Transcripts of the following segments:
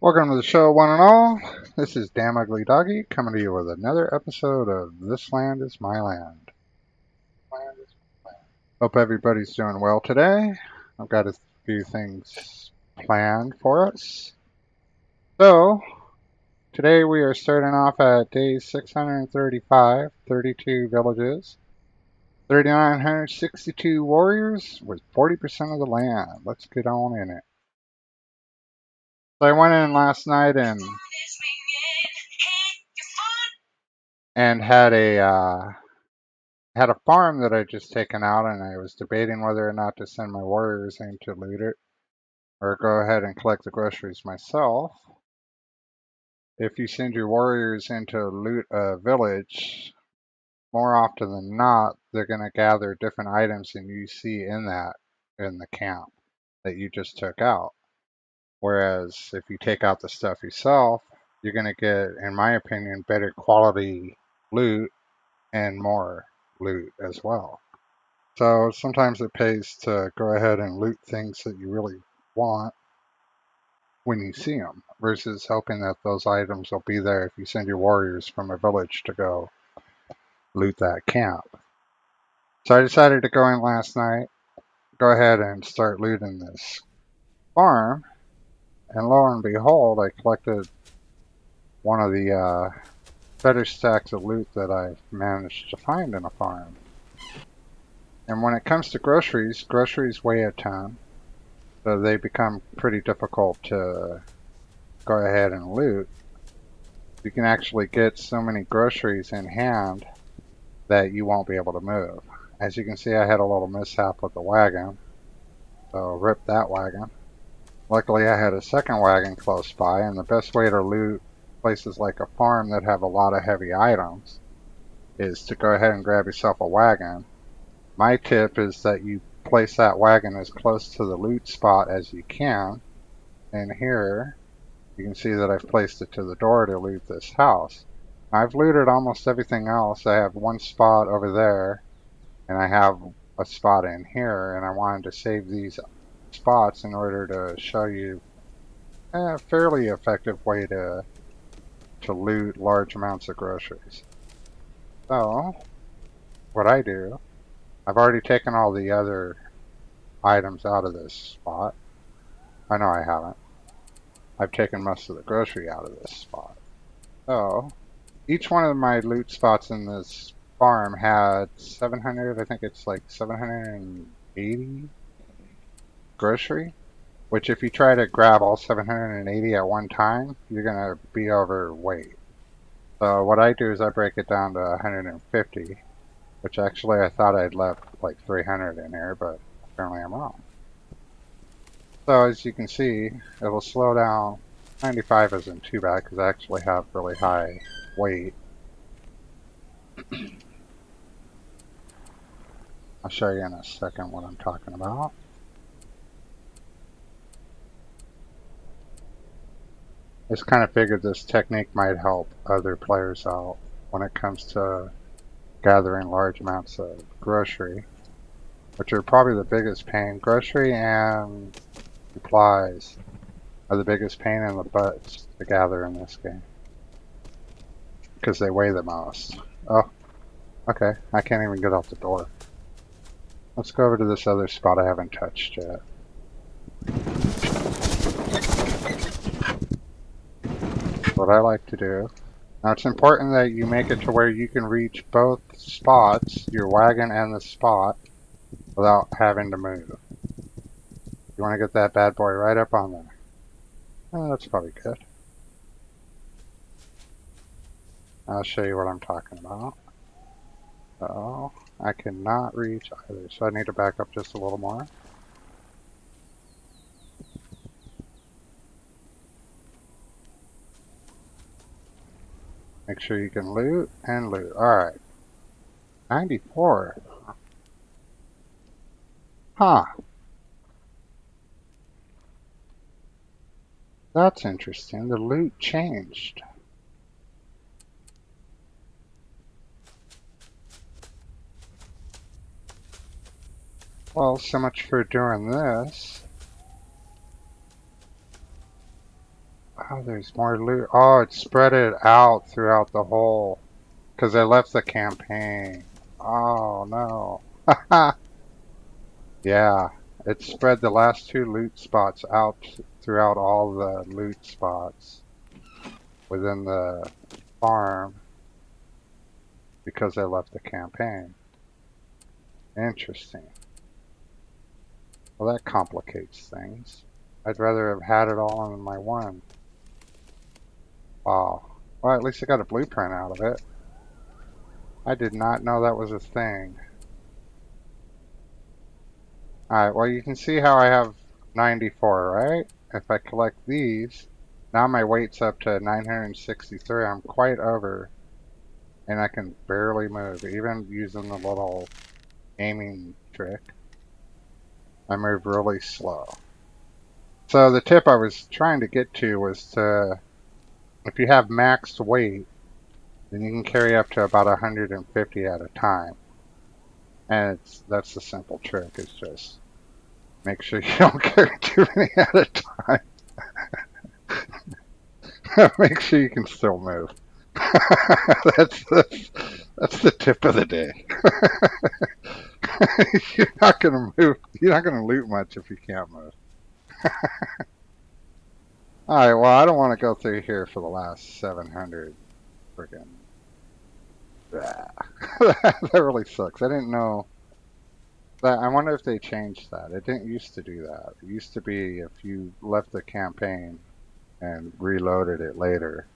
Welcome to the show, one and all. This is Damn Ugly Doggy coming to you with another episode of This Land is My Land. Hope everybody's doing well today. I've got a few things planned for us. So, today we are starting off at day 635, 32 villages, 3,962 warriors with 40% of the land. Let's get on in it. So I went in last night and had a farm that I'd just taken out, and I was debating whether or not to send my warriors in to loot it or go ahead and collect the groceries myself. If you send your warriors in to loot a village, more often than not, they're going to gather different items than you see in the camp that you just took out. Whereas if you take out the stuff yourself, you're going to get, in my opinion, better quality loot and more loot as well. So sometimes it pays to go ahead and loot things that you really want when you see them versus hoping that those items will be there if you send your warriors from a village to go loot that camp. So I decided to go in last night, go ahead and start looting this farm, and lo and behold, I collected one of the better stacks of loot that I've managed to find in a farm. And when it comes to groceries, groceries weigh a ton, so they become pretty difficult to go ahead and loot. You can actually get so many groceries in hand that you won't be able to move. As you can see, I had a little mishap with the wagon, so rip that wagon. Luckily, I had a second wagon close by, and the best way to loot places like a farm that have a lot of heavy items is to go ahead and grab yourself a wagon. My tip is that you place that wagon as close to the loot spot as you can, and here you can see that I've placed it to the door to loot this house. I've looted almost everything else. I have one spot over there, and I have a spot in here, and I wanted to save these spots in order to show you a fairly effective way to loot large amounts of groceries. So, what I do, I've already taken all the other items out of this spot. I know I haven't. I've taken most of the grocery out of this spot. So, each one of my loot spots in this farm had 700, I think it's like 780 grocery, which if you try to grab all 780 at one time, you're going to be overweight. So what I do is I break it down to 150, which actually I thought I'd left like 300 in here, but apparently I'm wrong. So as you can see, it will slow down. 95 isn't too bad because I actually have really high weight. I'll show you in a second what I'm talking about. Just kind of figured this technique might help other players out when it comes to gathering large amounts of grocery, which are probably the biggest pain. Grocery and supplies are the biggest pain in the butt to gather in this game because they weigh the most. Oh, okay. I can't even get out the door. Let's go over to this other spot I haven't touched yet. What I like to do. Now it's important that you make it to where you can reach both spots, your wagon and the spot, without having to move. You want to get that bad boy right up on there. Oh, that's probably good. I'll show you what I'm talking about. So, I cannot reach either, so I need to back up just a little more. Make sure you can loot and loot. Alright. 94. Huh. That's interesting. The loot changed. Well, so much for doing this. Oh, there's more loot. Oh, it spread it out throughout the whole, because I left the campaign. Oh, no. Yeah, it spread the last two loot spots out throughout all the loot spots within the farm because I left the campaign. Interesting. Well, that complicates things. I'd rather have had it all in my one. Wow. Well, at least I got a blueprint out of it. I did not know that was a thing. Alright, well you can see how I have 94, right? If I collect these, now my weight's up to 963. I'm quite over, and I can barely move, even using the little aiming trick. I move really slow. So the tip I was trying to get to was to, if you have maxed weight, then you can carry up to about 150 at a time. And that's the simple trick, is just make sure you don't carry too many at a time. Make sure you can still move. that's, the, that's the tip of the day. You're not gonna move. You're not gonna loot much if you can't move. All right. Well, I don't want to go through here for the last 700. Friggin' that really sucks. I didn't know that. I wonder if they changed that. It didn't used to do that. It used to be if you left the campaign and reloaded it later,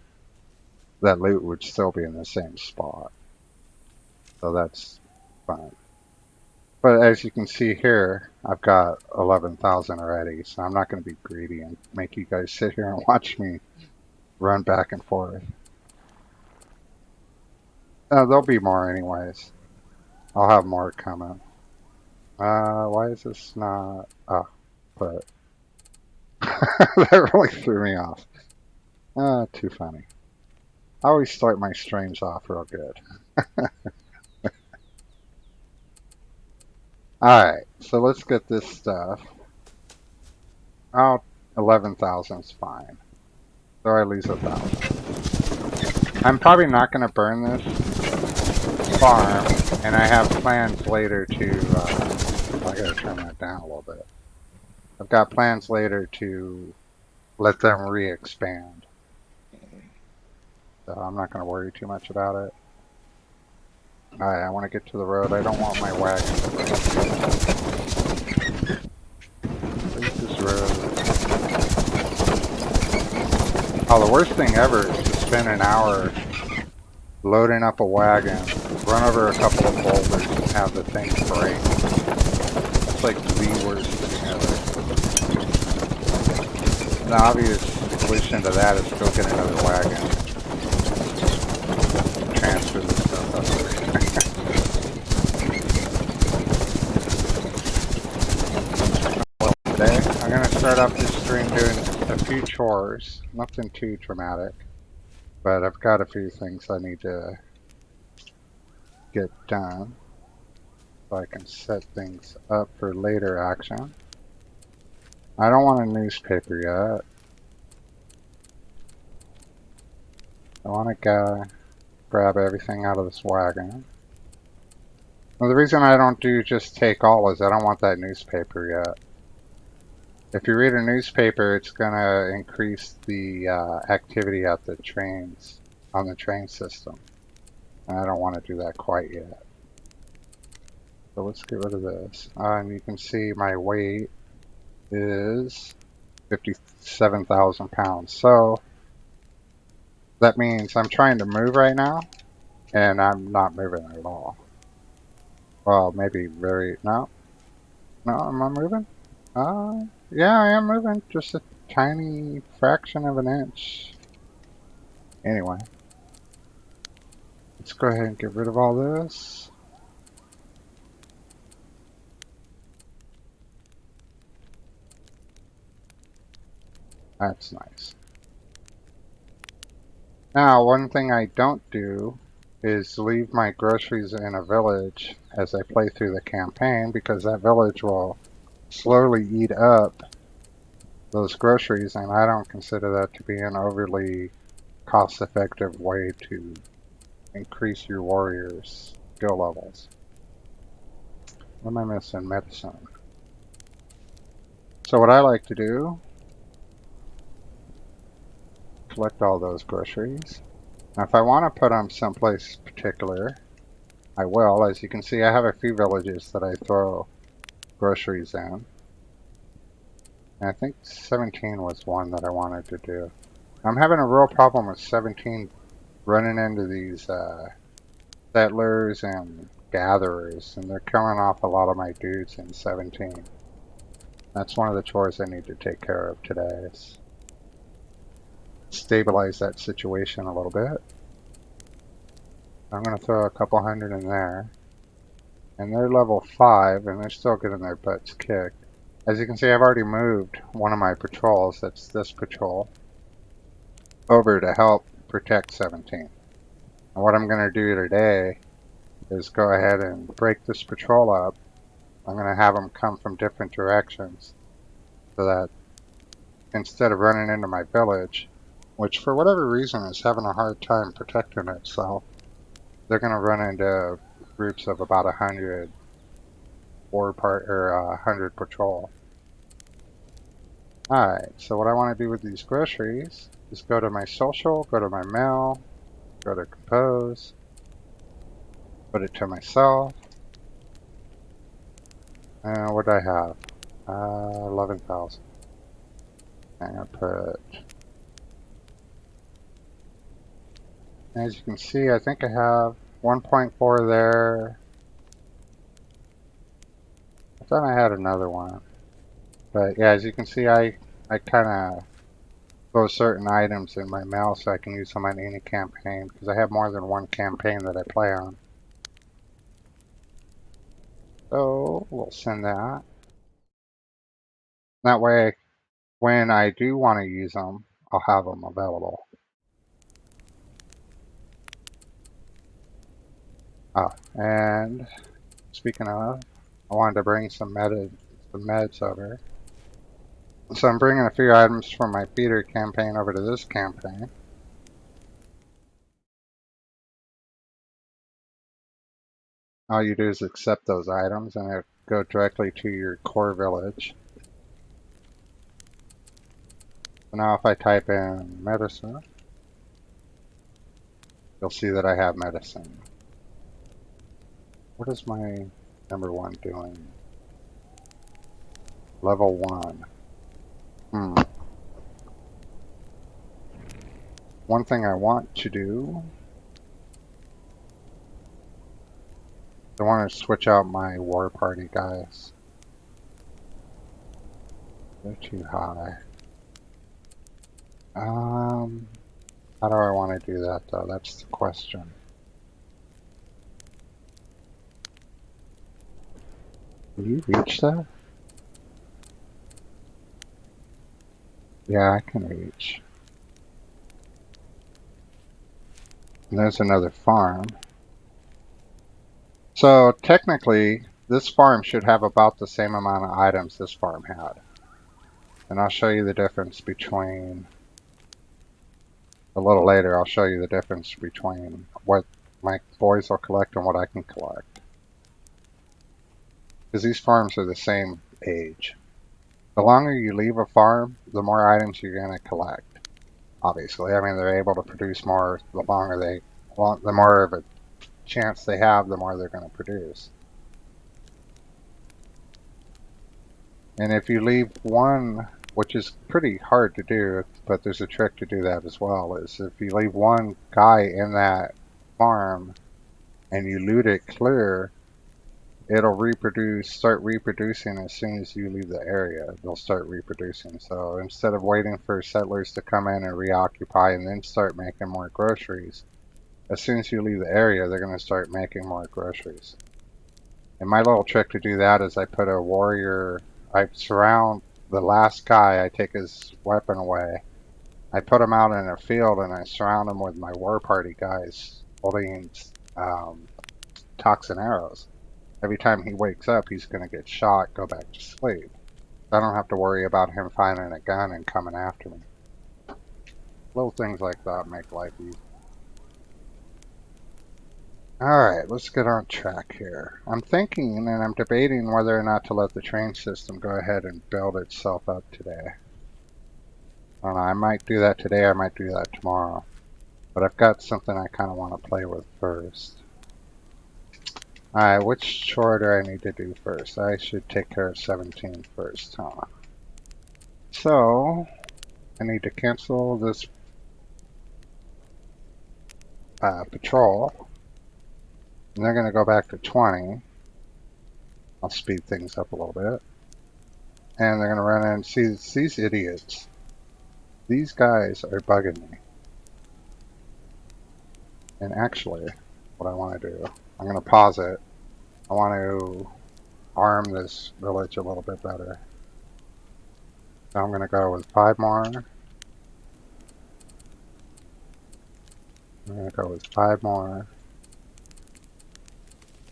that loot would still be in the same spot. So that's fine. But as you can see here, I've got 11,000 already, so I'm not going to be greedy and make you guys sit here and watch me run back and forth. There'll be more anyways. I'll have more coming. Why is this not... Oh, but... that really threw me off. Too funny. I always start my streams off real good. Alright, so let's get this stuff. Oh, 11,000 is fine. So I lose 1,000. I'm probably not going to burn this farm, and I have plans later to, I gotta turn that down a little bit. I've got plans later to let them re-expand. So I'm not going to worry too much about it. Alright, I want to get to the road. I don't want my wagon to break. Where's this road? Oh, the worst thing ever is to spend an hour loading up a wagon, run over a couple of boulders, and have the thing break. That's like the worst thing ever. The obvious solution to that is go get another wagon. Transfer this stuff over. Well, today I'm going to start off this stream doing a few chores. Nothing too dramatic. But I've got a few things I need to get done so I can set things up for later action. I don't want a newspaper yet. I want to go grab everything out of this wagon. Well, the reason I don't do just take all is I don't want that newspaper yet. If you read a newspaper, it's going to increase the activity at the trains, on the train system. And I don't want to do that quite yet. So let's get rid of this. And you can see my weight is 57,000 pounds. So that means I'm trying to move right now, and I'm not moving at all. Well, maybe very... No, am I moving? Yeah, I am moving. Just a tiny fraction of an inch. Anyway. Let's go ahead and get rid of all this. That's nice. Now, one thing I don't do is leave my groceries in a village as I play through the campaign, because that village will slowly eat up those groceries, and I don't consider that to be an overly cost-effective way to increase your warriors' skill levels. What am I missing? Medicine. So what I like to do, collect all those groceries. Now if I want to put them someplace particular, I will. As you can see, I have a few villages that I throw groceries in. And I think 17 was one that I wanted to do. I'm having a real problem with 17 running into these settlers and gatherers, and they're killing off a lot of my dudes in 17. That's one of the chores I need to take care of today, is stabilize that situation a little bit. I'm going to throw a couple hundred in there. And they're level 5, and they're still getting their butts kicked. As you can see, I've already moved one of my patrols, that's this patrol, over to help protect 17. And what I'm going to do today is go ahead and break this patrol up. I'm going to have them come from different directions so that instead of running into my village, which for whatever reason is having a hard time protecting itself, they're going to run into groups of about 100 100 patrol. Alright, so what I want to do with these groceries is go to my social, go to my mail, go to compose, put it to myself. And what do I have? 11,000. I'm going to put, as you can see, I think I have 1.4 there. I thought I had another one. But yeah, as you can see, I kind of throw certain items in my mail so I can use them on any campaign, because I have more than one campaign that I play on. So we'll send that. That way, when I do want to use them, I'll have them available. And speaking of, I wanted to bring some meds over. So I'm bringing a few items from my feeder campaign over to this campaign. All you do is accept those items and it'll go directly to your core village. So now if I type in medicine, you'll see that I have medicine. What is my number 1 doing? Level 1. One thing I want to do, I want to switch out my war party guys. They're too high. How do I want to do that though? That's the question. Will you reach that? Yeah, I can reach. And there's another farm. So technically, this farm should have about the same amount of items this farm had. And I'll show you the difference between, a little later, I'll show you the difference between what my boys will collect and what I can collect. Because these farms are the same age. The longer you leave a farm, the more items you're going to collect. Obviously, I mean, they're able to produce more the longer the more of a chance they have, the more they're going to produce. And if you leave one, which is pretty hard to do, but there's a trick to do that as well, is if you leave one guy in that farm and you loot it clear, it'll start reproducing as soon as you leave the area. They'll start reproducing. So instead of waiting for settlers to come in and reoccupy and then start making more groceries, as soon as you leave the area, they're going to start making more groceries. And my little trick to do that is I put a warrior, I surround the last guy, I take his weapon away. I put him out in a field and I surround him with my war party guys holding toxin arrows. Every time he wakes up, he's going to get shot, go back to sleep. I don't have to worry about him finding a gun and coming after me. Little things like that make life easy. Alright, let's get on track here. I'm thinking and I'm debating whether or not to let the train system go ahead and build itself up today. I don't know, I might do that today, I might do that tomorrow. But I've got something I kind of want to play with first. Alright, which chore do I need to do first? I should take care of 17 first, huh? So, I need to cancel this patrol. And they're going to go back to 20. I'll speed things up a little bit. And they're going to run in. See, these idiots. These guys are bugging me. And actually, what I want to do, I'm going to pause it. I want to arm this village a little bit better. So I'm going to go with 5 more. I'm going to go with 5 more.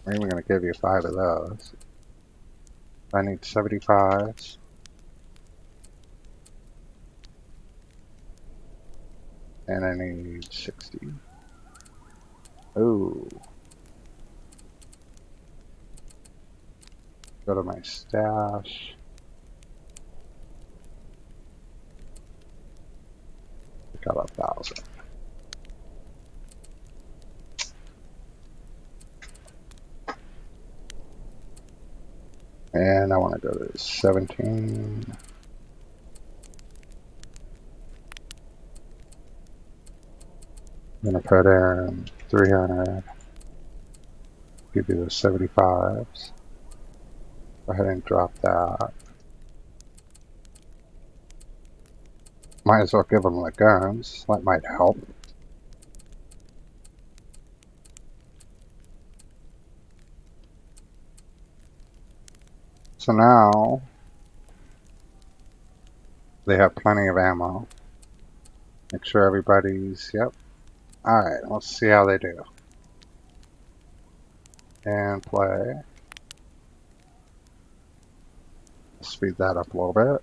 I'm even going to give you 5 of those. I need 75s. And I need 60. Ooh. Go to my stash. Got 1,000. And I want to go to 17. I'm going to put in 300. Give you the 75s. Go ahead and drop that. Might as well give them the guns. That might help. So now they have plenty of ammo. Make sure everybody's, yep. Alright, let's see how they do. And play. Speed that up a little bit.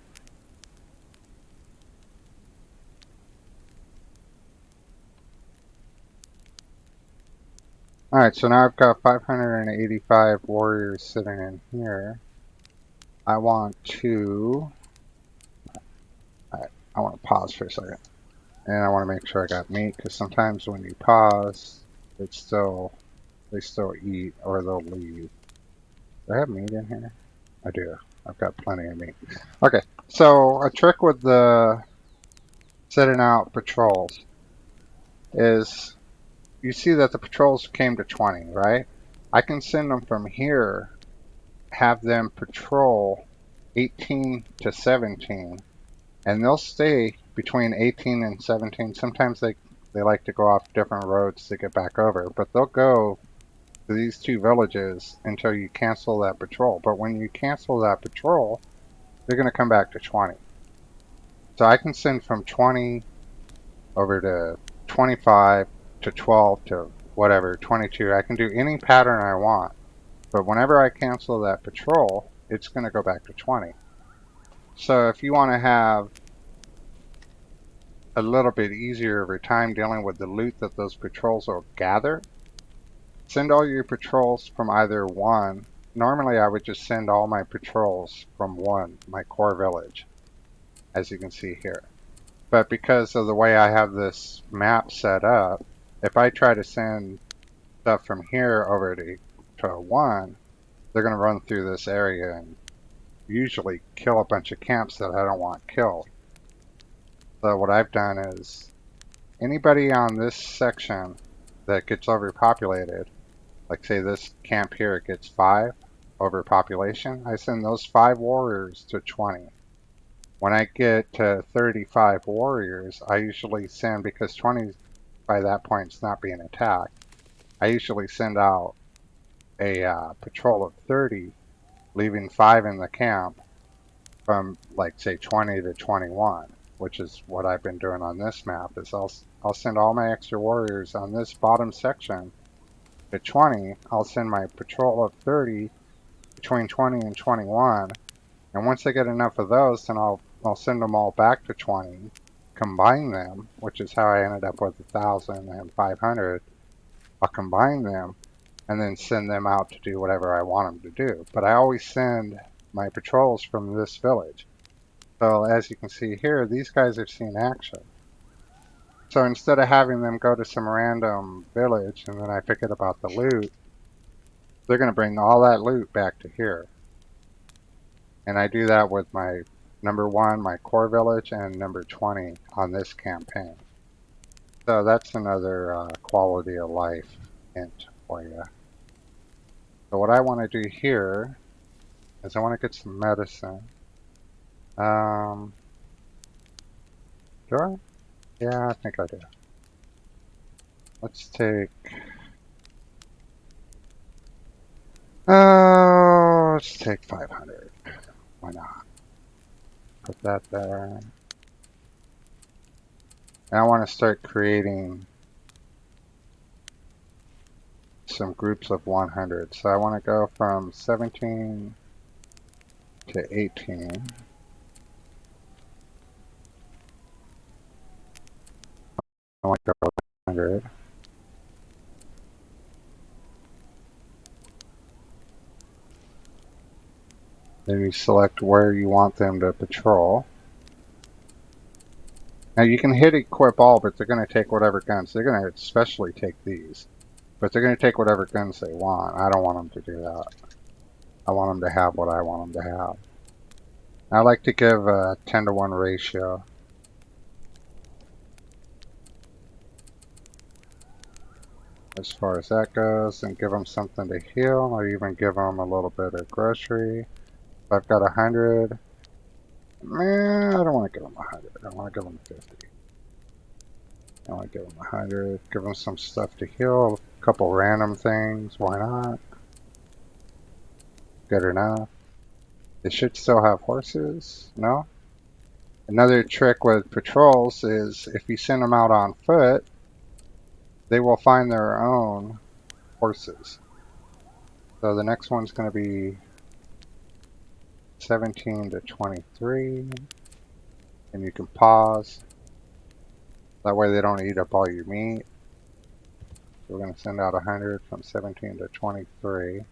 Alright, so now I've got 585 warriors sitting in here. I want to pause for a second. And I want to make sure I got meat, because sometimes when you pause, they still eat or they'll leave. Do I have meat in here? I do. I've got plenty of meat. Okay, so a trick with the setting out patrols is you see that the patrols came to 20, right? I can send them from here, have them patrol 18 to 17, and they'll stay between 18 and 17. Sometimes they like to go off different roads to get back over, but they'll go to these 2 villages until you cancel that patrol. But when you cancel that patrol, they're going to come back to 20. So I can send from 20 over to 25 to 12 to whatever, 22. I can do any pattern I want. But whenever I cancel that patrol, it's going to go back to 20. So if you want to have a little bit easier over time dealing with the loot that those patrols will gather, send all your patrols from either 1. Normally I would just send all my patrols from 1, my core village, as you can see here. But because of the way I have this map set up, if I try to send stuff from here over to 1, they're going to run through this area and usually kill a bunch of camps that I don't want killed. So what I've done is anybody on this section that gets overpopulated, like say this camp here gets 5 overpopulation, I send those 5 warriors to 20. When I get to 35 warriors, I usually send, because 20 by that point is not being attacked, I usually send out a patrol of 30, leaving 5 in the camp from, like, say 20 to 21, which is what I've been doing on this map. Is I'll send all my extra warriors on this bottom section to 20. I'll send my patrol of 30 between 20 and 21, and And once I get enough of those, then I'll send them all back to 20, combine them, which is how I ended up with 1,000 and 500. I'll combine them and then send them out to do whatever I want them to do. But I always send my patrols from this village. So as you can see here, these guys have seen action. So instead of having them go to some random village and then I forget about the loot, they're going to bring all that loot back to here. And I do that with my number 1, my core village, and number 20 on this campaign. So that's another quality of life hint for you. So what I want to do here is I want to get some medicine. Do I? Yeah, I think I do. Let's take... let's take 500. Why not? Put that there. And I want to start creating some groups of 100. So I want to go from 17 to 18. I want to go 100. Then you select where you want them to patrol. Now you can hit equip all, but they're going to take whatever guns. They're going to especially take these. But they're going to take whatever guns they want. I don't want them to do that. I want them to have what I want them to have. I like to give a 10-to-1 ratio. As far as that goes, and give them something to heal, or even give them a little bit of grocery. If I've got 100, man, I don't want to give them 100. I want to give them 50. I want to give them 100. Give them some stuff to heal, a couple random things. Why not? Good enough. They should still have horses. No? Another trick with patrols is if you send them out on foot, they will find their own horses. So the next one's going to be 17 to 23. And you can pause. That way they don't eat up all your meat. So we're going to send out 100 from 17 to 23.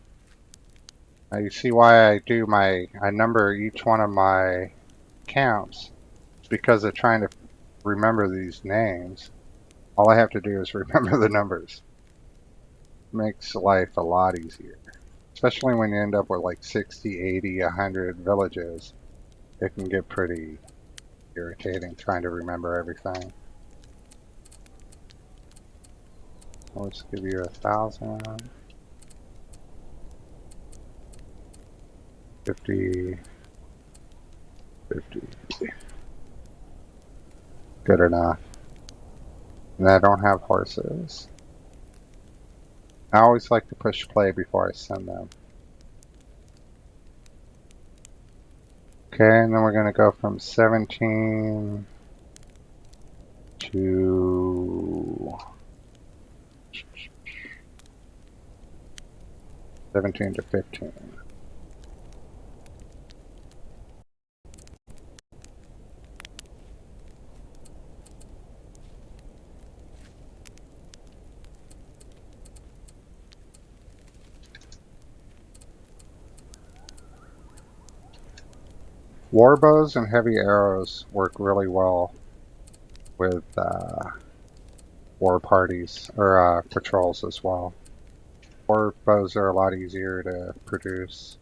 Now you see why I number each one of my camps. It's because they're trying to remember these names. All I have to do is remember the numbers. Makes life a lot easier. Especially when you end up with like 60, 80, 100 villages. It can get pretty irritating trying to remember everything. Let's give you 1,000. 50. 50. Good enough. And I don't have horses. I always like to push play before I send them. Okay, and then we're going to go from 17 to 15. War bows and heavy arrows work really well with war parties or patrols as well. War bows are a lot easier to produce.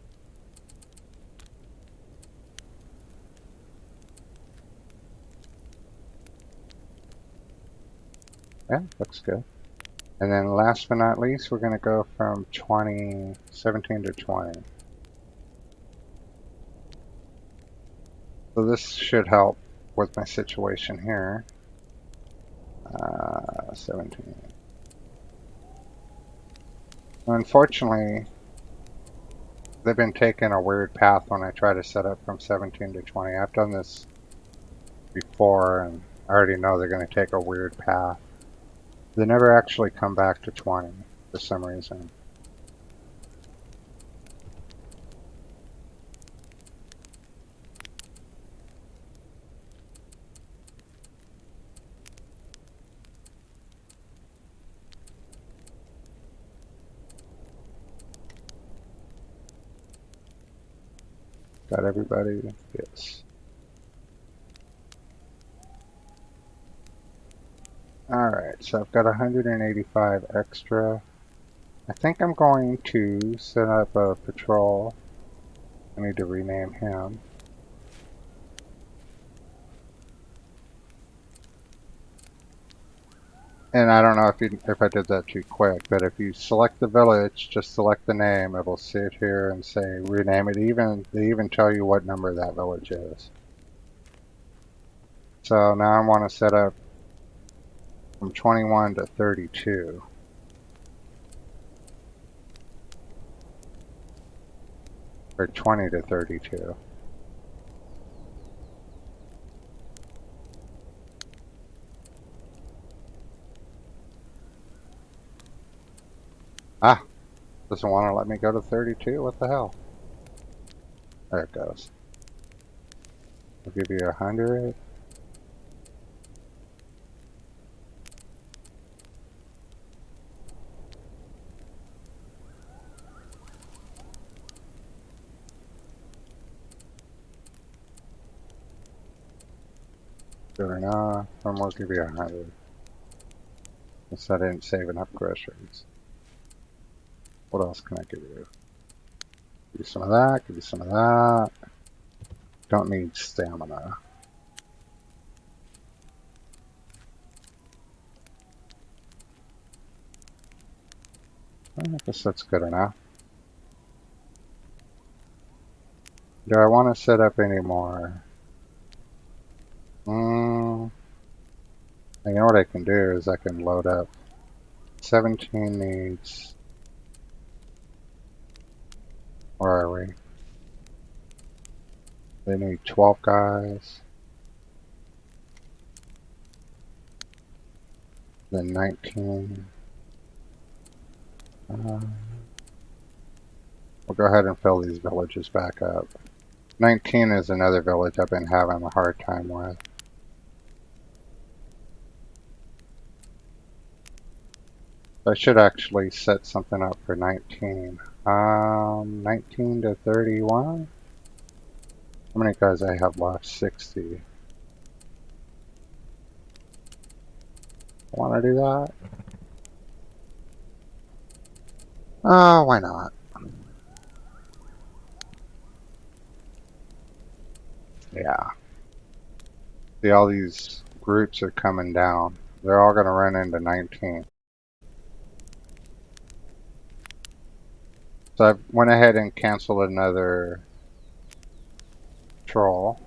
Yeah, looks good. And then last but not least, we're going to go from 17 to 20. So this should help with my situation here. 17. Unfortunately, they've been taking a weird path when I try to set up from 17 to 20. I've done this before and I already know they're going to take a weird path. They never actually come back to 20 for some reason. that everybody? Yes. Alright, so I've got 185 extra. I think I'm going to set up a patrol. I need to rename him. And I don't know if I did that too quick, but if you select the village, just select the name, it'll sit here and say rename it. They even tell you what number that village is. So now I want to set up from 21 to 32. Or 20 to 32. Ah, doesn't want to let me go to 32? What the hell? There it goes. I'll give you 100. Good enough. And we'll give you 100. Since I didn't save enough groceries. What else can I give you? Give you some of that, give you some of that. Don't need stamina. I guess that's good enough. Do I want to set up any more? You know what I can do is I can load up. 17 needs. Where are we? They need 12 guys. Then 19. We'll go ahead and fill these villages back up. 19 is another village I've been having a hard time with. I should actually set something up for 19. 19 to 31? How many guys I have left? 60. Want to do that? Oh, why not? Yeah. See, all these groups are coming down. They're all going to run into 19. So I went ahead and canceled another troll.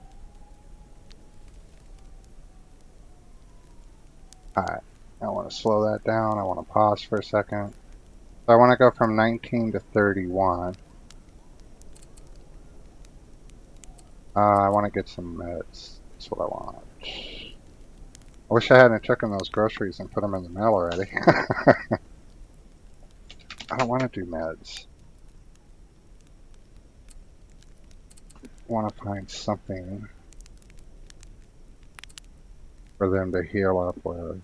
Alright, I want to slow that down. I want to pause for a second. So I want to go from 19 to 31. I want to get some meds. That's what I want. I wish I hadn't taken those groceries and put them in the mail already. I don't want to do meds. I want to find something for them to heal up with.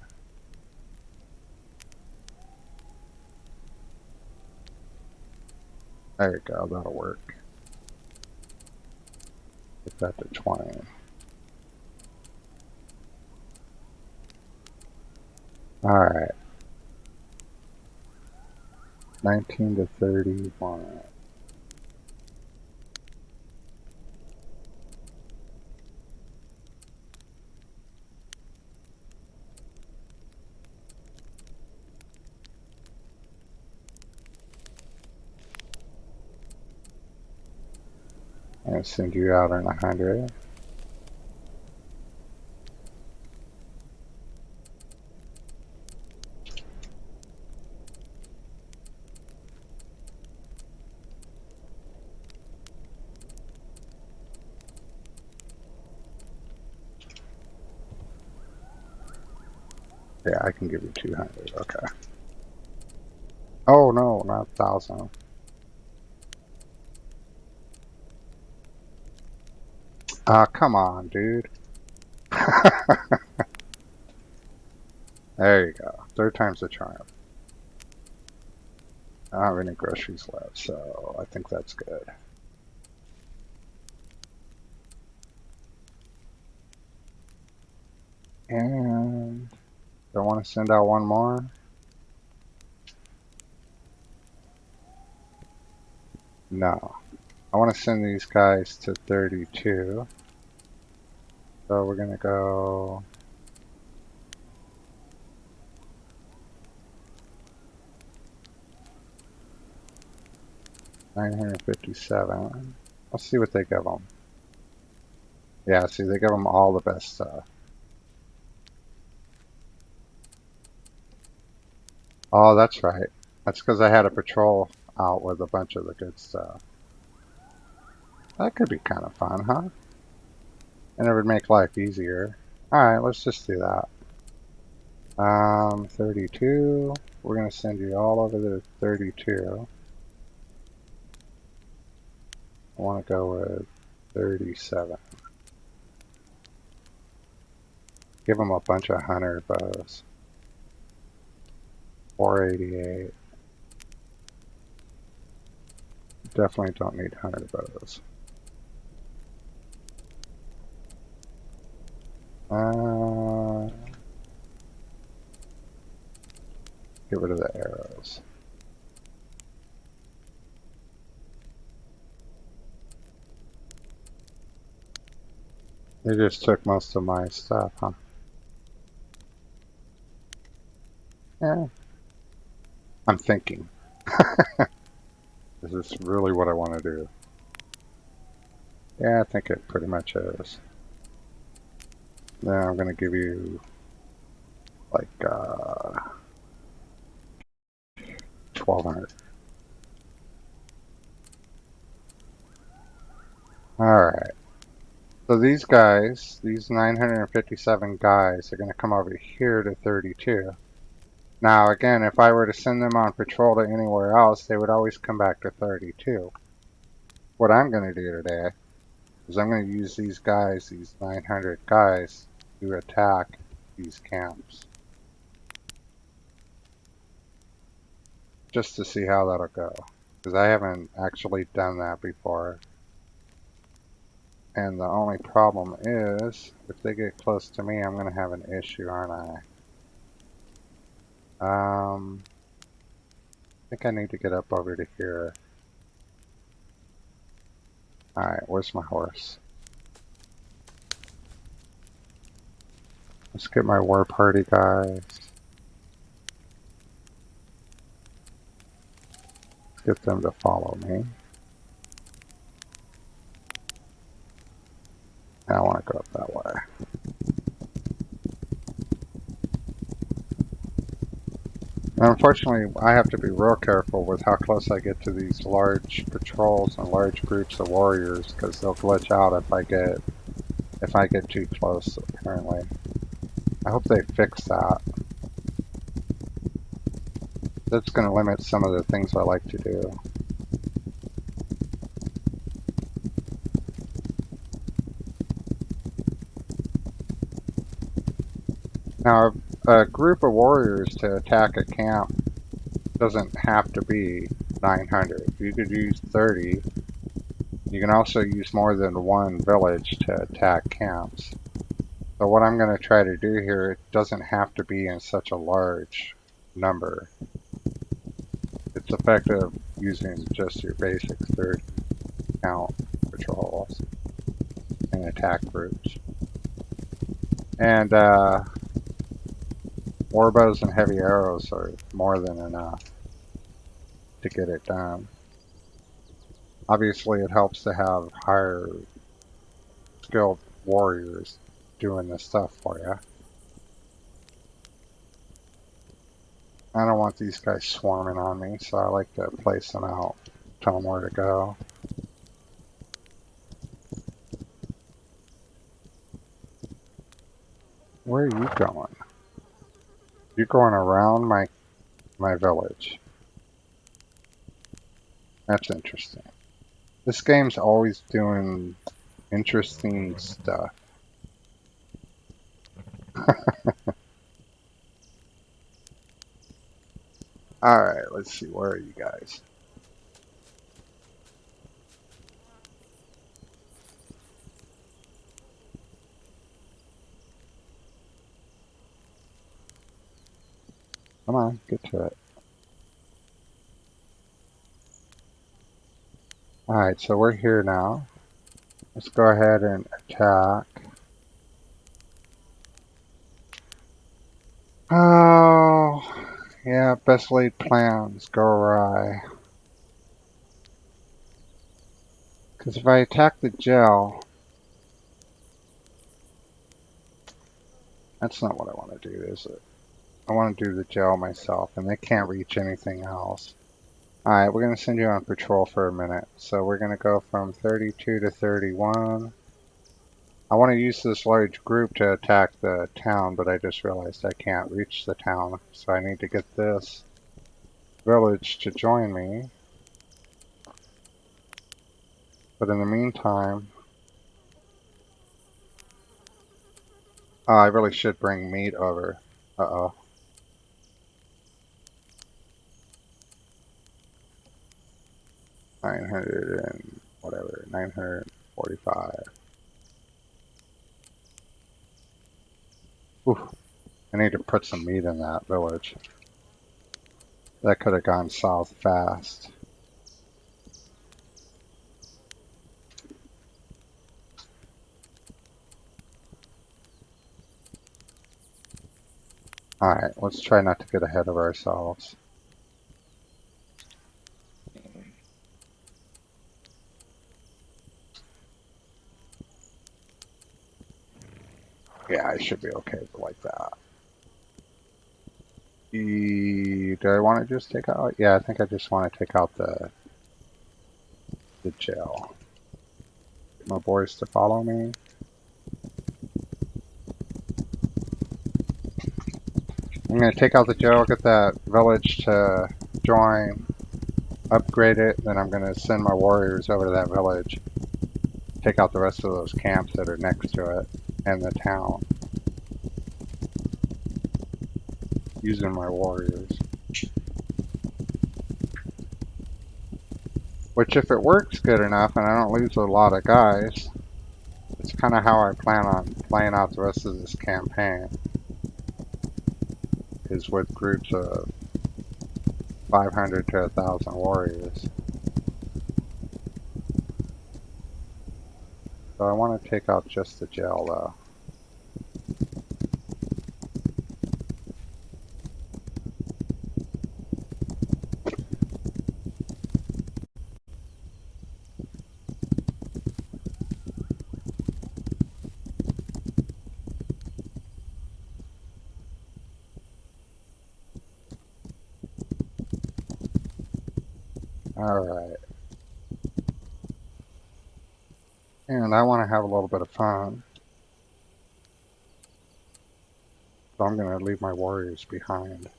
There you go, that'll work. Get that to 20. Alright. 19 to 31. I'm going to send you out in 100. Yeah, I can give you 200. Okay. Oh no, not 1,000. Come on, dude. There you go. Third time's the charm. I don't have any groceries left, so I think that's good. And do I want to send out one more? No. I want to send these guys to 32. So we're going to go 957. Let's see what they give them. Yeah, see, they give them all the best stuff. Oh, that's right. That's because I had a patrol out with a bunch of the good stuff. That could be kind of fun, huh? And it would make life easier. Alright, let's just do that. 32. We're going to send you all over to 32. I want to go with 37. Give them a bunch of hunter bows. 488. Definitely don't need hunter bows. Get rid of the arrows. They just took most of my stuff, huh? Yeah. I'm thinking. Is this really what I want to do? Yeah, I think it pretty much is. Then I'm going to give you like 1200. Alright. So these guys, these 957 guys, are going to come over here to 32. Now, again, if I were to send them on patrol to anywhere else, they would always come back to 32. What I'm going to do today is I'm going to use these guys, these 900 guys, to attack these camps. Just to see how that'll go. Because I haven't actually done that before. And the only problem is, if they get close to me, I'm going to have an issue, aren't I? I think I need to get up over to here. Alright, where's my horse? Let's get my war party guys. Let's get them to follow me. I want to go up that way. And unfortunately, I have to be real careful with how close I get to these large patrols and large groups of warriors, because they'll glitch out if I get too close. Apparently, I hope they fix that. That's going to limit some of the things I like to do. Now, a group of warriors to attack a camp doesn't have to be 900. You could use 30. You can also use more than one village to attack camps. So what I'm going to try to do here, it doesn't have to be in such a large number. It's effective using just your basic 30 count patrols and attack groups. And warbows and heavy arrows are more than enough to get it done. Obviously, it helps to have higher skilled warriors doing this stuff for you. I don't want these guys swarming on me, so I like to place them out, tell them where to go. Where are you going? You're going around my village. That's interesting. This game's always doing interesting stuff. Alright, let's see. Where are you guys? Come on, get to it. Alright, so we're here now. Let's go ahead and attack. Oh, yeah, best laid plans go awry. Because if I attack the gel, that's not what I want to do, is it? I want to do the gel myself, and they can't reach anything else. Alright, we're going to send you on patrol for a minute. So we're going to go from 32 to 31. I want to use this large group to attack the town, but I just realized I can't reach the town. So I need to get this village to join me. But in the meantime, I really should bring meat over. Uh-oh. 900 and whatever, 945. Ooh, I need to put some meat in that village. That could have gone south fast. Alright, let's try not to get ahead of ourselves. Yeah, I should be okay like that. Do I want to just take out? Yeah, I think I just want to take out the jail. Get my boys to follow me. I'm going to take out the jail, get that village to join, upgrade it, then I'm going to send my warriors over to that village. Take out the rest of those camps that are next to it and the town. Using my warriors. Which if it works good enough and I don't lose a lot of guys, it's kind of how I plan on playing out the rest of this campaign. Is with groups of 500 to 1,000 warriors. So I want to take out just the jail though. Alright. And I want to have a little bit of fun. So I'm going to leave my warriors behind.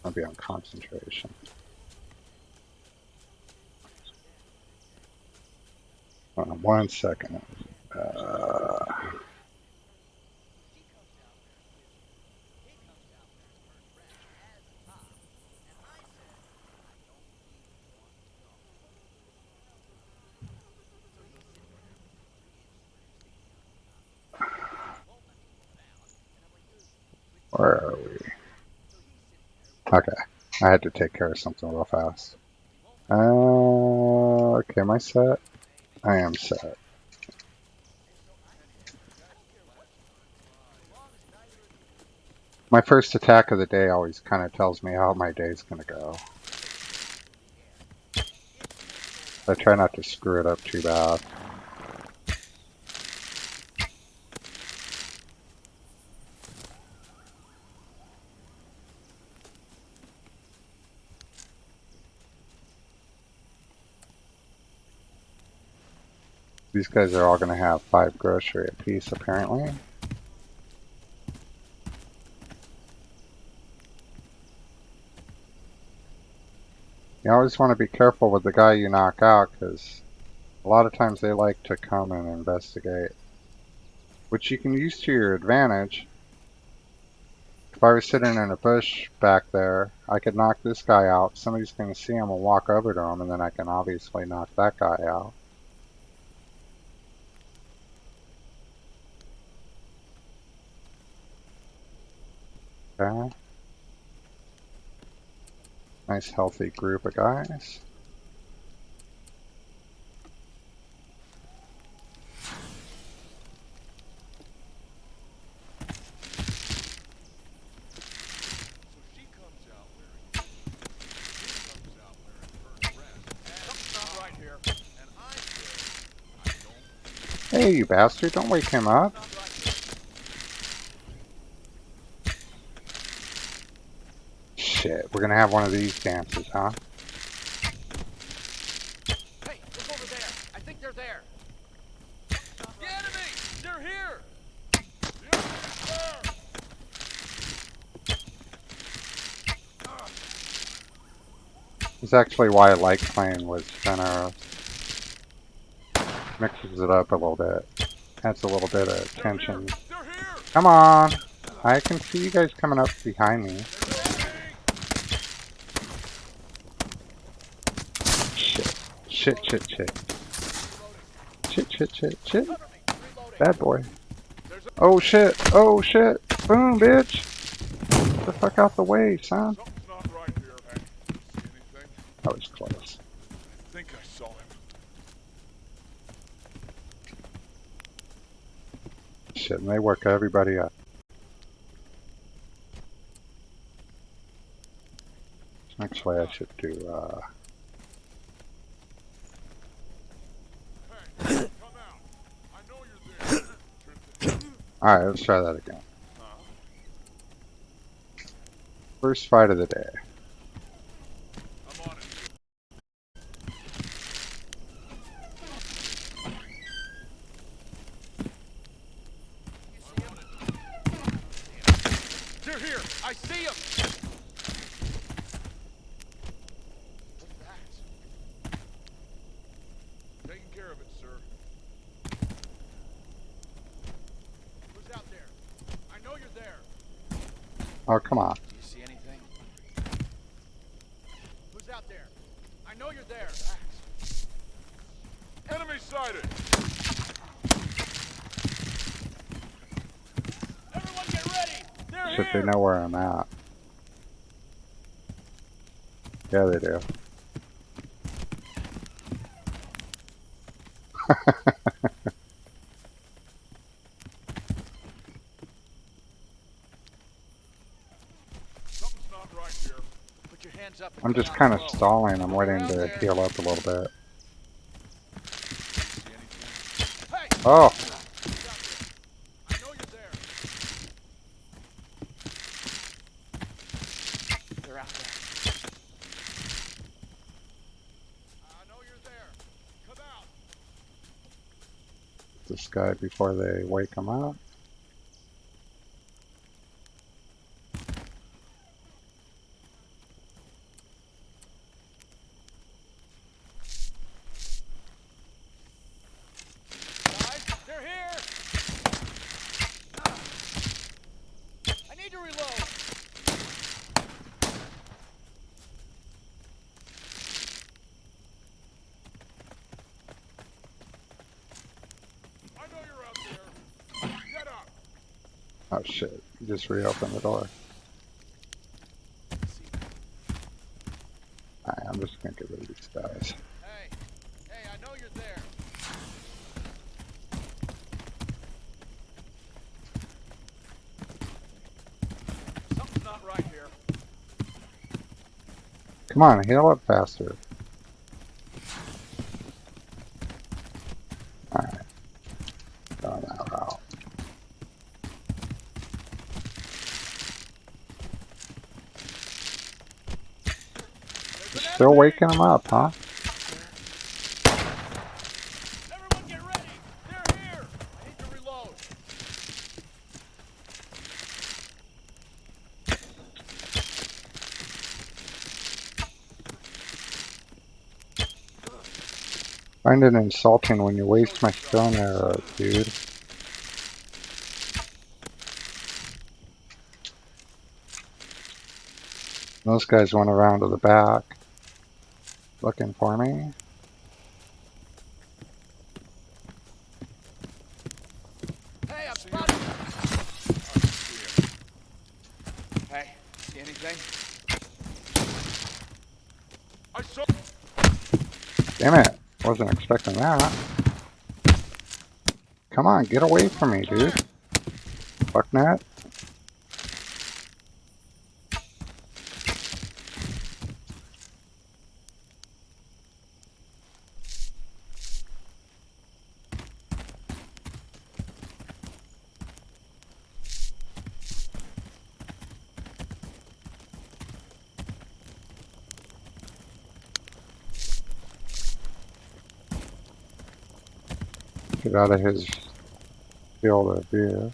I'll be on concentration. Hold on 1 second. Where are we? Okay. I had to take care of something real fast. Okay, am I set? I am set. My first attack of the day always kind of tells me how my day's going to go. I try not to screw it up too bad. These guys are all going to have 5 grocery apiece, apparently. You always want to be careful with the guy you knock out, because a lot of times they like to come and investigate. Which you can use to your advantage. If I was sitting in a bush back there, I could knock this guy out. Somebody's going to see him and walk over to him, and then I can obviously knock that guy out. Okay. Nice healthy group of guys. Hey, you bastard, don't wake him up. Shit, we're gonna have one of these dances, huh? Hey, look over there. I think they're there. The enemy! They're here! The enemy's there! It's actually why I like playing with Spinner. Mixes it up a little bit. Adds a little bit of tension. They're here! Come on! I can see you guys coming up behind me. Shit. Shit, shit, shit. Shit, shit, shit, shit. Bad boy. Oh shit! Oh shit! Boom, bitch! Get the fuck out the way, son. Something's not right here, Hank. See anything? That was close. I think I saw him. Shit, and they work everybody up. Actually, I should do, Hey, come out. I know you're there. Alright, let's try that again. First fight of the day. I'm on it. They're here! I see them! What's that? Taking care of it, sir. Who's out there? I know you're there. Oh, come on. Do you see anything? Who's out there? I know you're there. Enemy sighted! Everyone get ready! They're Shit, here! they know where I'm at. Yeah, they do. Something's not right here. Put your hands up and I'm come just out kind of slow. stalling. I'm waiting Around to there. heal up a little bit. See anything? Hey! Oh! Who's out there? I know you're there. They're out there. I know you're there. Come out. This guy before they wake him up. Guys, they're here. I need to reload. I know you're out there. Get up. Oh shit, he just reopened the door. Alright, I'm just gonna get rid of these guys. Hey, I know you're there. Something's not right here. Come on, heal up faster. Alright. Going that route. There's an Still enemy. waking him up, huh? Everyone get ready. They're here. I need to reload. Find it insulting when you waste my stone arrow, dude. Those guys went around to the back looking for me. Hey, I'm spotted. Hey, see anything? I saw. Damn it. Wasn't expecting that. Come on, get away from me, dude. Fucknut. Get out of his field of view.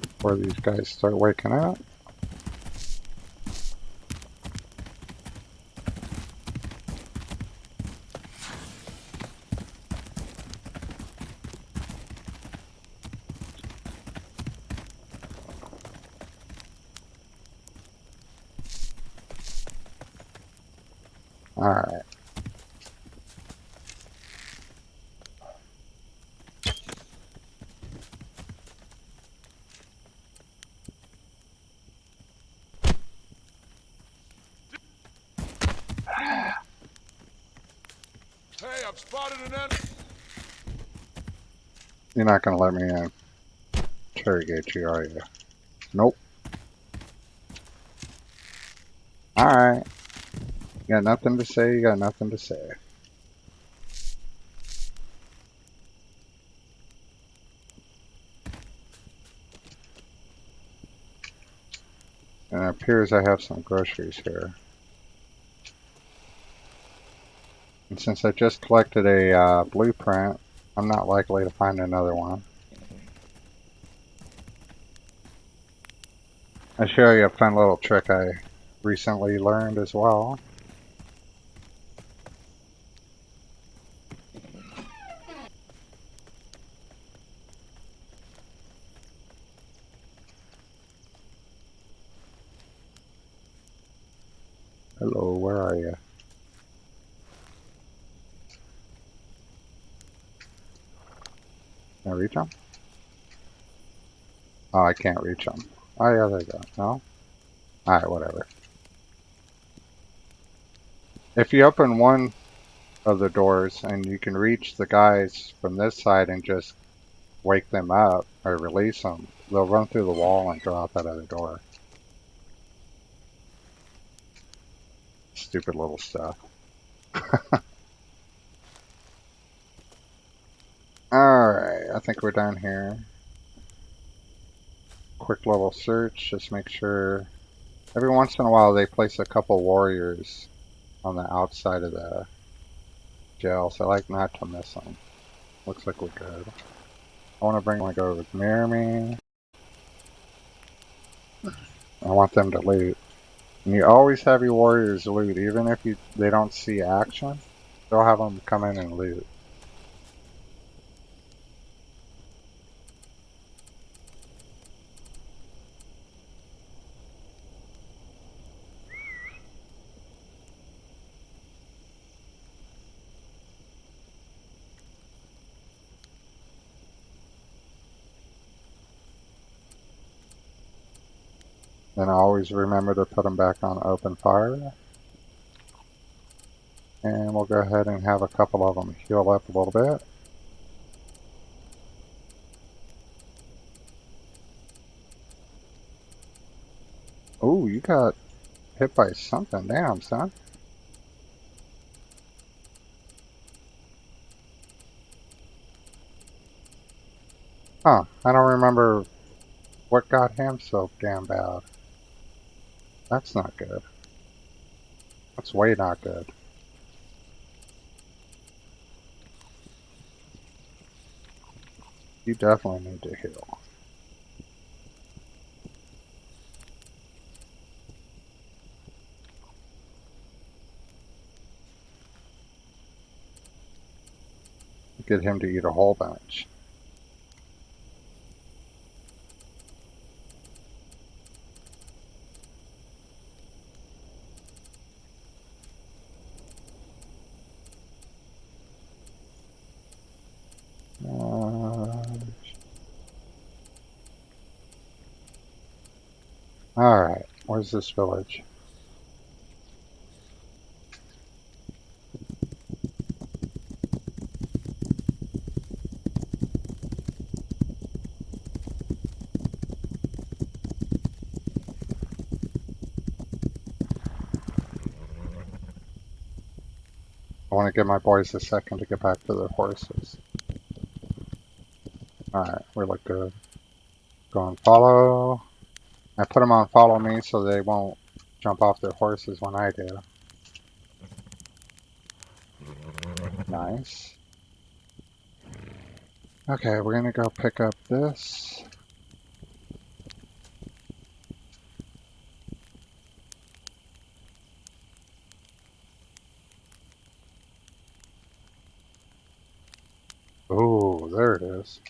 Before these guys start waking up. Alright. Hey, I've spotted an enemy. You're not gonna let me interrogate you, are you? Nope. Alright. You got nothing to say, you got nothing to say. And it appears I have some groceries here. And since I just collected a blueprint, I'm not likely to find another one. I'll show you a fun little trick I recently learned as well. Hello, where are you? Can I reach them? Oh, I can't reach them. Oh, yeah, there you go. No? Alright, whatever. If you open one of the doors and you can reach the guys from this side and just wake them up or release them, they'll run through the wall and go out that other door. Stupid little stuff. Alright, I think we're done here. Quick little search, just make sure. Every once in a while they place a couple warriors on the outside of the jail, so I like not to miss them. Looks like we're good. I want to bring my go near me. I want them to loot. And you always have your warriors loot, even if they don't see action. They'll have them come in and loot. Then I always remember to put them back on open fire. And we'll go ahead and have a couple of them heal up a little bit. Ooh, you got hit by something. Damn, son. Huh, I don't remember what got him so damn bad. That's not good. That's way not good. You definitely need to heal. Get him to eat a whole bunch. Alright, where's this village? I want to give my boys a second to get back to their horses. Alright, we look good. Go and follow. I put them on follow me so they won't jump off their horses when I do. Nice. Okay, we're gonna go pick up this. Oh, there it is.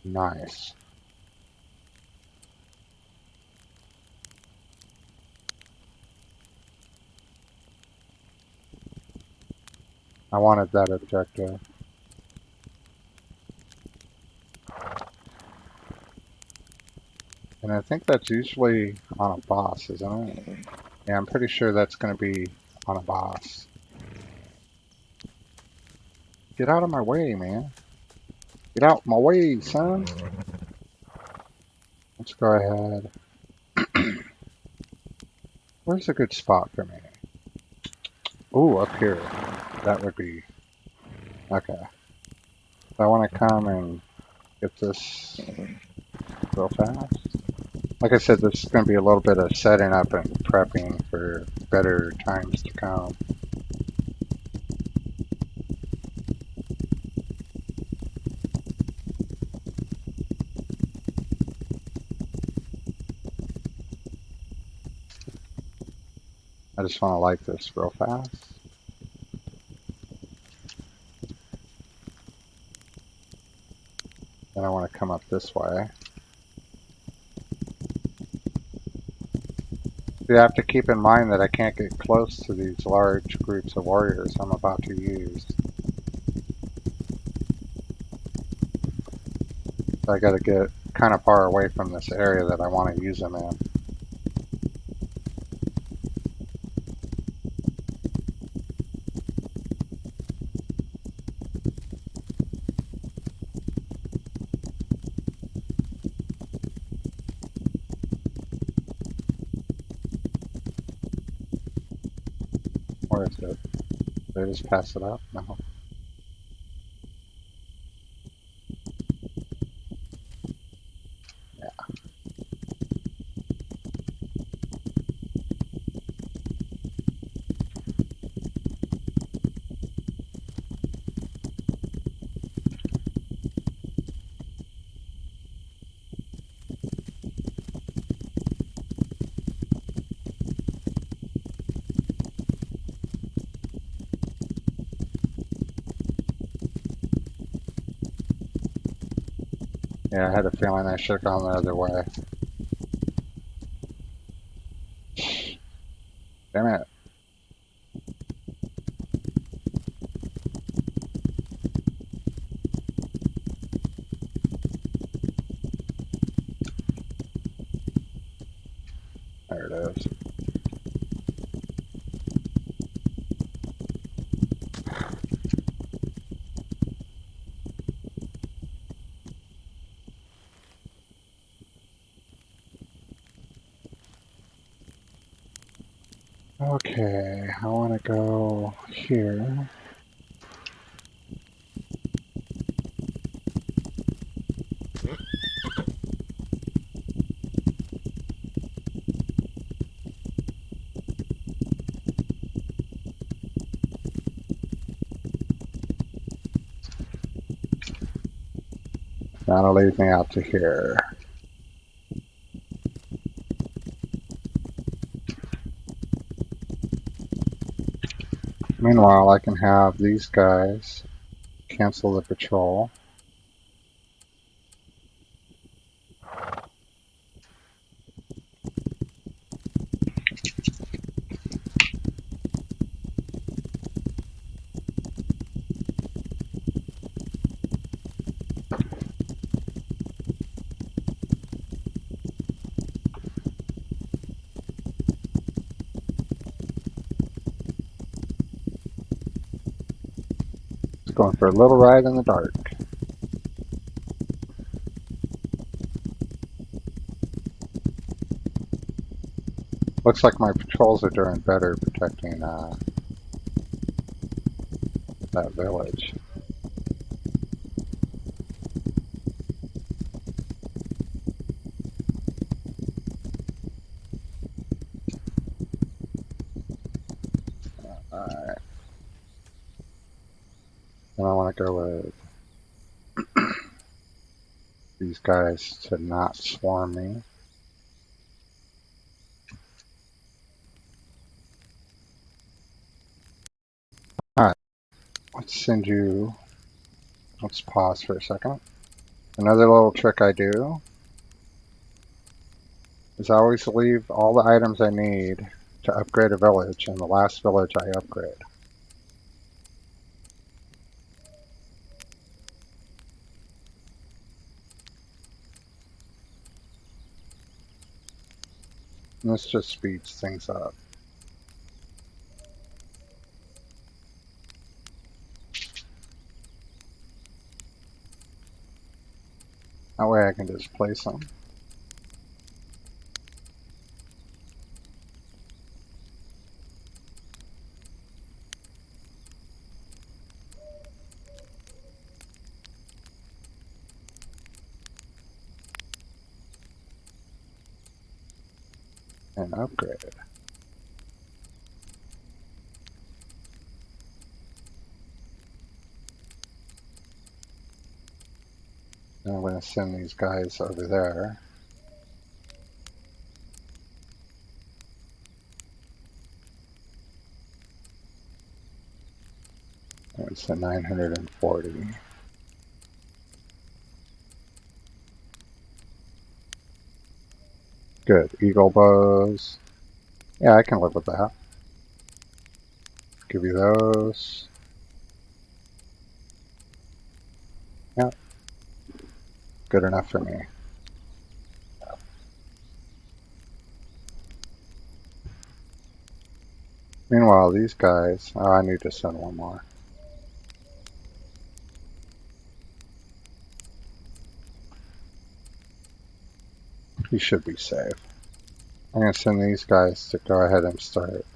Nice. I wanted that objective. And I think that's usually on a boss, isn't it? Yeah, I'm pretty sure that's going to be on a boss. Get out of my way, man. Get out my way, son. Let's go ahead. Where's a good spot for me? Ooh, up here. That would be... Okay. So I want to come and get this real fast. Like I said, this is going to be a little bit of setting up and prepping for better times to come. I just want to light this real fast. Then I want to come up this way. You have to keep in mind that I can't get close to these large groups of warriors I'm about to use. So I got to get kind of far away from this area that I want to use them in. Where is it? Did I just pass it up? No. Yeah, I had a feeling I should have gone the other way. Damn it. There it is. Okay, I want to go here. That'll lead me out to here. Meanwhile, I can have these guys cancel the patrol. Going for a little ride in the dark. Looks like my patrols are doing better protecting that village. Alright. And I want to go with these guys to not swarm me. Alright. Let's send you... Let's pause for a second. Another little trick I do is I always leave all the items I need to upgrade a village in the last village I upgrade. And this just speeds things up. That way I can just place them. And upgrade. And I'm going to send these guys over there. It's a 940. Good. Eagle bows. Yeah, I can live with that. Give you those. Yep. Good enough for me. Meanwhile, these guys... Oh, I need to send one more. He should be safe. I'm going to send these guys to go ahead and start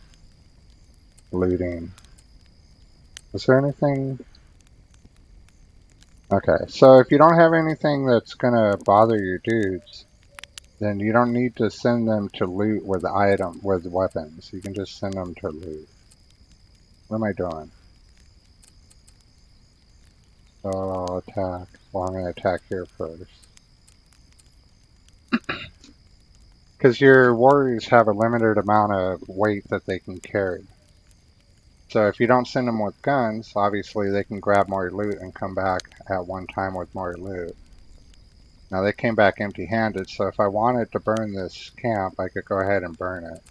looting. Is there anything? Okay, so if you don't have anything that's going to bother your dudes, then you don't need to send them to loot with with weapons. You can just send them to loot. What am I doing? So I'll attack. Well, I'm going to attack here first. Because your warriors have a limited amount of weight that they can carry. So if you don't send them with guns, obviously they can grab more loot and come back at one time with more loot. Now they came back empty-handed, so if I wanted to burn this camp, I could go ahead and burn it.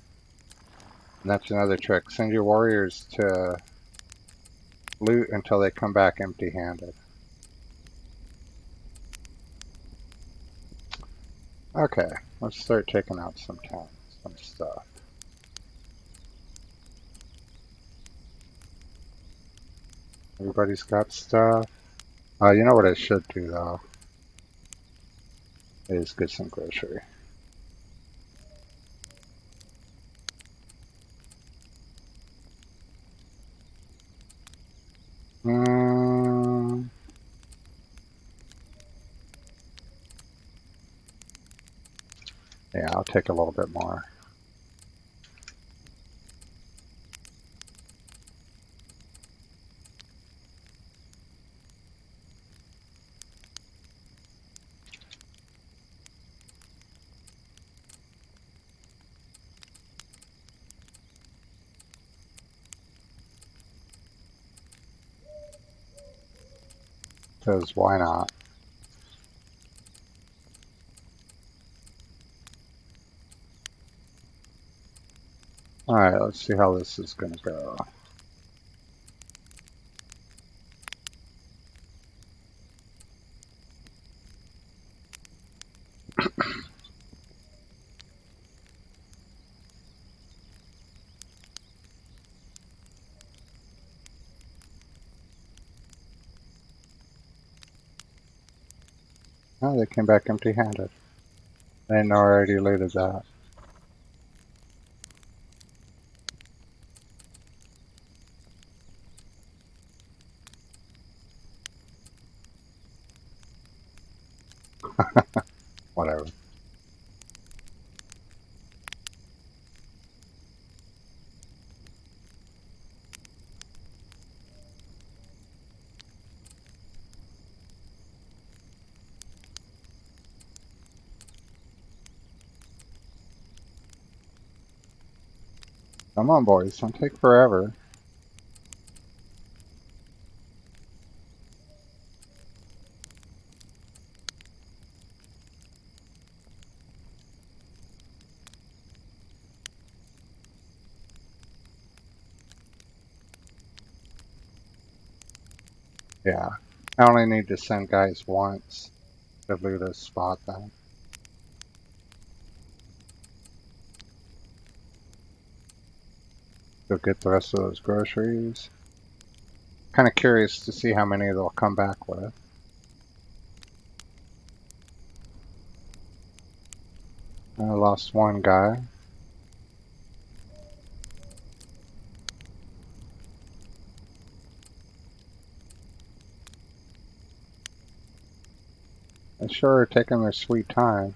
And that's another trick. Send your warriors to loot until they come back empty-handed. Okay, let's start taking out some stuff. Everybody's got stuff. You know what I should do though? Is get some grocery. Yeah, I'll take a little bit more. Because why not? Alright, let's see how this is going to go. Oh, they came back empty-handed. They didn't know I already looted that. Whatever. Come on, boys. Don't take forever. Yeah. I only need to send guys once to loot a spot then. Go get the rest of those groceries. Kind of curious to see how many they'll come back with. I lost one guy. They sure are taking their sweet time.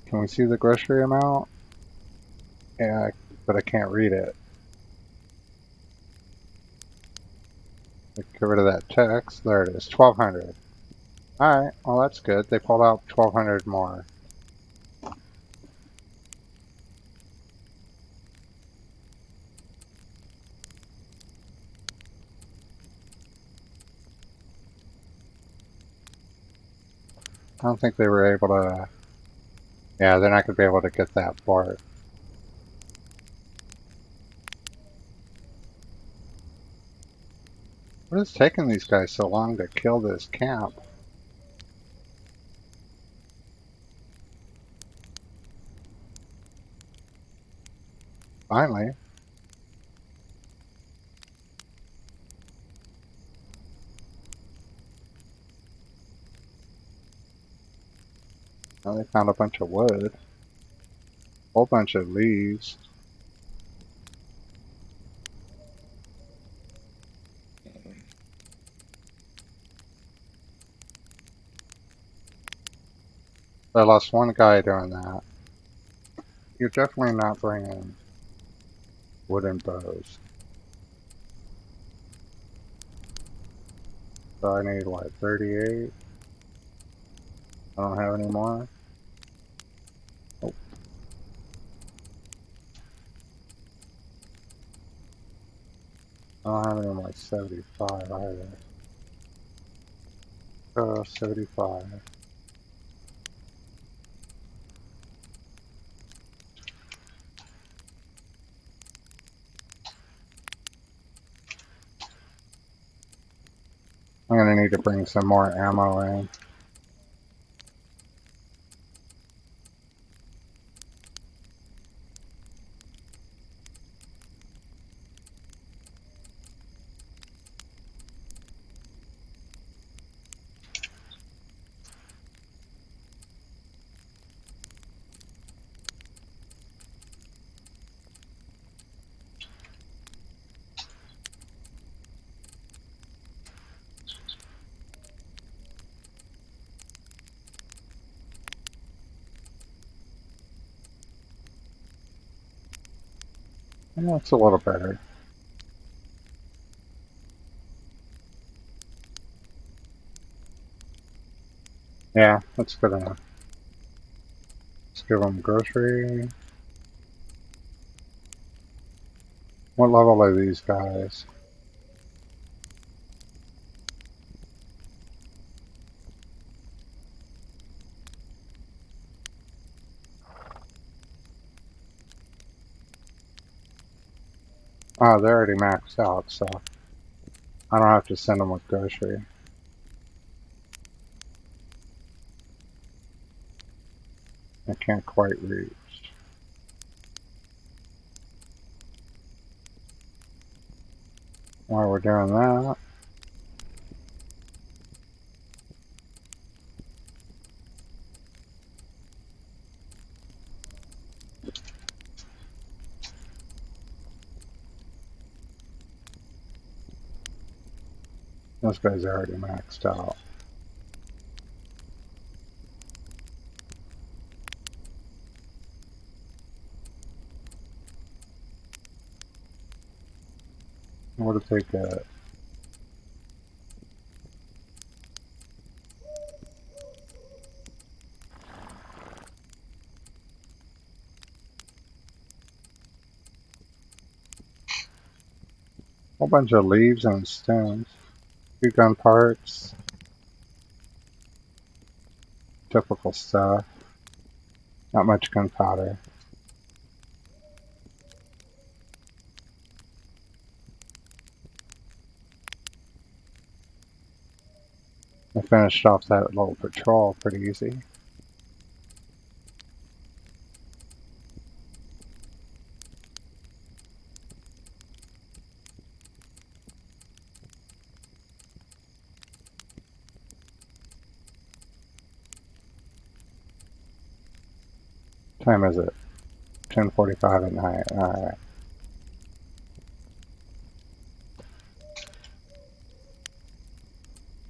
Can we see the grocery amount? Yeah, but I can't read it. Get rid of that text. There it is, 1,200. Alright, well that's good. They pulled out 1,200 more. I don't think they were able to... Yeah, they're not going to be able to get that part. What is taking these guys so long to kill this camp? Finally. Now they found a bunch of wood. A whole bunch of leaves. I lost one guy doing that. You're definitely not bringing wooden bows. So I need, what, 38? I don't have any more. Oh, I don't have any more 75 either. 75. I'm gonna need to bring some more ammo in. Yeah, that's a little better. Yeah, that's good enough. Let's give them grocery. What level are these guys? Oh, they're already maxed out, so I don't have to send them with grocery. I can't quite reach. While we're doing that, this guy's already maxed out. What if they get? Whole bunch of leaves and stems. Few gun parts. Typical stuff. Not much gunpowder. I finished off that little patrol pretty easy. Time is it? 10:45 at night. Alright.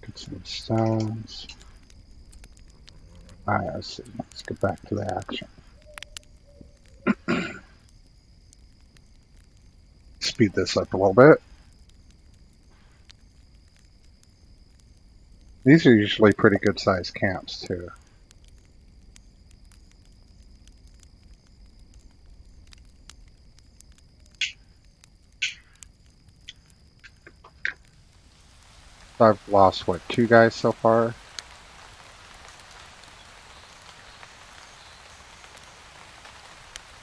Get some stones. Alright, let's see. Let's get back to the action. Speed this up a little bit. These are usually pretty good sized camps too. So I've lost, what, 2 guys so far?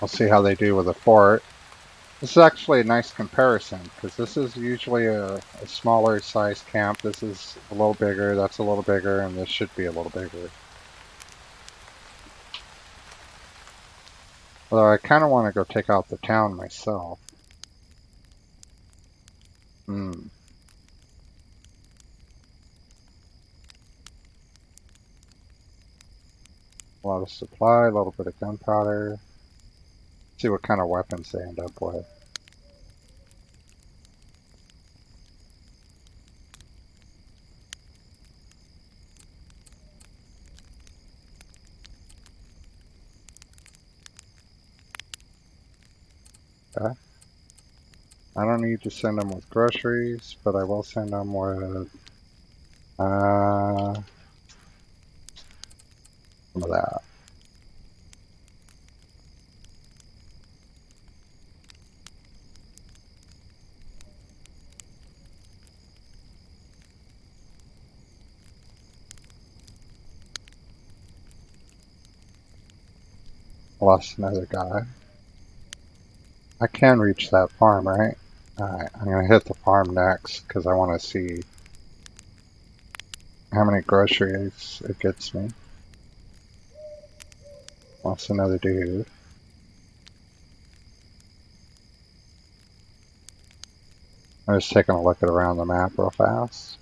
I'll see how they do with a fort. This is actually a nice comparison, because this is usually a smaller size camp. This is a little bigger, that's a little bigger, and this should be a little bigger. Although I kind of want to go take out the town myself. A lot of supply, a little bit of gunpowder. See what kind of weapons they end up with. Okay. I don't need to send them with groceries, but I will send them with some of that. Lost another guy. I can reach that farm, right? Alright, I'm going to hit the farm next because I want to see how many groceries it gets me. Lost another dude. I'm just taking a look at around the map real fast.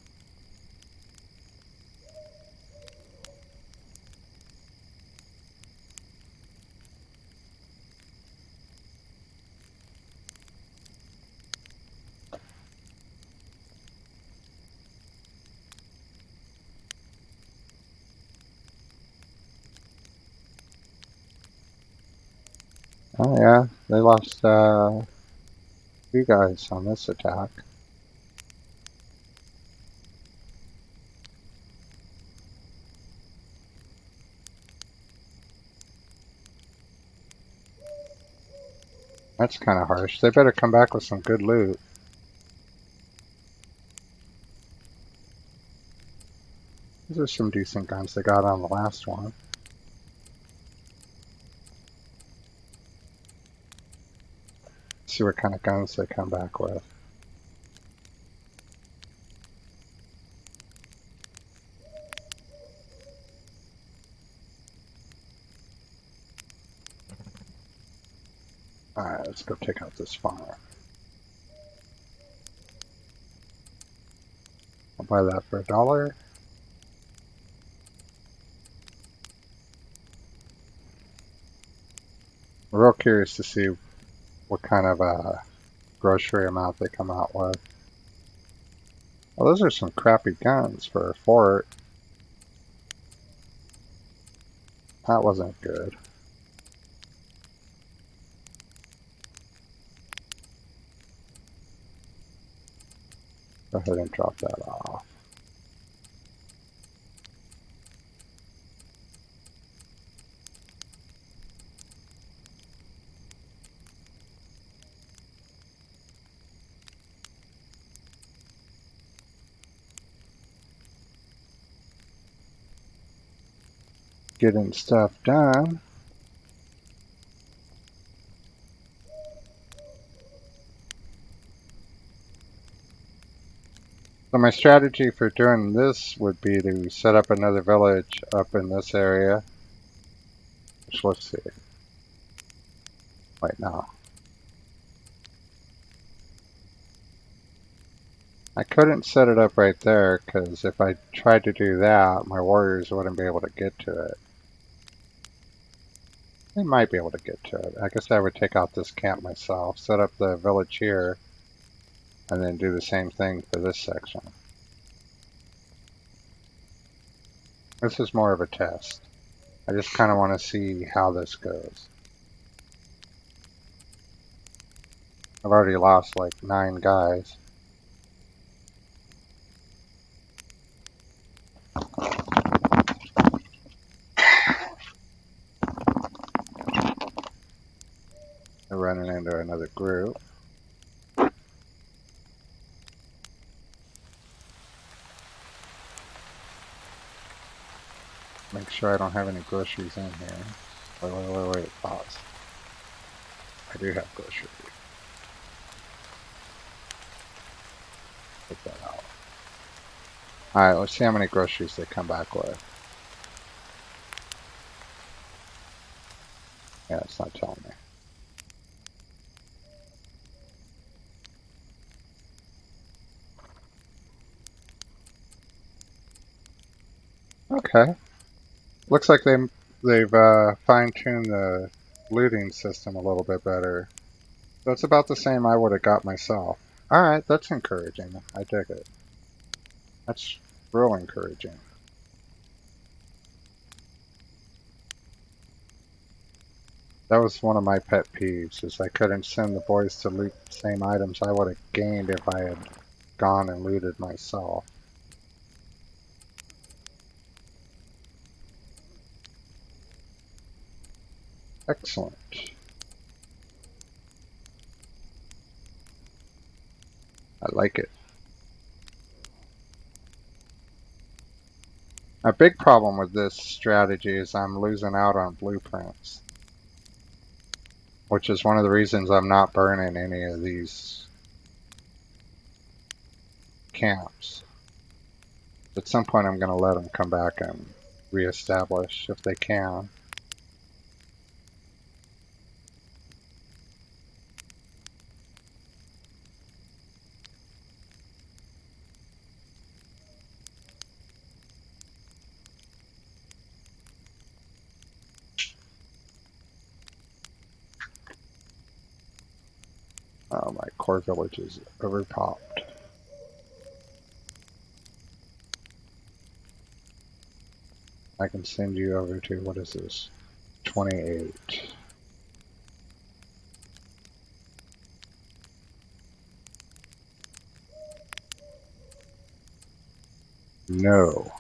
Oh yeah, they lost 2 guys on this attack. That's kind of harsh. They better come back with some good loot. These are some decent guns they got on the last one. See what kind of guns they come back with. Alright, let's go take out this farm. buy that for $1. Real curious to see what kind of grocery amount they come out with. Well, those are some crappy guns for a fort. That wasn't good. Go ahead and drop that off. Getting stuff done. So my strategy for doing this would be to set up another village up in this area. Which, let's see. Right now. I couldn't set it up right there because if I tried to do that, my warriors wouldn't be able to get to it. They might be able to get to it. I guess I would take out this camp myself, set up the village here, and then do the same thing for this section. This is more of a test. I just kind of want to see how this goes. I've already lost like 9 guys. They're running into another group. Make sure I don't have any groceries in here. Wait, pause. I do have groceries. Take that out. Alright, let's see how many groceries they come back with. Yeah, it's not telling me. Okay. Looks like they've fine-tuned the looting system a little bit better. That's about the same I would have got myself. Alright, that's encouraging. I dig it. That's real encouraging. That was one of my pet peeves, is I couldn't send the boys to loot the same items I would have gained if I had gone and looted myself. Excellent. I like it. A big problem with this strategy is I'm losing out on blueprints, which is one of the reasons I'm not burning any of these camps. At some point I'm going to let them come back and reestablish if they can. Oh, my core village is overpopped. I can send you over to, what is this? 28. No.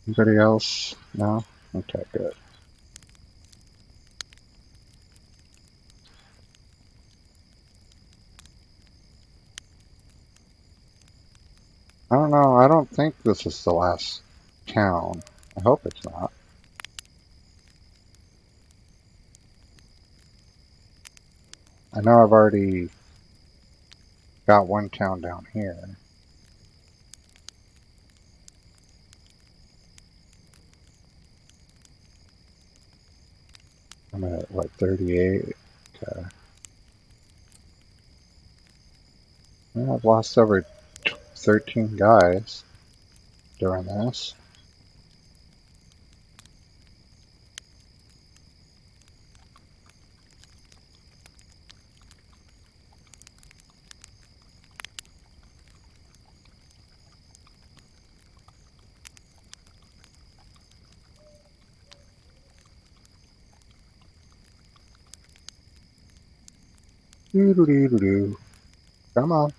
Anybody else? No? Okay, good. I don't know. I don't think this is the last town. I hope it's not. I know I've already Got one town down here. I'm at, what, 38? Okay. Well, I've lost over 13 guys during this. Doo-doo-doo-doo-doo. Come on.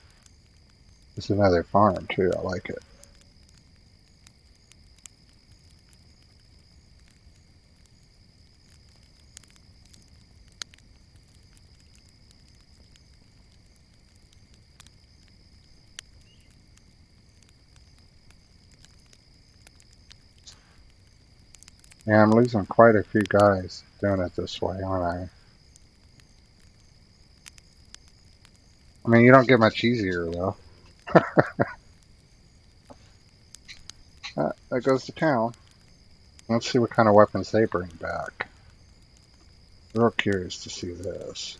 It's another farm, too. I like it. Yeah, I'm losing quite a few guys doing it this way, aren't I? I mean, you don't get much easier, though. That goes to town. Let's see what kind of weapons they bring back. Real curious to see this.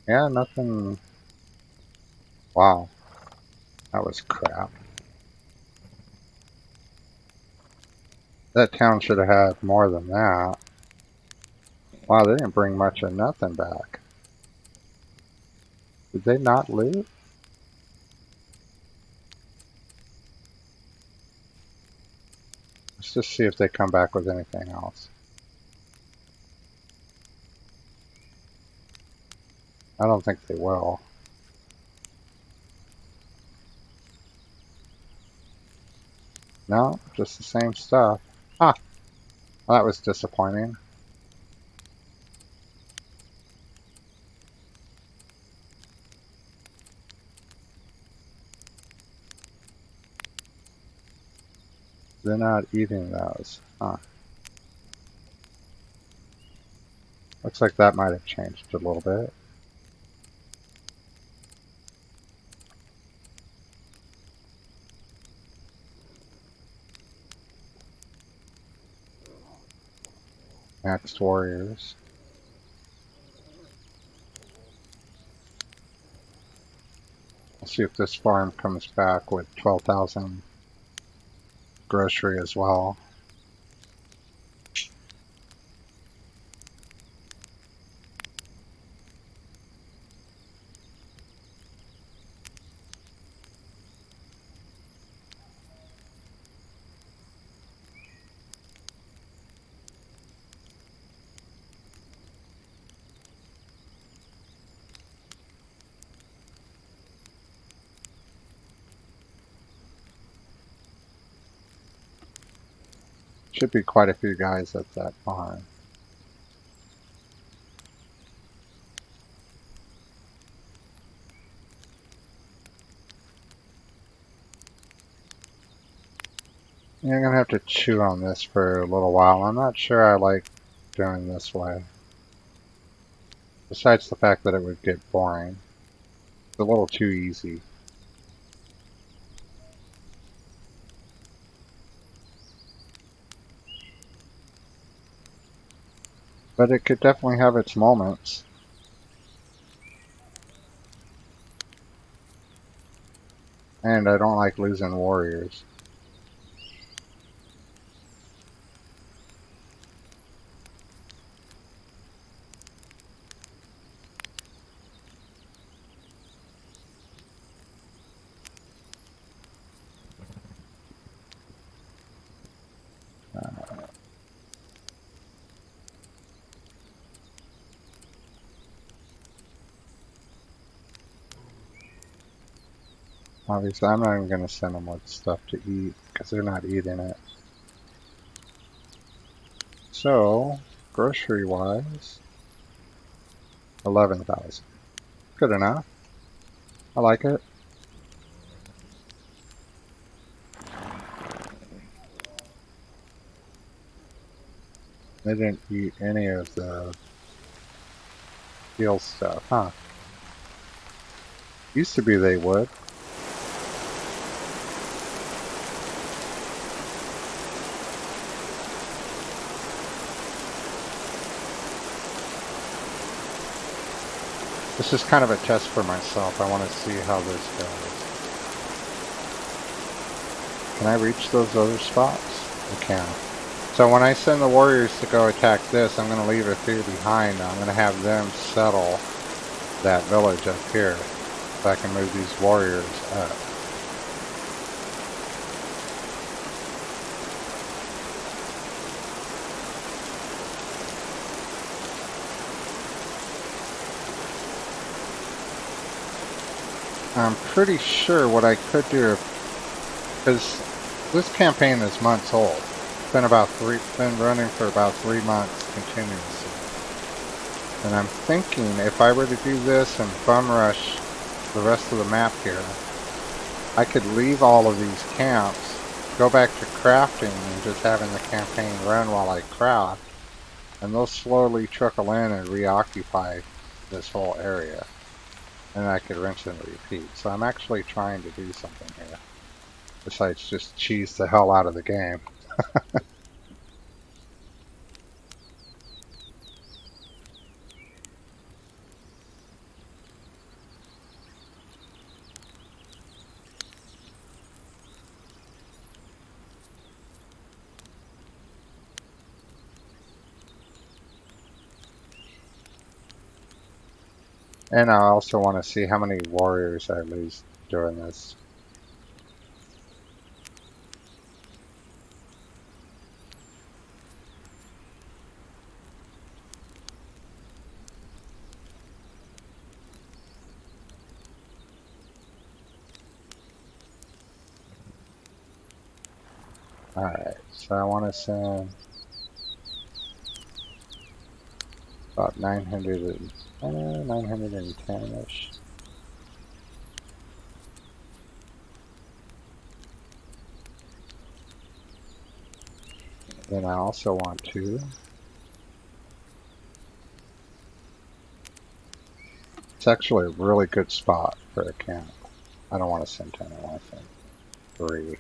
Yeah, nothing. Wow, that was crap. That town should have had more than that. Wow, they didn't bring much of nothing back. Did they not loot? Let's just see if they come back with anything else. I don't think they will. No, just the same stuff. Huh, well, that was disappointing. They're not eating those. Huh. Looks like that might have changed a little bit. Next warriors. Let's see if this farm comes back with 12,000 grocery as well. Should be quite a few guys at that farm. Yeah, I'm gonna have to chew on this for a little while. I'm not sure I like doing this way. Besides the fact that it would get boring. It's a little too easy. But it could definitely have its moments. And I don't like losing warriors. Obviously, I'm not even going to send them with stuff to eat because they're not eating it. So, grocery-wise, 11,000. Good enough. I like it. They didn't eat any of the heal stuff, huh? Used to be they would. This is kind of a test for myself. I want to see how this goes. Can I reach those other spots? I can. So when I send the warriors to go attack this, I'm going to leave a few behind. I'm going to have them settle that village up here so I can move these warriors up. I'm pretty sure what I could do, because this campaign is months old. It's been running for about 3 months continuously. And I'm thinking if I were to do this and bum rush the rest of the map here, I could leave all of these camps, go back to crafting and just having the campaign run while I craft, and they'll slowly trickle in and reoccupy this whole area. And I could rinse and repeat. So I'm actually trying to do something here, besides just cheese the hell out of the game. And I also want to see how many warriors I lose during this. Alright, so I want to send about 910-ish. Then I also want to. It's actually a really good spot for a camp. I don't want to send 10, I want to send 3.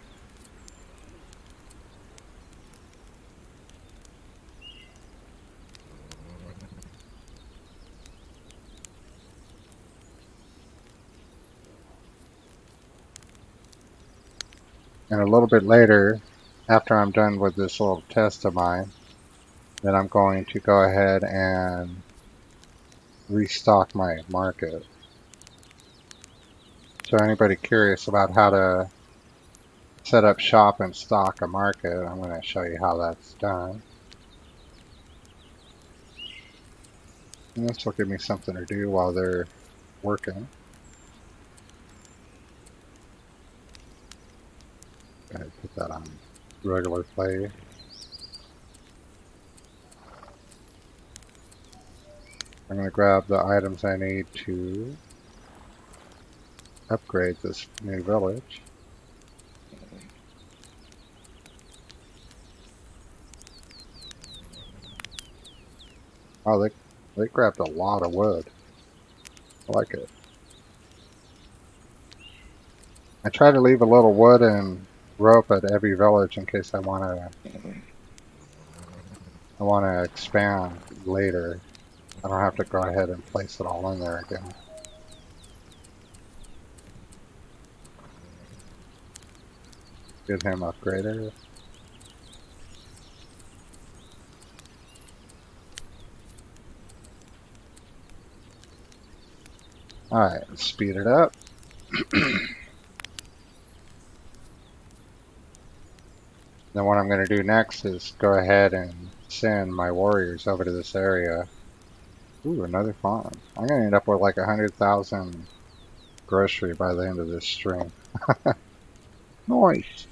And a little bit later, after I'm done with this little test of mine, then I'm going to go ahead and restock my market. So anybody curious about how to set up shop and stock a market, I'm going to show you how that's done. And this will give me something to do while they're working. Go ahead and put that on regular play. I'm going to grab the items I need to upgrade this new village. Oh, they grabbed a lot of wood. I like it. I try to leave a little wood and rope at every village in case I want to expand later. I don't have to go ahead and place it all in there again. Get him upgraded. Alright, let's speed it up. Then what I'm going to do next is go ahead and send my warriors over to this area. Ooh, another farm. I'm going to end up with like 100,000 grocery by the end of this stream. Nice.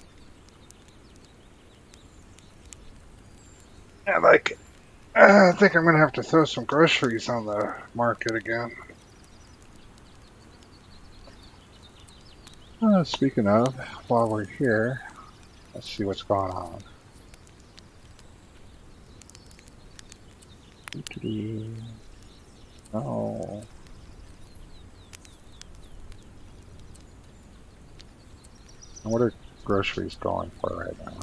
I like it. I think I'm going to have to throw some groceries on the market again. Speaking of, while we're here, let's see what's going on. No. What are groceries going for right now?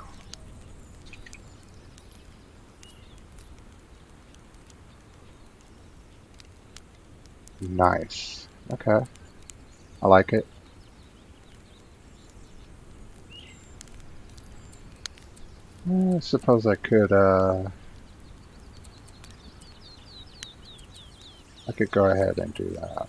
Nice. Okay. I like it. I suppose I could go ahead and do that.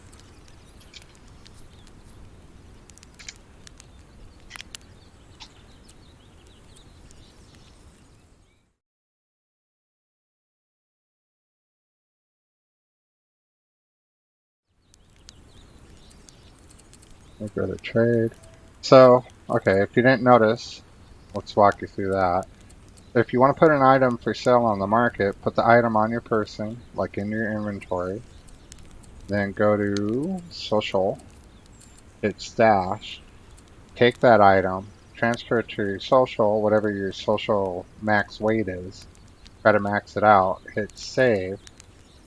We'll go to trade. So, okay, if you didn't notice, let's walk you through that. If you want to put an item for sale on the market, put the item on your person, like in your inventory. Then go to social, hit stash, take that item, transfer it to your social, whatever your social max weight is. Try to max it out, hit save.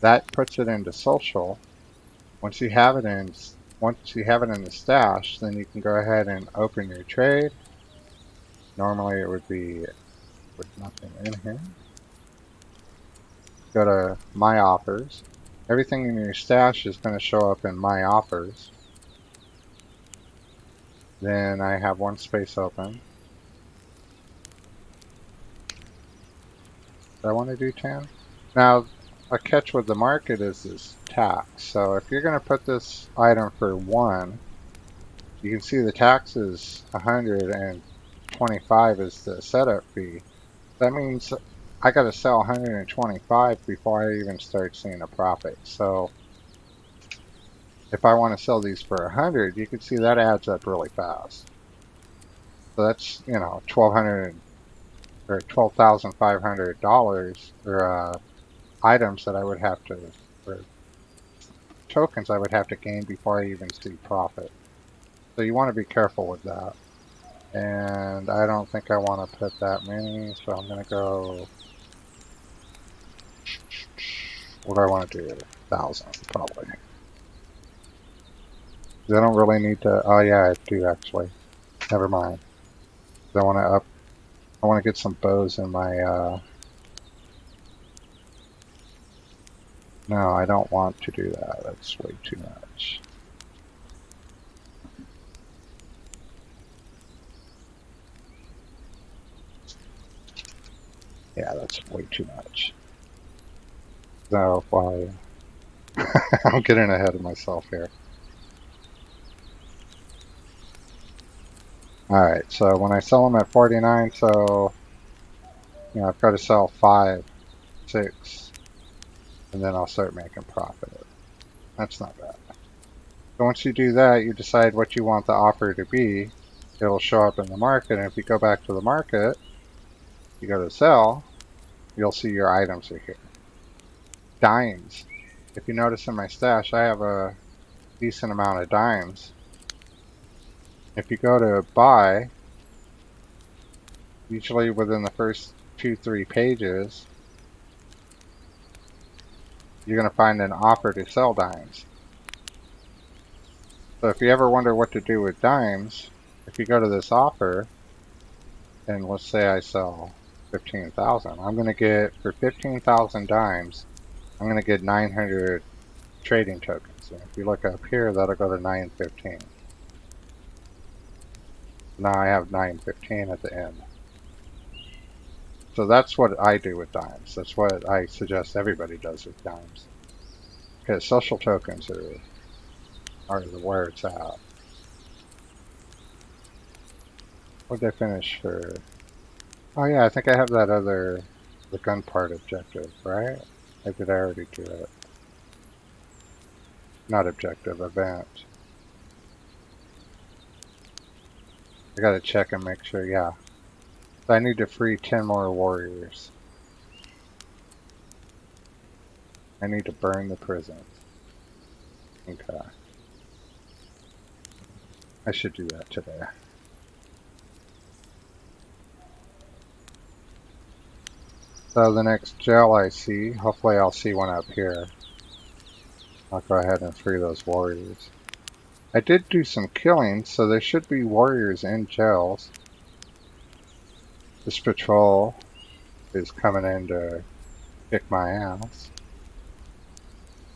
That puts it into social. Once you have it in the stash, then you can go ahead and open your trade. Normally it would be with nothing in here. Go to my offers. Everything in your stash is going to show up in my offers. Then I have one space open. Do I want to do 10? Now, a catch with the market is this tax. So if you're going to put this item for 1, you can see the tax is 125 is the setup fee. That means I got to sell 125 before I even start seeing a profit. So if I want to sell these for 100, you can see that adds up really fast. So that's, you know, $12,500 or items that I would have to, or tokens I would have to gain before I even see profit. So you want to be careful with that. And I don't think I want to put that many, so I'm going to go, what do I want to do? 1,000 probably. I don't really need to, oh yeah, I do actually. Never mind. I want to I want to get some bows in my, no, I don't want to do that. That's way too much. Yeah, that's way too much. So why? I'm getting ahead of myself here. Alright, so when I sell them at 49, so, you know, I've got to sell 5, 6, and then I'll start making profit. That's not bad. So once you do that, you decide what you want the offer to be. It'll show up in the market, and if you go back to the market, you go to sell, you'll see your items are here. Dimes. If you notice in my stash, I have a decent amount of dimes. If you go to buy, usually within the first 2-3 pages, you're going to find an offer to sell dimes. So if you ever wonder what to do with dimes, if you go to this offer, and let's say I sell 15,000, I'm going to get, for 15,000 dimes, I'm going to get 900 trading tokens. And if you look up here, that'll go to 915. Now I have 915 at the end. So that's what I do with dimes. That's what I suggest everybody does with dimes. Because social tokens are where it's at. What did I finish for? Oh yeah, I think I have that other, the gun part objective, right? Or did I already do it? Not objective, event. I gotta check and make sure, yeah. So I need to free 10 more warriors. I need to burn the prisons. Okay. I should do that today. So the next gel I see, hopefully I'll see one up here. I'll go ahead and free those warriors. I did do some killing, so there should be warriors in gels. This patrol is coming in to kick my ass.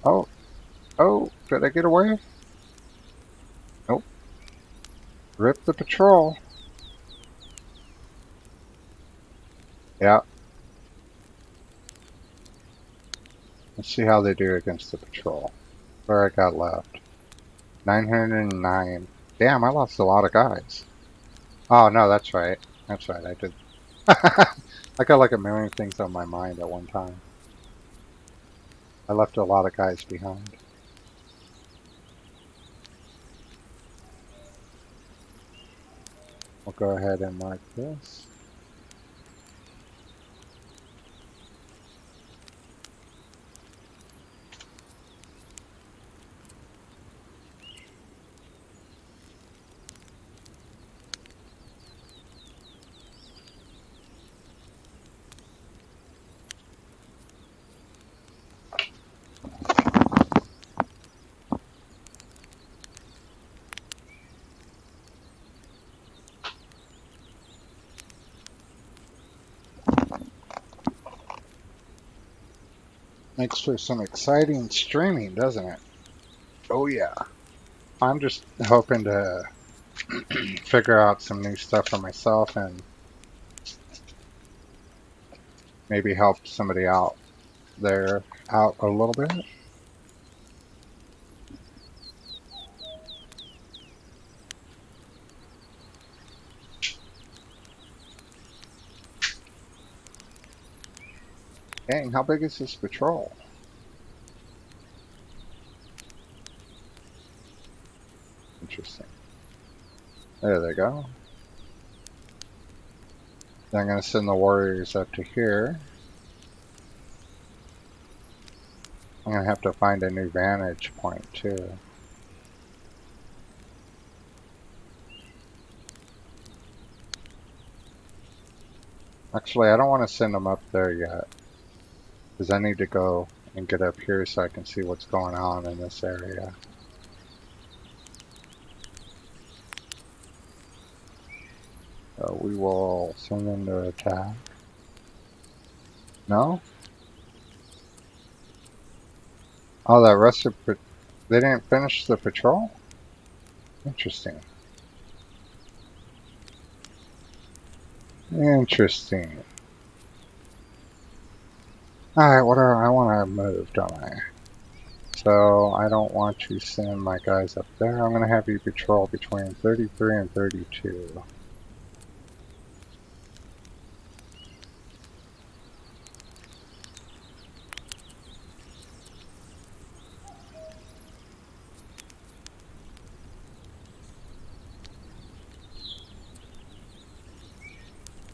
Oh, oh, did I get away? Nope. Rip the patrol. Yeah. Let's see how they do against the patrol. Where I got left. 909. Damn, I lost a lot of guys. Oh, no, that's right. That's right, I did. I got like a million things on my mind at one time. I left a lot of guys behind. We'll go ahead and mark this. Makes for some exciting streaming, doesn't it? Oh yeah. I'm just hoping to figure out some new stuff for myself and maybe help somebody out there out a little bit. Dang, how big is this patrol? Interesting. There they go. Then I'm going to send the warriors up to here. I'm going to have to find a new vantage point too. Actually, I don't want to send them up there yet, because I need to go and get up here so I can see what's going on in this area. So we will send them to attack. No? Oh, that rest of they didn't finish the patrol? Interesting. Interesting. Alright, what do I want to move, don't I? So I don't want to send my guys up there. I'm going to have you patrol between 33 and 32.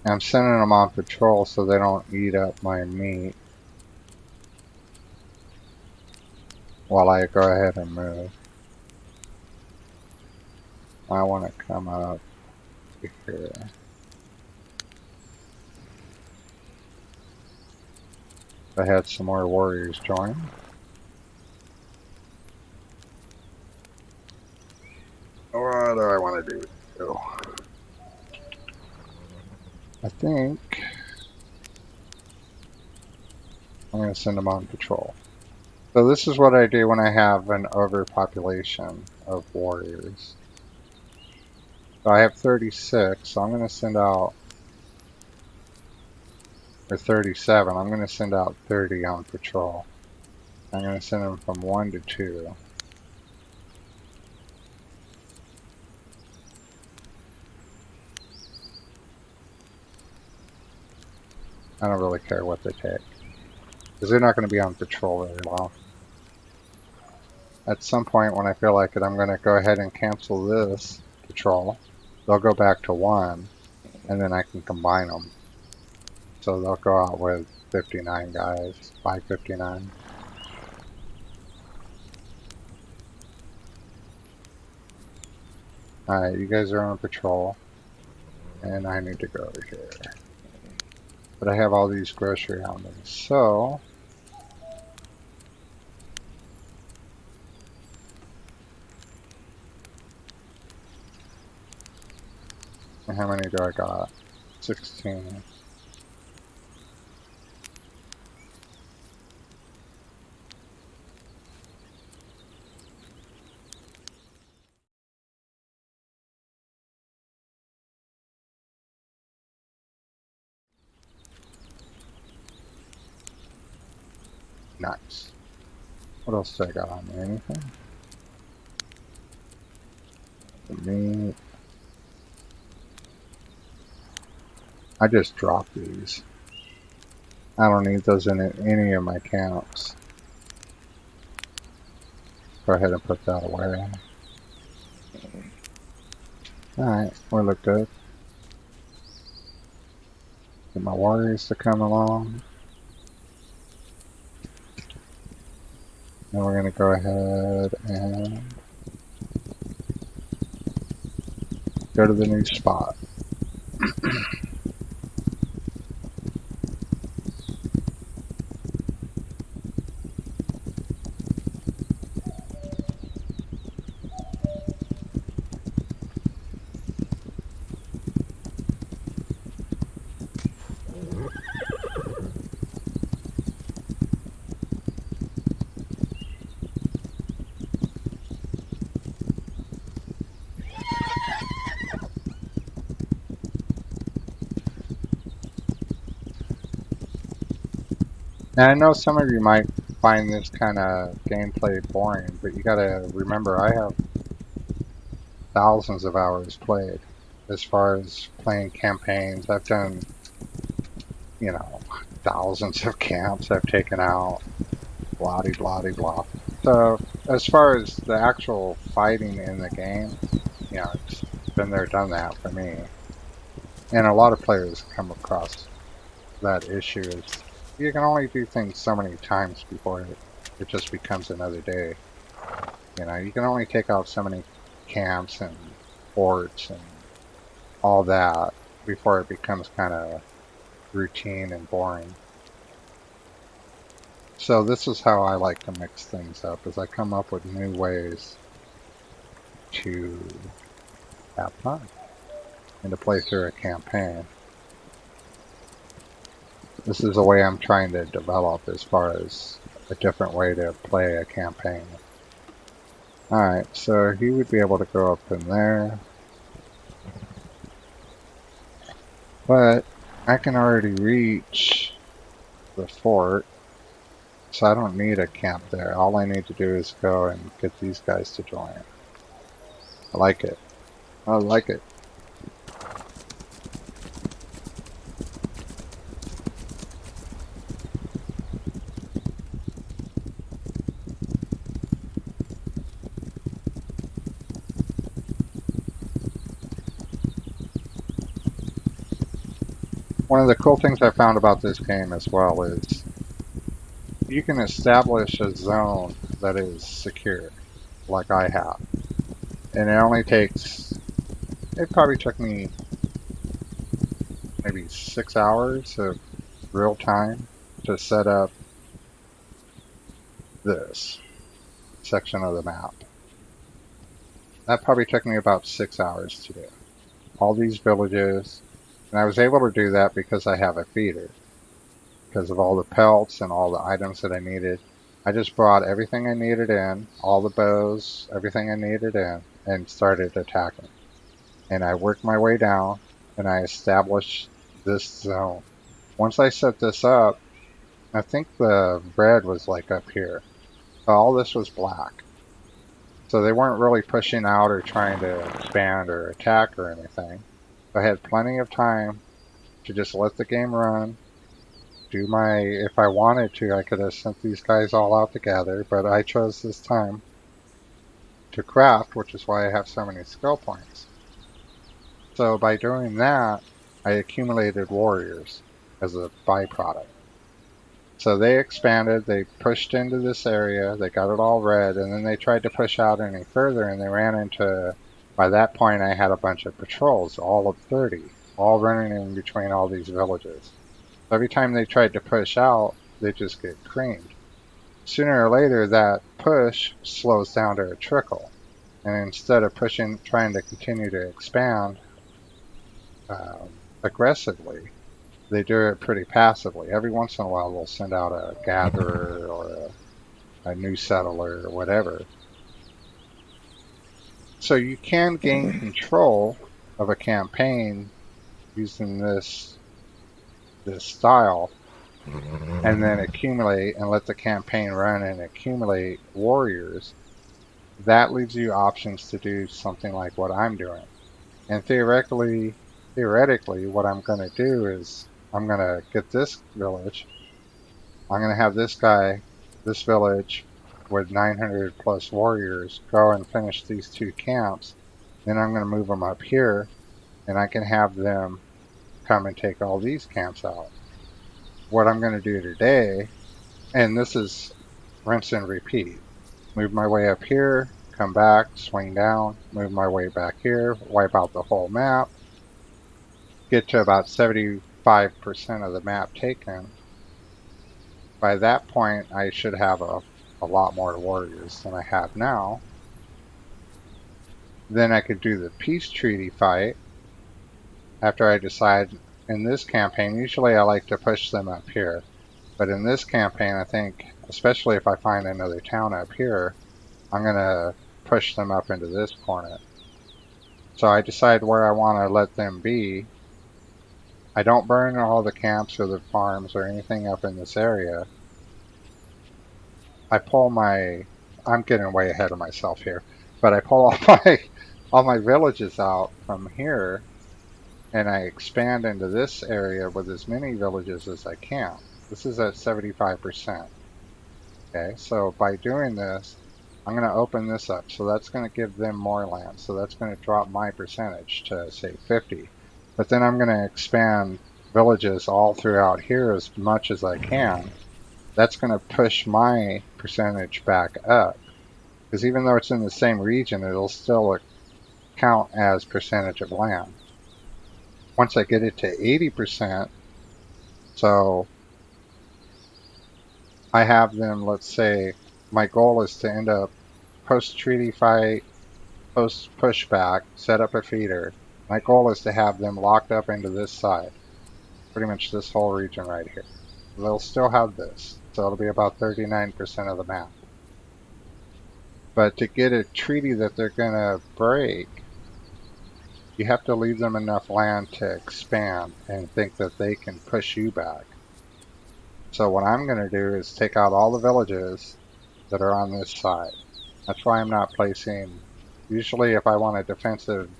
I'm sending them on patrol so they don't eat up my meat while I go ahead and move. I want to come up here. I had some more warriors join. What do I want to do? I think I'm going to send them on patrol. So this is what I do when I have an overpopulation of warriors. So I have 36, so I'm going to send out, or 37, I'm going to send out 30 on patrol. I'm going to send them from 1 to 2. I don't really care what they take, because they're not going to be on patrol very long. At some point when I feel like it, I'm going to go ahead and cancel this patrol. They'll go back to 1, and then I can combine them. So they'll go out with 59 guys, 559. Alright, you guys are on patrol, and I need to go over here. but I have all these grocery on me. So, how many do I got? 16. Nice. What else do I got on me? Anything? Meat. I just dropped these. I don't need those in any of my camps. Go ahead and put that away. Alright, we look good. Get my warriors to come along. Now we're going to go ahead and go to the new spot. Now I know some of you might find this kind of gameplay boring, but you gotta remember I have thousands of hours played as far as playing campaigns. I've done, you know, thousands of camps I've taken out, blah de blah de blah. So as far as the actual fighting in the game, you know, it's been there, done that for me. And a lot of players come across that issue is you can only do things so many times before it just becomes another day. You know, you can only take out so many camps and forts and all that before it becomes kind of routine and boring. So this is how I like to mix things up, is I come up with new ways to have fun and to play through a campaign. This is the way I'm trying to develop as far as a different way to play a campaign. Alright, so he would be able to go up in there. But I can already reach the fort, so I don't need a camp there. All I need to do is go and get these guys to join. I like it. I like it. One of the cool things I found about this game as well is you can establish a zone that is secure, like I have. And it only takes, it probably took me maybe 6 hours of real time to set up this section of the map. That probably took me about 6 hours to do. All these villages, and I was able to do that because I have a feeder. Because of all the pelts and all the items that I needed. I just brought everything I needed in, all the bows, everything I needed in, and started attacking. And I worked my way down, and I established this zone. Once I set this up, I think the red was like up here. All this was black. So they weren't really pushing out or trying to expand or attack or anything. I had plenty of time to just let the game run. Do my, if I wanted to, I could have sent these guys all out together, but I chose this time to craft, which is why I have so many skill points. So by doing that, I accumulated warriors as a byproduct. So they expanded, they pushed into this area, they got it all red, and then they tried to push out any further, and they ran into, by that point I had a bunch of patrols, all of 30, all running in between all these villages. Every time they tried to push out, they just get creamed. Sooner or later, that push slows down to a trickle. And instead of pushing, trying to continue to expand aggressively, they do it pretty passively. Every once in a while, they'll send out a gatherer or a new settler or whatever. So you can gain control of a campaign using this style, and then accumulate and let the campaign run and accumulate warriors. That leaves you options to do something like what I'm doing. And theoretically, what I'm going to do is I'm going to get this village. I'm going to have this guy, this village with 900 plus warriors go and finish these two camps. Then I'm going to move them up here, and I can have them come and take all these camps out. What I'm going to do today, and this is rinse and repeat. Move my way up here, come back, swing down, move my way back here, wipe out the whole map, get to about 75% of the map taken. By that point, I should have a lot more warriors than I have now. Then I could do the peace treaty fight after I decide in this campaign. Usually I like to push them up here, but in this campaign, I think, especially if I find another town up here, I'm going to push them up into this corner. So I decide where I want to let them be. I don't burn all the camps or the farms or anything up in this area. I pull my, I'm getting way ahead of myself here, but I pull all my villages out from here, and I expand into this area with as many villages as I can. This is at 75%. Okay, so by doing this, I'm going to open this up. So that's going to give them more land. So that's going to drop my percentage to, say, 50. But then I'm going to expand villages all throughout here as much as I can. That's going to push my percentage back up. Because even though it's in the same region, it'll still count as percentage of land. Once I get it to 80%, so I have them, let's say, my goal is to end up post-treaty fight, post-pushback, set up a feeder. My goal is to have them locked up into this side, pretty much this whole region right here. They'll still have this, so it'll be about 39% of the map. But to get a treaty that they're going to break, you have to leave them enough land to expand and think that they can push you back. So what I'm going to do is take out all the villages that are on this side. That's why I'm not placing, usually if I want a defensive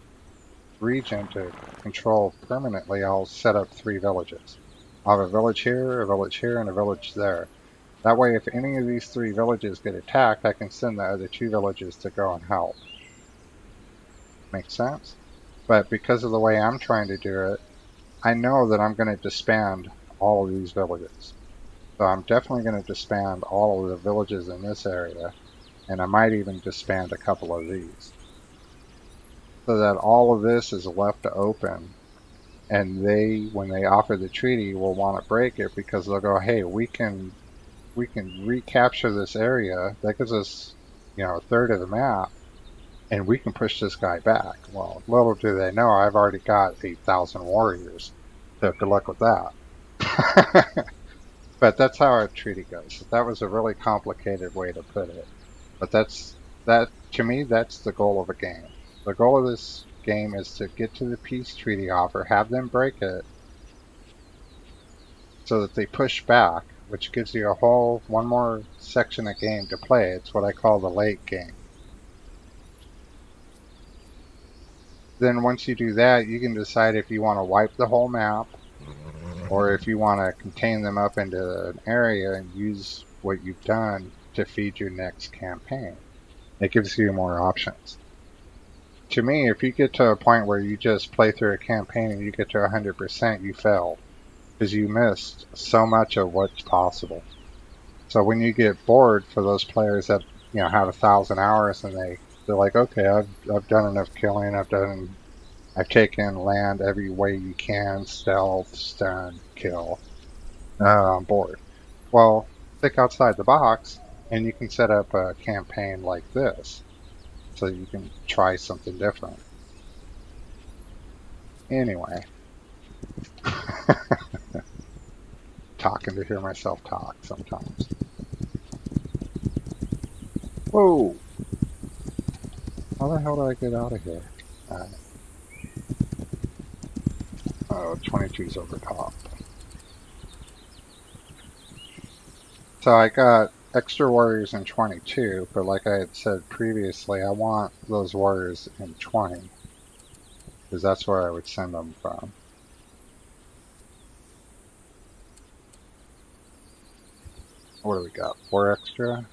region to control permanently, I'll set up 3 villages. I'll have a village here, and a village there. That way if any of these 3 villages get attacked, I can send the other 2 villages to go and help. Make sense? But because of the way I'm trying to do it, I know that I'm going to disband all of these villages. So I'm definitely going to disband all of the villages in this area, and I might even disband a couple of these. So that all of this is left open, and they, when they offer the treaty, will want to break it because they'll go, hey, we can recapture this area. That gives us, a third of the map, and we can push this guy back. Well, little do they know, I've already got 8,000 warriors, so good luck with that. But that's how a treaty goes. That was a really complicated way to put it. But to me, that's the goal of a game. The goal of this game is to get to the peace treaty offer, have them break it, so that they push back, which gives you one more section of game to play. It's what I call the late game. Then once you do that, you can decide if you want to wipe the whole map, or if you want to contain them up into an area and use what you've done to feed your next campaign. It gives you more options. To me, if you get to a point where you just play through a campaign and you get to 100%, you failed. Because you missed so much of what's possible. So when you get bored, for those players that have 1,000 hours and they're like, okay, I've done enough killing, I've taken land every way you can, stealth, stun, kill. on board. Well, think outside the box, and you can set up a campaign like this, so you can try something different. Anyway, talking to hear myself talk sometimes. Whoa! How the hell do I get out of here? Alright. Oh, 22's over top. So I got extra warriors in 22, but like I had said previously, I want those warriors in 20, because that's where I would send them from. What do we got? 4 extra?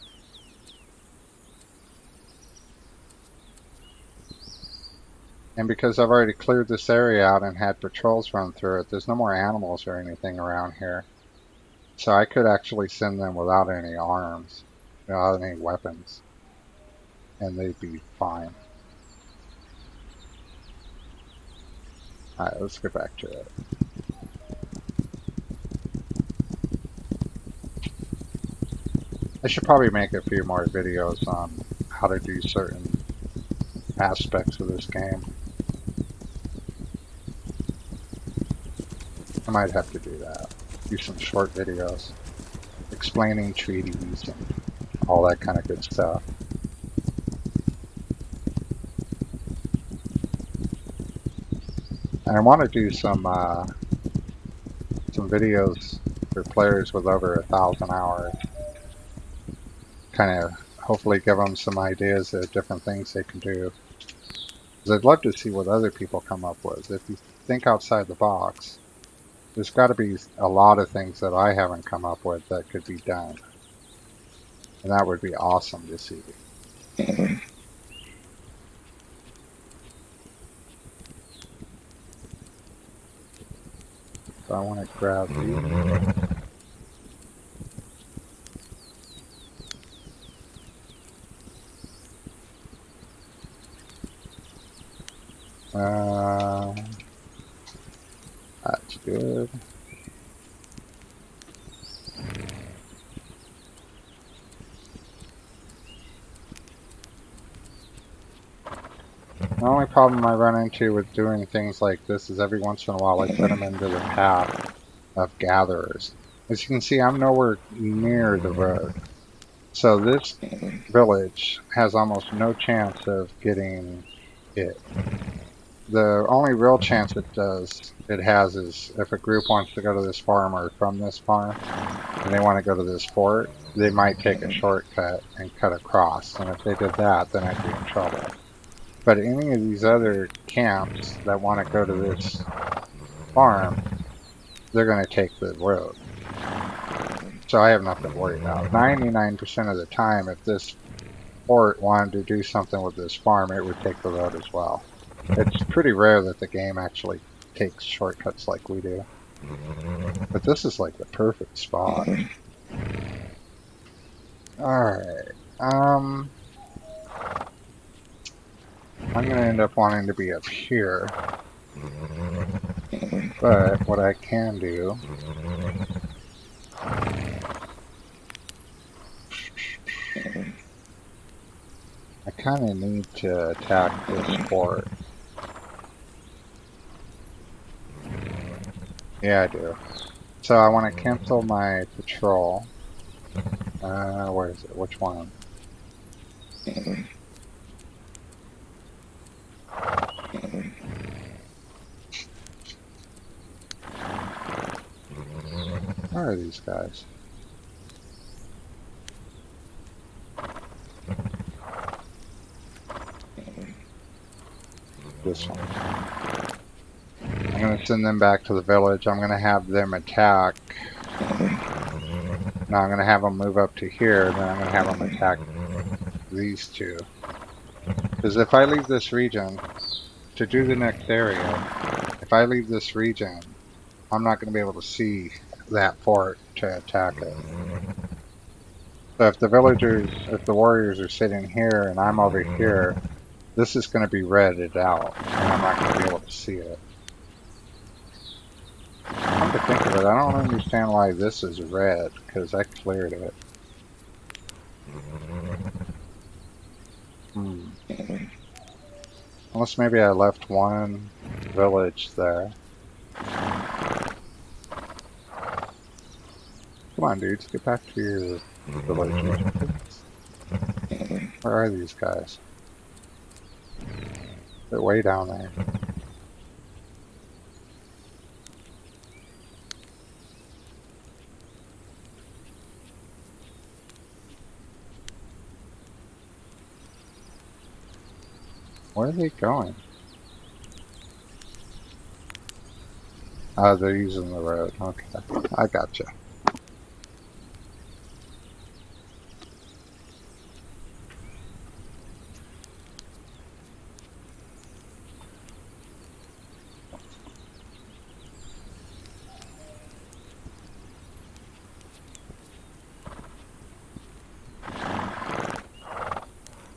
And because I've already cleared this area out and had patrols run through it, there's no more animals or anything around here. So I could actually send them without any arms, without any weapons, and they'd be fine. Alright, let's get back to it. I should probably make a few more videos on how to do certain aspects of this game. I might have to do that. Do some short videos explaining treaties and all that kind of good stuff. And I want to do some videos for players with over 1,000 hours. Kind of hopefully give them some ideas of different things they can do. Because I'd love to see what other people come up with. If you think outside the box, there's got to be a lot of things that I haven't come up with that could be done. And that would be awesome to see. So I want to grab these. That's good. The only problem I run into with doing things like this is every once in a while I put them into the path of gatherers. As you can see, I'm nowhere near the road. So this village has almost no chance of getting hit. The only real chance it has is if a group wants to go to this farm or from this farm and they want to go to this fort, they might take a shortcut and cut across. And if they did that, then I'd be in trouble. But any of these other camps that want to go to this farm, they're going to take the road. So I have nothing to worry about. 99% of the time, if this fort wanted to do something with this farm, it would take the road as well. It's pretty rare that the game actually takes shortcuts like we do. But this is like the perfect spot. Alright. I'm going to end up wanting to be up here. But what I can do... I kind of need to attack this fort. Yeah, I do. So I want to cancel my patrol. Where is it? Which one? Where are these guys? This one. I'm going to send them back to the village. I'm going to have them attack. Now I'm going to have them move up to here, and then I'm going to have them attack these two. Because if I leave this region to do the next area, if I leave this region, I'm not going to be able to see that fort to attack it. So if the warriors are sitting here and I'm over here, this is going to be redded out, and I'm not going to be able to see it. I'm come to think of it, I don't understand why this is red, because I cleared it. Unless maybe I left one village there. Come on, dudes, get back to your village. Where are these guys? They're way down there. Where are they going? Oh, they're using the road. Okay, I gotcha.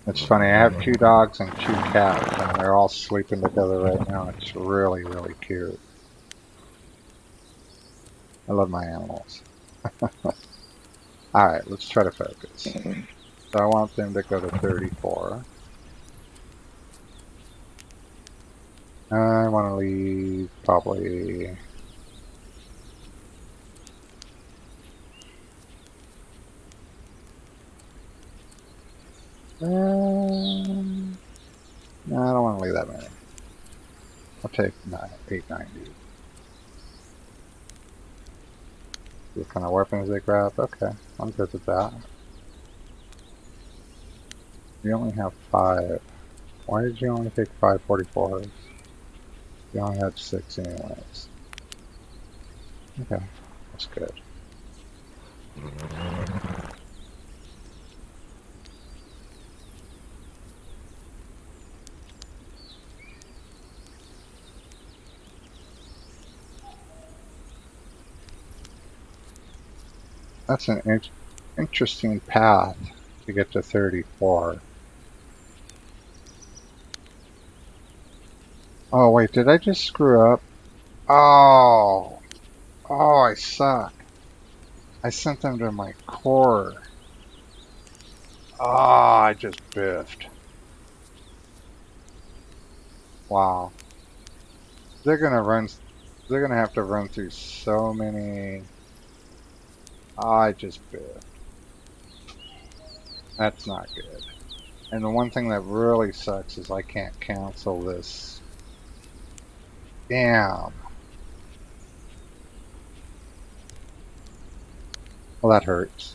It's funny, I have 2 dogs and 2 cats, and they're all sleeping together right now. It's really, really cute. I love my animals. Alright, let's try to focus. So I want them to go to 34. I want to leave probably... no, I don't want to leave that many. I'll take 890. What kind of weapons they grab? Okay, I'm good with that. You only have 5. Why did you only take 5 44s? You only had 6 anyways. Okay, that's good. That's an interesting path to get to 34. Oh wait, did I just screw up? Oh, I suck. I sent them to my core. Oh, I just biffed. Wow. They're gonna have to run through so many. Oh, I just biffed. That's not good. And the one thing that really sucks is I can't cancel this. Damn. Well, that hurts.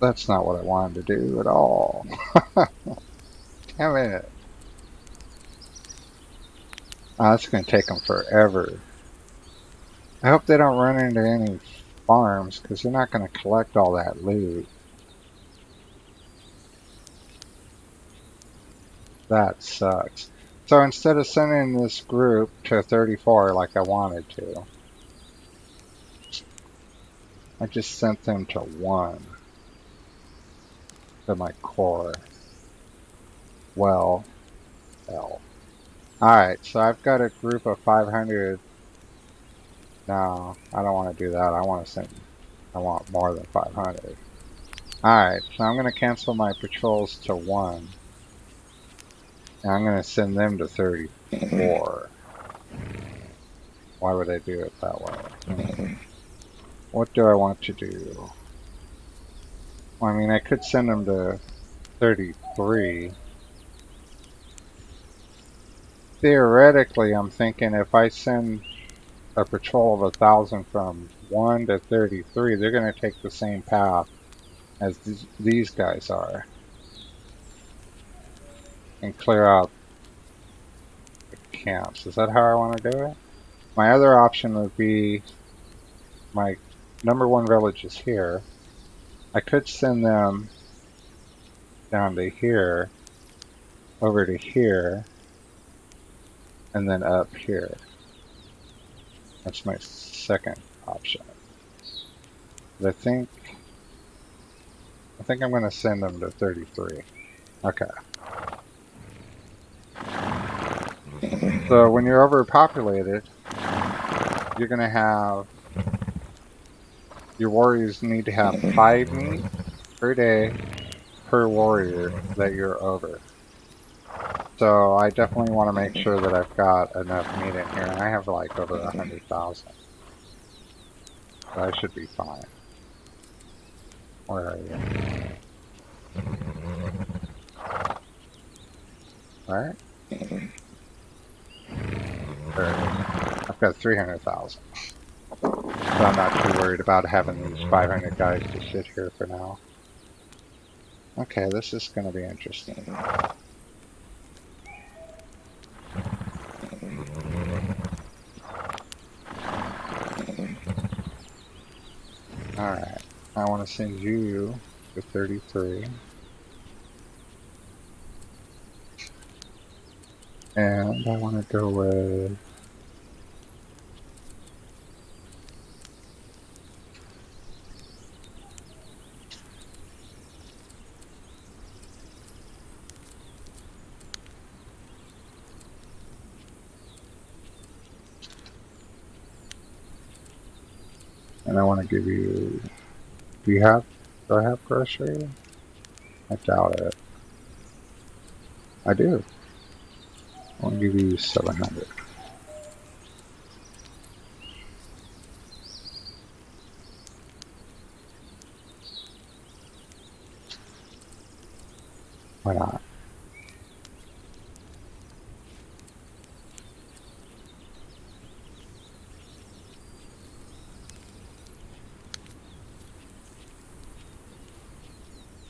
That's not what I wanted to do at all. Damn it. Oh, that's going to take them forever. I hope they don't run into any farms, because they're not going to collect all that loot. That sucks. So instead of sending this group to 34 like I wanted to, I just sent them to 1. To my core. Well, hell. Alright, so I've got a group of 500. No, I don't want to do that. I want more than 500. Alright, so I'm going to cancel my patrols to 1. And I'm going to send them to 34. Why would I do it that way? What do I want to do? Well, I mean, I could send them to 33. Theoretically, I'm thinking if I send a patrol of 1,000 from 1 to 33, they're going to take the same path as these guys are and clear out the camps. Is that how I want to do it? My other option would be my number 1 village is here. I could send them down to here, over to here, and then up here. That's my second option. But I think I'm going to send them to 33. Okay. So when you're overpopulated, you're gonna have, your warriors need to have 5 meat per day per warrior that you're over. So I definitely want to make sure that I've got enough meat in here, and I have like over 100,000. So I should be fine. Where are you? Alright. There it is. I've got 300,000. So I'm not too worried about having these 500 guys to sit here for now. Okay, this is going to be interesting. Alright, I want to send you to 33. And I want to go with... And I want to give you... Do I have grocery? I doubt it. I do. I want to give you 700. Why not?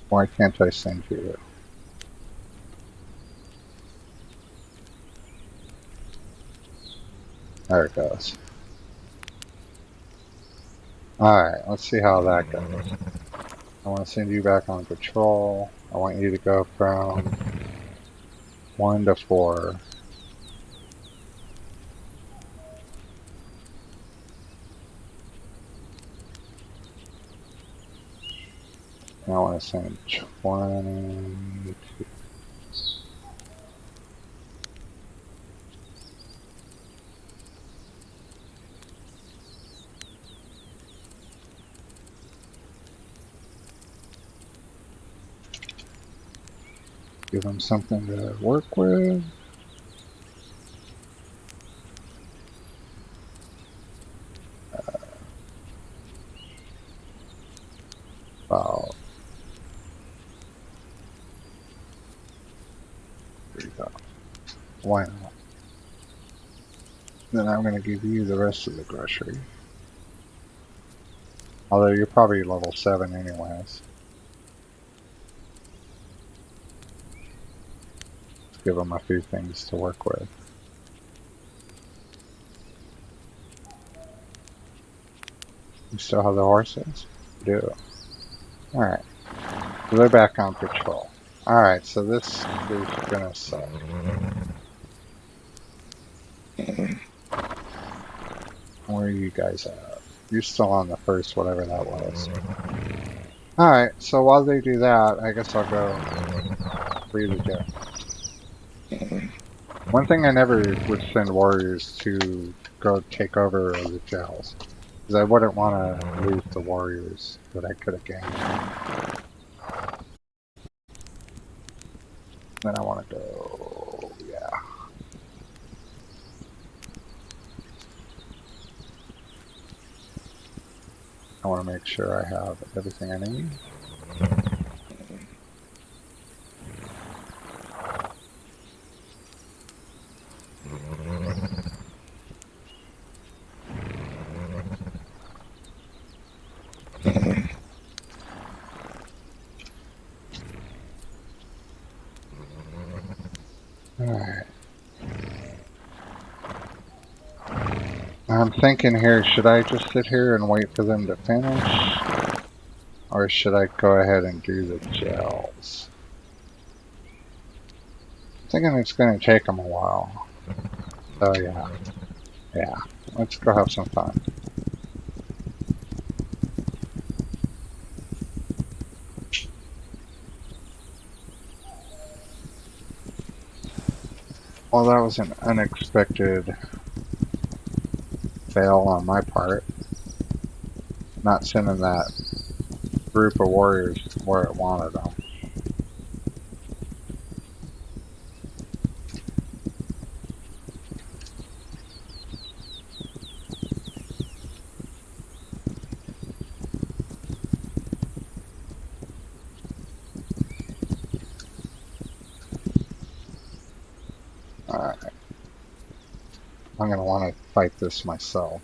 Why can't I send you? There it goes. Alright, let's see how that goes. I want to send you back on patrol. I want you to go from 1 to 4. And I want to send 20 to... Give them something to work with. About... There you go. Why not? Then I'm going to give you the rest of the grocery. Although you're probably level 7 anyways. Give them a few things to work with. You still have the horses? You do. Alright. So they're back on patrol. Alright, so this is gonna suck. Where are you guys at? You're still on the first, whatever that was. Alright, so while they do that, I guess I'll go free the jail. One thing I never would send warriors to go take over the jails, because I wouldn't want to lose the warriors that I could have gained. Then I want to go, yeah. I want to make sure I have everything I need. Alright. I'm thinking here, should I just sit here and wait for them to finish? Or should I go ahead and do the gels? I'm thinking it's going to take them a while. So yeah. Yeah. Let's go have some fun. Well, that was an unexpected fail on my part. Not sending that group of warriors where it wanted them. Alright. I'm going to want to fight this myself.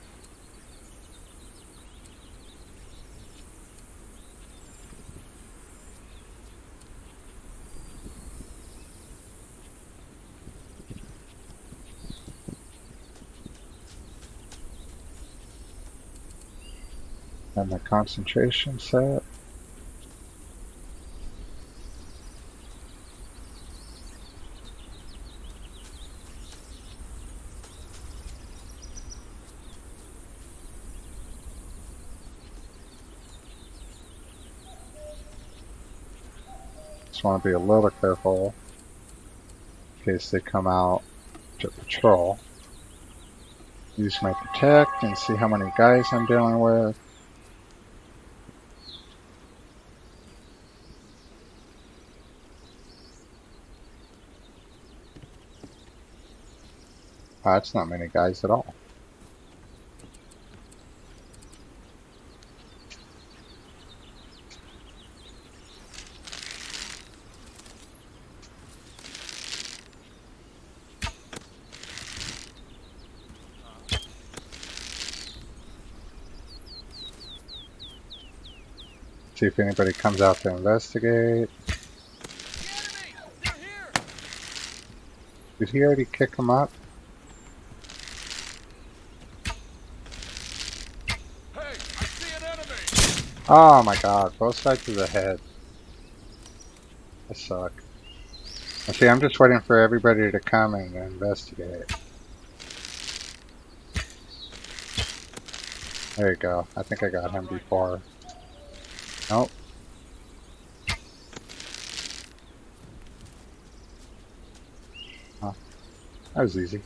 Have my concentration set. Just want to be a little careful in case they come out to patrol. Use my protect and see how many guys I'm dealing with. That's not many guys at all. See if anybody comes out to investigate. The enemy! They're here! Did he already kick them up? Hey, I see an enemy! Oh my god, both sides of the head. I suck. And see, I'm just waiting for everybody to come and investigate. There you go. I think I got him before. Nope. Oh, that was easy.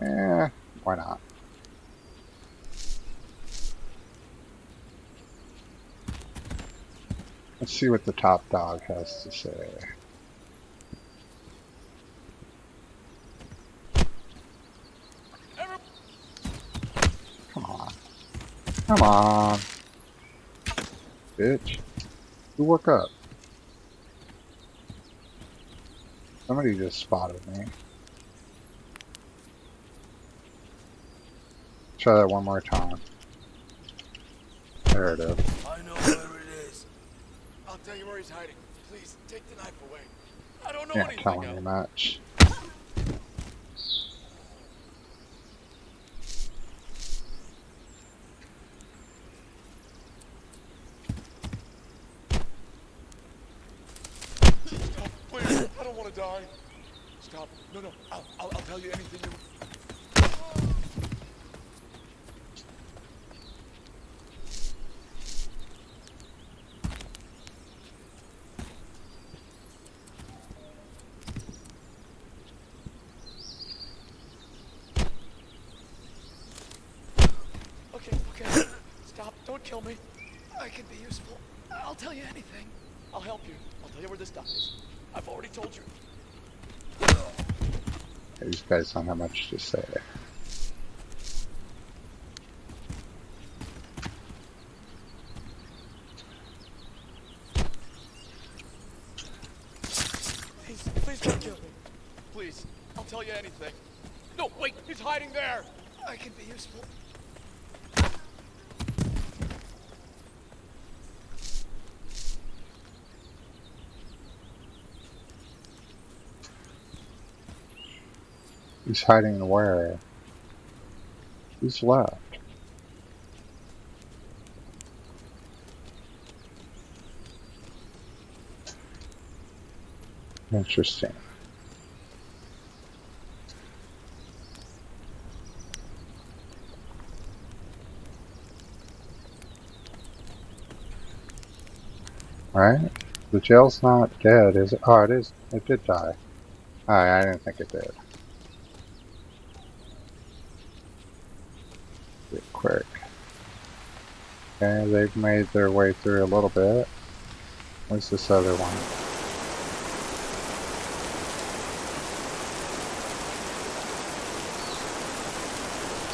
Eh, why not? Let's see what the top dog has to say. Come on. Come on. Bitch. You woke up. Somebody just spotted me. Try that one more time. There it is. I know where it is. I'll tell you where he's hiding. Please, take the knife away. I don't know Can't anything tell else. me much. Stop, please. I don't want to die. Stop. No, no. I'll tell you anything you... Okay, okay. Stop. Don't kill me. I can be useful. I'll tell you anything. I'll help you. I'll tell you where this stuff is. I've already told you. These guys don't have much to say. Please don't kill me. Please. I'll tell you anything. No, wait. He's hiding there. I can be useful. He's hiding where? Who's left? Interesting. Right? The jail's not dead, is it? Oh, it is. It did die. Oh, I didn't think it did. Get quick. Okay, they've made their way through a little bit. Where's this other one?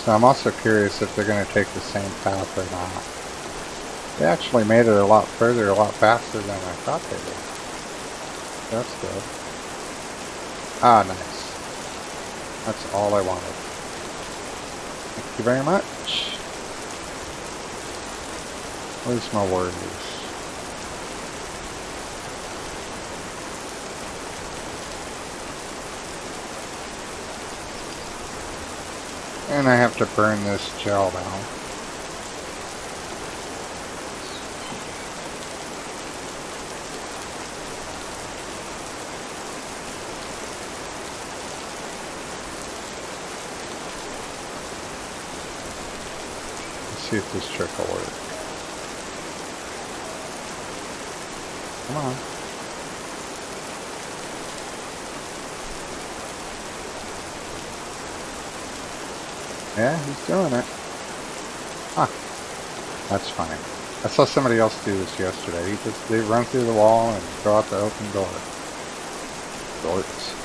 So I'm also curious if they're going to take the same path or not. They actually made it a lot further, a lot faster than I thought they would. That's good. Ah, nice. That's all I wanted. Thank you very much. Where's my warriors? And I have to burn this gel down. Let's see if this trick will work. Come on. Yeah, he's doing it. Huh. That's funny. I saw somebody else do this yesterday. They run through the wall and go out the open door. Dorks.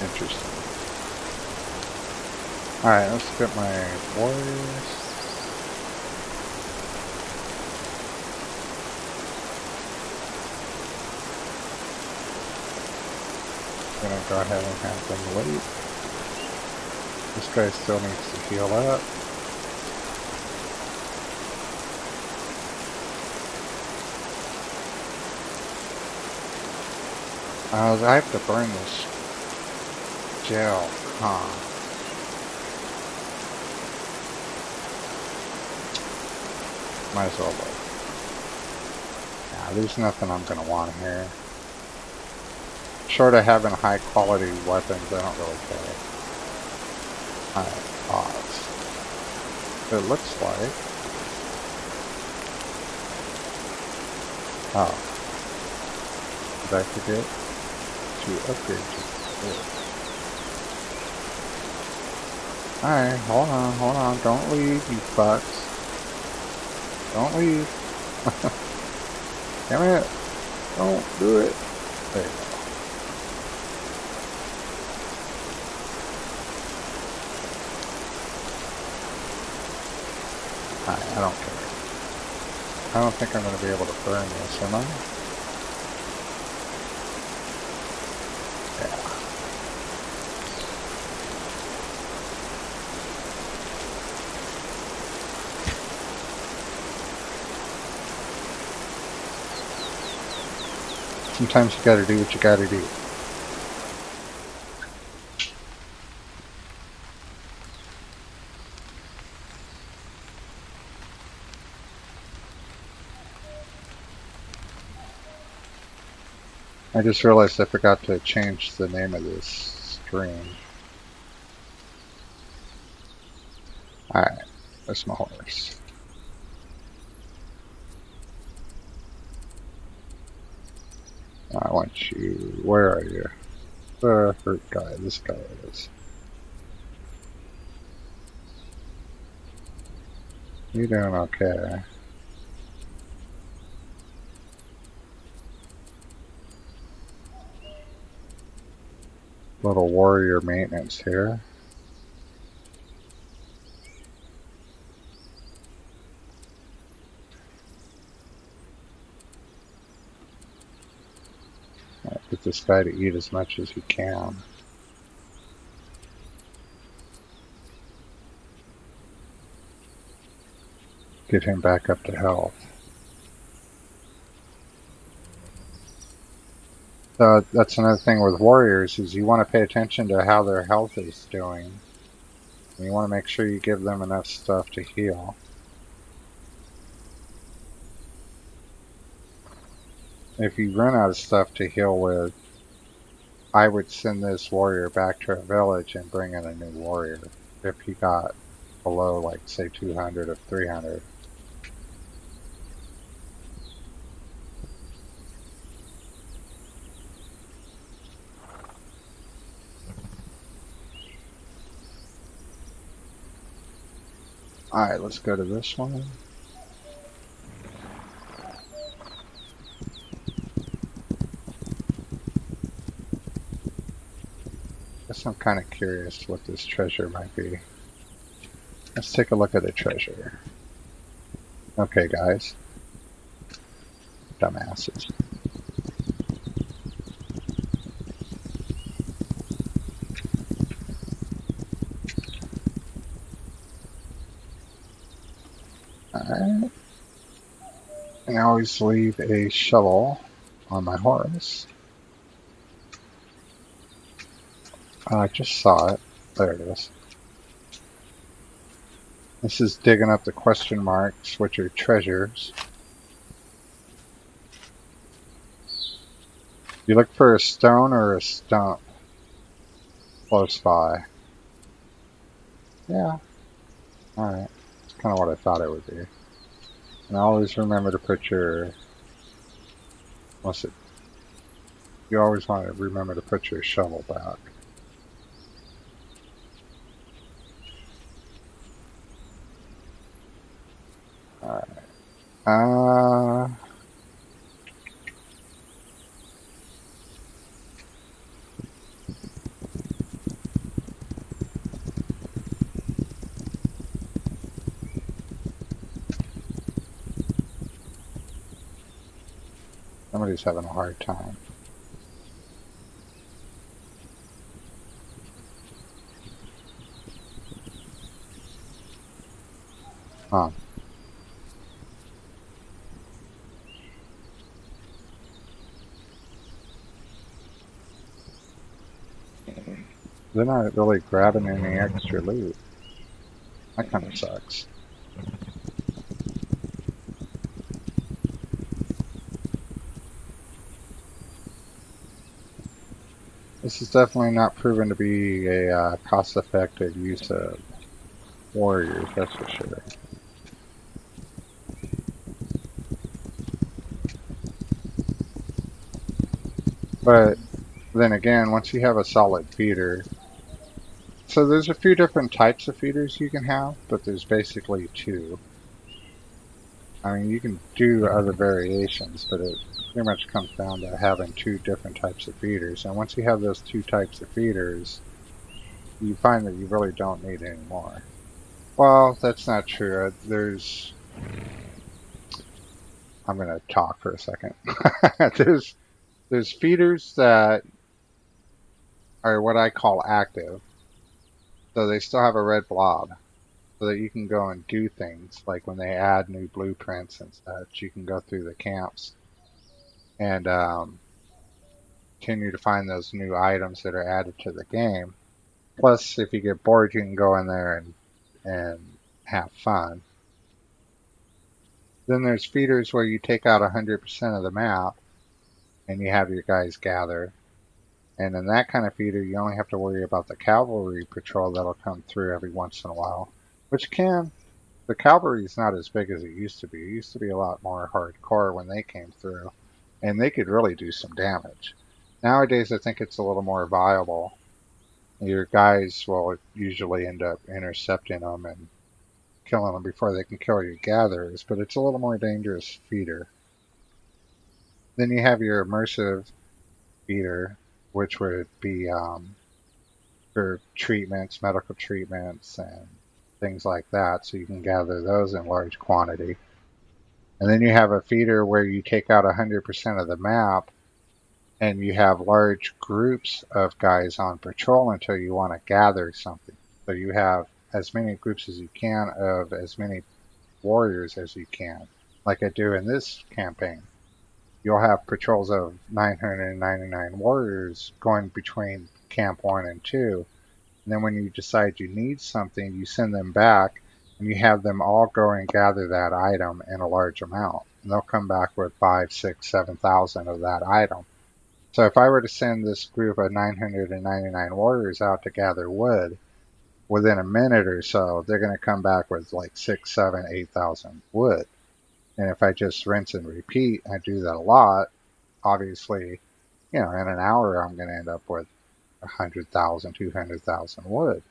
Interesting. Alright, let's get my warriors. Gonna go ahead and have them wait. This guy still needs to heal up. I have to burn this gel, huh? Might as well wait. Nah, there's nothing I'm gonna want here. Short of having high quality weapons, I don't really care. Alright, pause. It looks like... Oh. Did I forget to upgrade to it? Alright, hold on. Don't leave, you fucks. Don't leave. Damn it. Don't do it. There you go. Alright, I don't care. I don't think I'm going to be able to burn this, am I? Yeah. Sometimes you gotta do what you gotta do. I just realized I forgot to change the name of this stream. Alright, that's my horse. I want you, where are you? The hurt guy, this guy is. You doing okay? Little warrior maintenance here. Get this guy to eat as much as he can. Get him back up to health. So that's another thing with warriors is you want to pay attention to how their health is doing. And you want to make sure you give them enough stuff to heal. If you run out of stuff to heal with, I would send this warrior back to a village and bring in a new warrior if he got below, like, say, 200 or 300. Alright, let's go to this one. Guess I'm kind of curious what this treasure might be. Let's take a look at the treasure. Okay, guys. Dumbasses. Alright. And I always leave a shovel on my horse. I just saw it. There it is. This is digging up the question marks, which are treasures. You look for a stone or a stump close by. Yeah. Alright. That's kind of what I thought it would be. And always remember to put your... Unless it... You always want to remember to put your shovel back. Alright. Somebody's having a hard time. Huh. They're not really grabbing any extra loot. That kind of sucks. This is definitely not proven to be a cost-effective use of warriors, that's for sure. But then again, once you have a solid feeder, so there's a few different types of feeders you can have, but there's basically two. I mean, you can do other variations, but it pretty much comes down to having two different types of feeders. And once you have those two types of feeders, you find that you really don't need any more. Well, that's not true. I'm going to talk for a second. There's feeders that are what I call active. So they still have a red blob so that you can go and do things. Like when they add new blueprints and such, you can go through the camps and continue to find those new items that are added to the game. Plus, if you get bored, you can go in there and have fun. Then there's feeders where you take out 100% of the map and you have your guys gather. And in that kind of feeder, you only have to worry about the cavalry patrol that'll come through every once in a while. The cavalry is not as big as it used to be. It used to be a lot more hardcore when they came through. And they could really do some damage. Nowadays, I think it's a little more viable. Your guys will usually end up intercepting them and killing them before they can kill your gatherers, but it's a little more dangerous feeder. Then you have your immersive feeder, which would be for treatments, medical treatments, and things like that, so you can gather those in large quantity. And then you have a feeder where you take out 100% of the map and you have large groups of guys on patrol until you want to gather something. So you have as many groups as you can of as many warriors as you can, like I do in this campaign. You'll have patrols of 999 warriors going between camp 1 and 2. And then when you decide you need something, you send them back and you have them all go and gather that item in a large amount. And they'll come back with 5, 6, 7,000 of that item. So if I were to send this group of 999 warriors out to gather wood, within a minute or so, they're going to come back with like 6, 7, 8,000 wood. And if I just rinse and repeat, I do that a lot, obviously, in an hour, I'm going to end up with 100,000, 200,000 wood.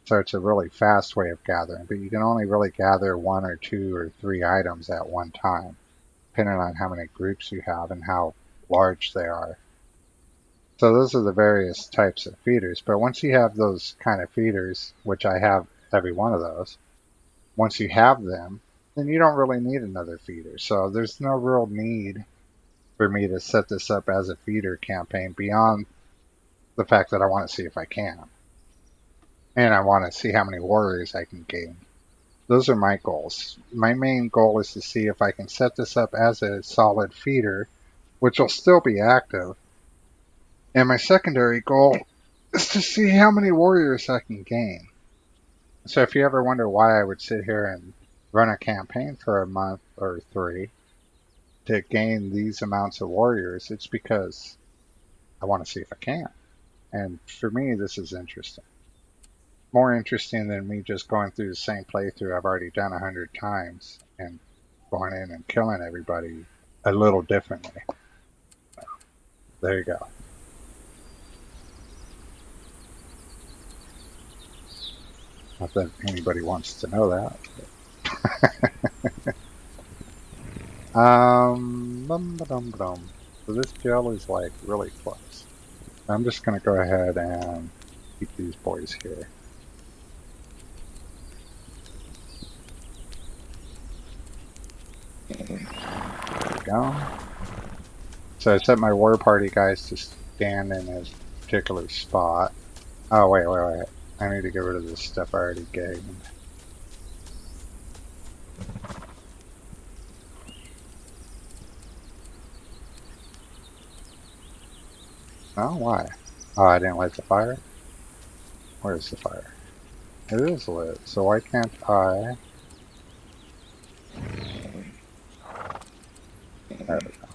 So it's a really fast way of gathering, but you can only really gather 1 or 2 or 3 items at one time, depending on how many groups you have and how large they are. So those are the various types of feeders. But once you have those kind of feeders, which I have every one of those, once you have them, then you don't really need another feeder. So there's no real need for me to set this up as a feeder campaign beyond the fact that I want to see if I can. And I want to see how many warriors I can gain. Those are my goals. My main goal is to see if I can set this up as a solid feeder, which will still be active. And my secondary goal is to see how many warriors I can gain. So if you ever wonder why I would sit here and run a campaign for a month or 3 to gain these amounts of warriors, it's because I want to see if I can. And for me, this is interesting. More interesting than me just going through the same playthrough I've already done 100 times and going in and killing everybody a little differently. There you go. Not that anybody wants to know that. So this gel is like really close. I'm just going to go ahead and keep these boys here. There we go. So I set my war party guys to stand in a particular spot. Oh, wait. I need to get rid of this stuff I already gained. Oh, why? Oh, I didn't light the fire? Where's the fire? It is lit, so why can't I? There we go.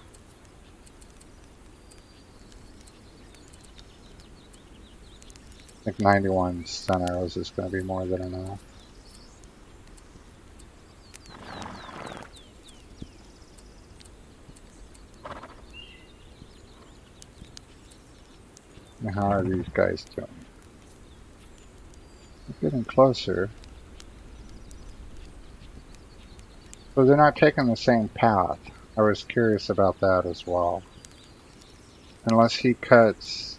I think 91 stun arrows is going to be more than enough. Now, how are these guys doing? They're getting closer. So they're not taking the same path. I was curious about that as well. Unless he cuts...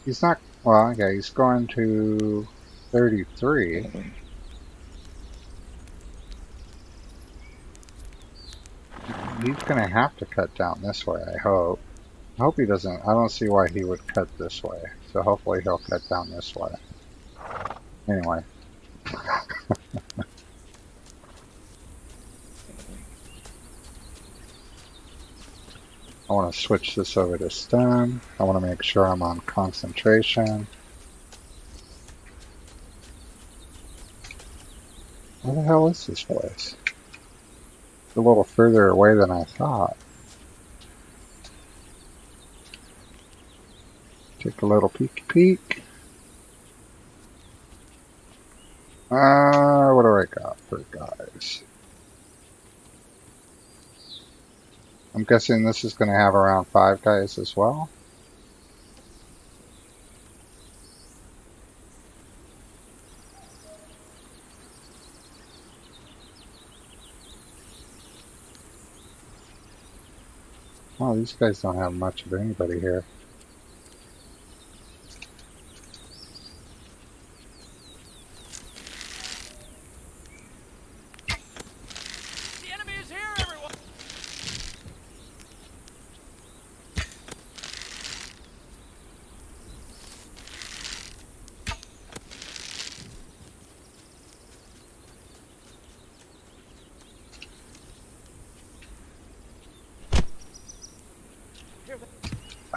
He's not... Well, yeah, he's going to 33. He's going to have to cut down this way, I hope. I hope he doesn't. I don't see why he would cut this way. So hopefully he'll cut down this way. Anyway. I want to switch this over to stun. I want to make sure I'm on concentration. Where the hell is this place? It's a little further away than I thought. Take a little peek. What do I got for guys? I'm guessing this is going to have around 5 guys as well. Oh, these guys don't have much of anybody here. The enemy is here, everyone!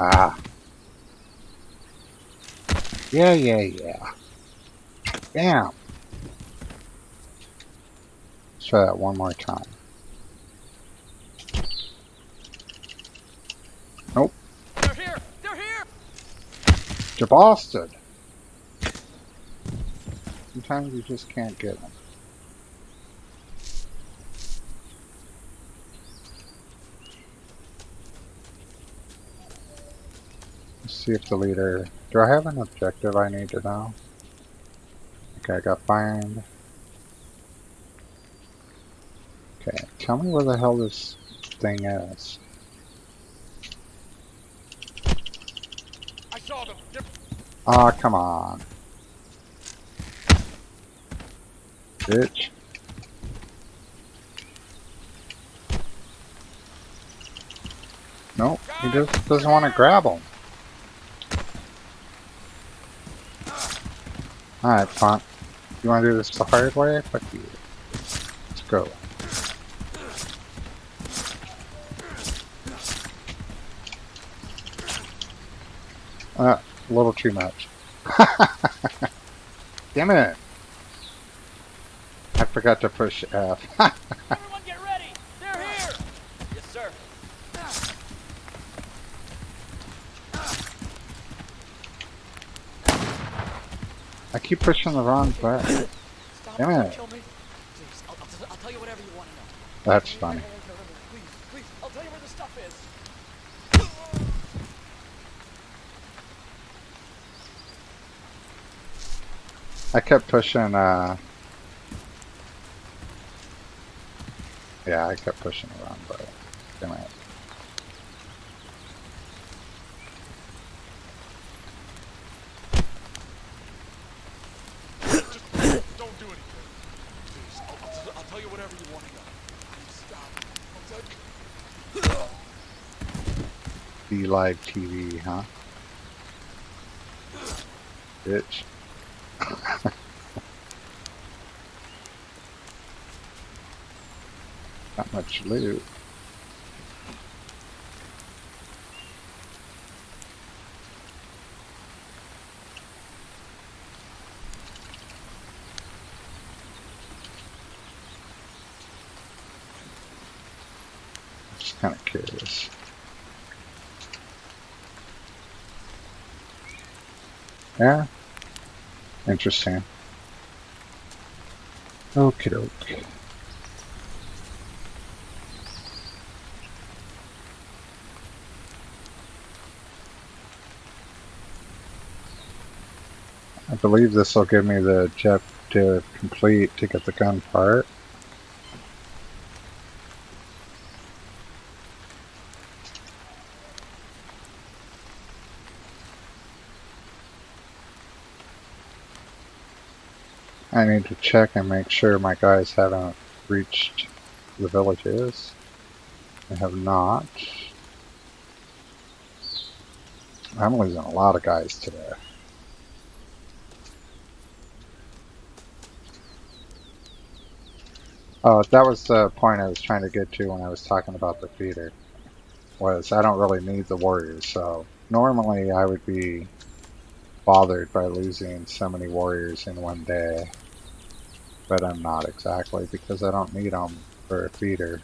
Ah. Yeah. Damn. Let's try that one more time. Nope. They're here! To Boston. Sometimes you just can't get them. Let's see if the leader... Do I have an objective I need to know? Okay, I got find. Okay, tell me where the hell this thing is. I saw them. They're... Aw, come on. Bitch. Nope, he just doesn't want to grab them. Alright, fine. You want to do this the hard way? Fuck you. Let's go. A little too much. Damn it! I forgot to push F. Everyone get ready. They're here. Yes, sir. I keep pushing the wrong button. Stop. Damn Don't it. kill me. Please, I'll tell you whatever you want to know. That's funny. No, please, please. I'll tell you where the stuff is. I kept pushing, yeah, I kept pushing the wrong button. Damn it. Just don't do anything. Please, I'll tell you whatever you want to know. Please stop. I'll tell you. Be live TV, huh? Bitch. Not much loot. Just kind of curious. Yeah. Interesting. Okie doke. I believe this will give me the objective complete to get the gun part. I need to check and make sure my guys haven't reached the villages. They have not. I'm losing a lot of guys today. Oh, that was the point I was trying to get to when I was talking about the feeder. Was I don't really need the warriors, so normally I would be bothered by losing so many warriors in one day. But I'm not exactly, because I don't need them for a feeder.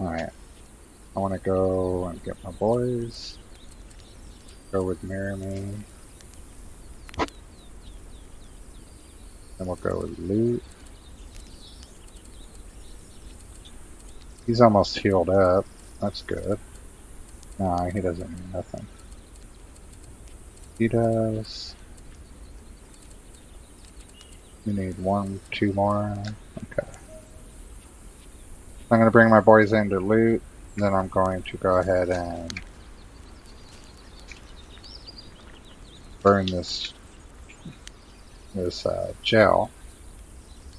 Alright. I want to go and get my boys. Go with Mirror Me. Then we'll go with Loot. He's almost healed up. That's good. No, he doesn't need nothing. He does. We need 1, 2 more. Okay. I'm going to bring my boys in to loot. Then I'm going to go ahead and burn this gel.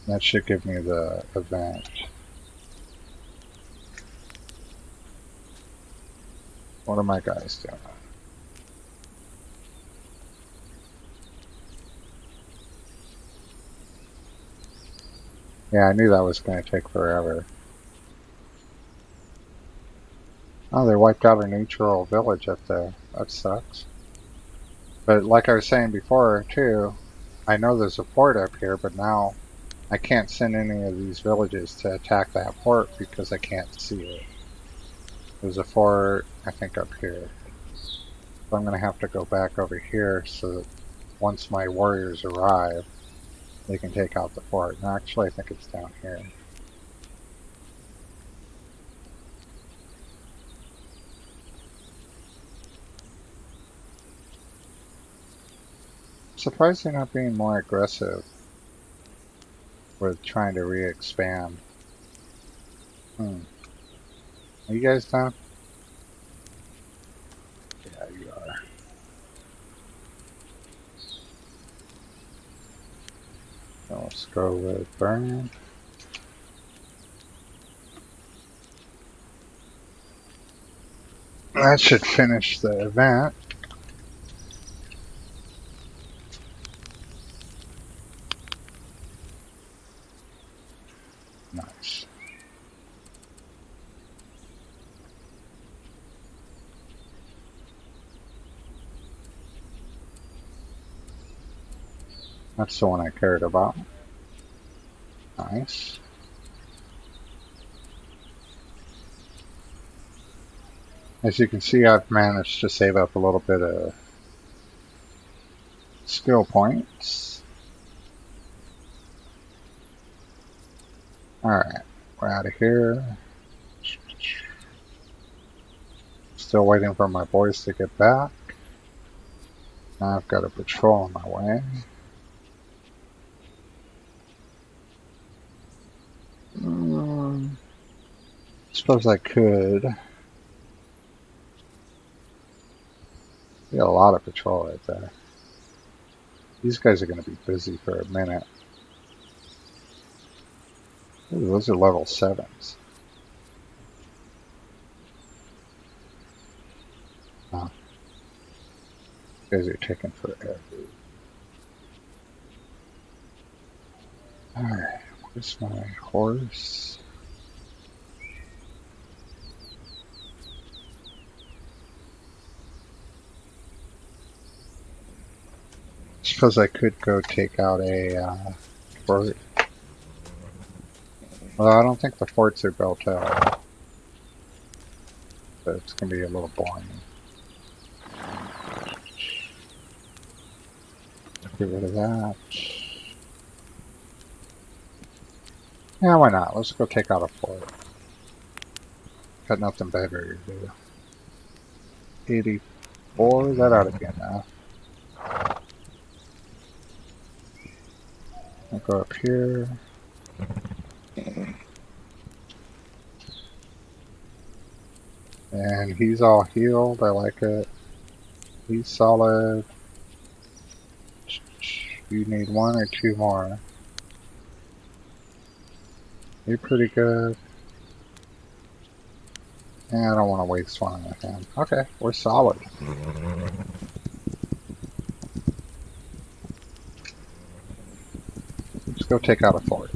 That should give me the event. What are my guys doing? Yeah, I knew that was going to take forever. Oh, they wiped out a neutral village up there. That sucks. But like I was saying before, too, I know there's a port up here, but now I can't send any of these villages to attack that port because I can't see it. There's a fort, I think, up here. So I'm going to have to go back over here so that once my warriors arrive, they can take out the fort. And actually, I think it's down here. Surprised they're not being more aggressive with trying to re-expand. Are you guys done? Yeah, you are. So let's go with burn. That should finish the event. Nice. That's the one I cared about. Nice. As you can see, I've managed to save up a little bit of skill points. Alright, we're out of here. Still waiting for my boys to get back. Now I've got a patrol on my way. Suppose I could. Got a lot of patrol right there. These guys are going to be busy for a minute. Ooh, those are level 7s. Oh. These guys are taking forever. Alright, where's my horse? Suppose I could go take out a fort. Although I don't think the forts are built out. But it's going to be a little boring. Get rid of that. Yeah, why not? Let's go take out a fort. Got nothing better to do. 84, that ought to be enough. I'll go up here. And he's all healed, I like it. He's solid. You need 1 or 2 more. You're pretty good. Yeah, I don't want to waste one with him. Okay, we're solid. Let's go take out a fort.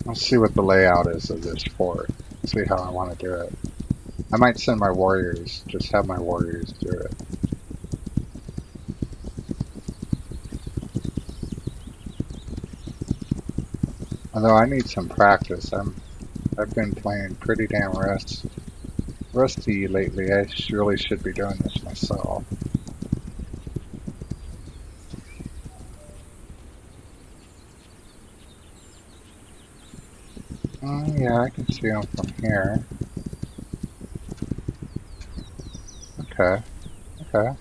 Let's see what the layout is of this fort. See how I want to do it. I might send my warriors, just have my warriors do it. Although I need some practice. I've been playing pretty damn rusty lately. I really should be doing this myself. Yeah, I can see them from here. Okay. Okay.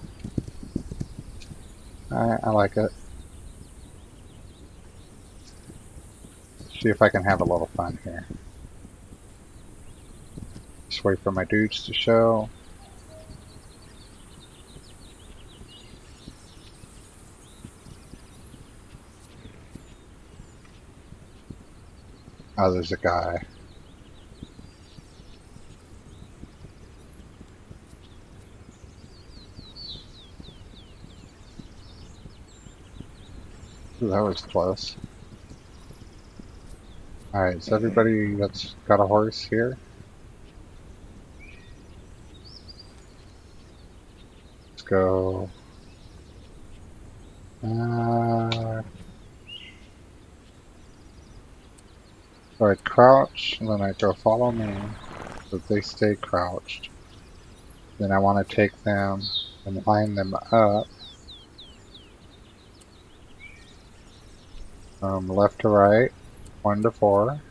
I like it. See if I can have a little fun here. Just wait for my dudes to show. Oh, there's a guy. Ooh, that was close. Alright, is everybody that's got a horse here? Let's go. So I'd crouch, and then I'd go follow me, so they stay crouched. Then I want to take them and line them up from left to right, 1 to 4.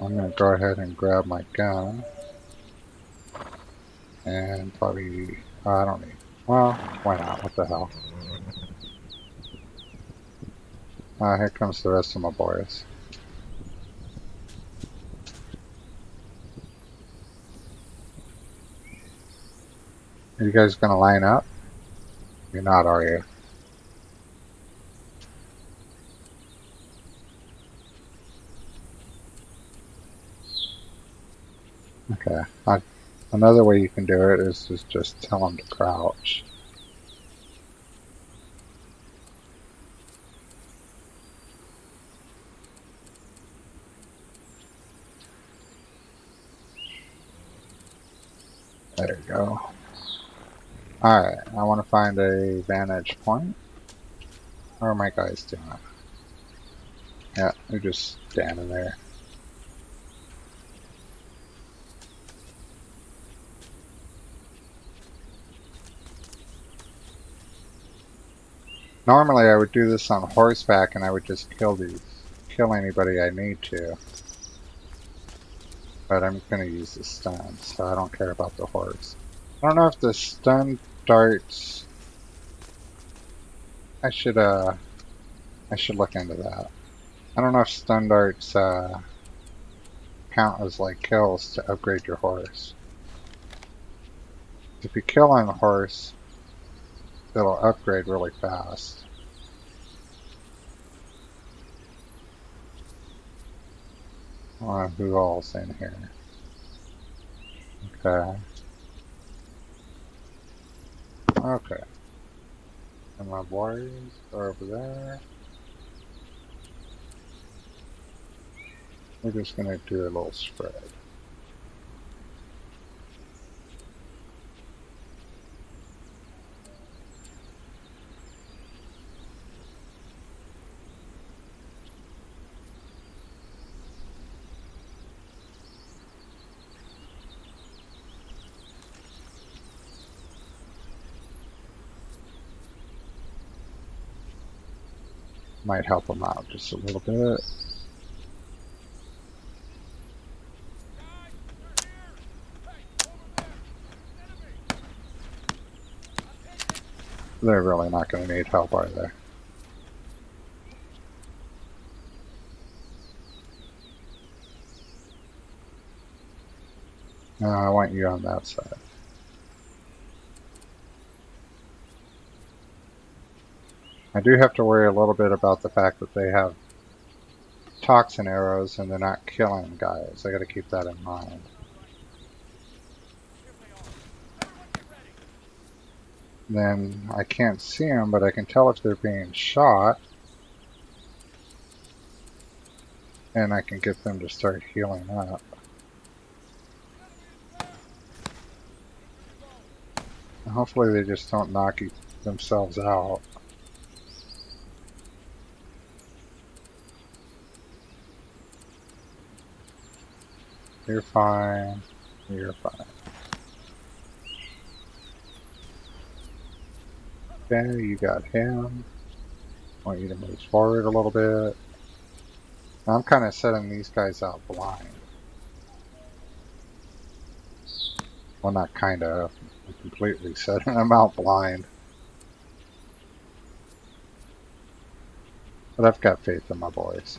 I'm going to go ahead and grab my gun and probably, I don't need, well, why not? What the hell? Here comes the rest of my boys. Are you guys going to line up? You're not, are you? Okay. Another way you can do it is to just tell them to crouch. There you go. Alright, I want to find a vantage point. How are my guys doing? Yeah, they're just standing there. Normally I would do this on horseback and I would just kill anybody I need to. But I'm going to use the stun, so I don't care about the horse. I don't know if the stun darts... I should look into that. I don't know if stun darts count as like kills to upgrade your horse. If you kill on a horse, it'll upgrade really fast. Who all's in here? Okay. Okay. And my warriors are over there. We're just gonna do a little spread. Might help them out just a little bit. They're really not going to need help, are they? No, I want you on that side. I do have to worry a little bit about the fact that they have toxin arrows and they're not killing guys. I got to keep that in mind. Then I can't see them, but I can tell if they're being shot. And I can get them to start healing up. And hopefully they just don't knock themselves out. You're fine. You're fine. Okay, you got him. I want you to move forward a little bit. Now I'm kind of setting these guys out blind. Well, not kind of. I'm completely setting them out blind. But I've got faith in my boys.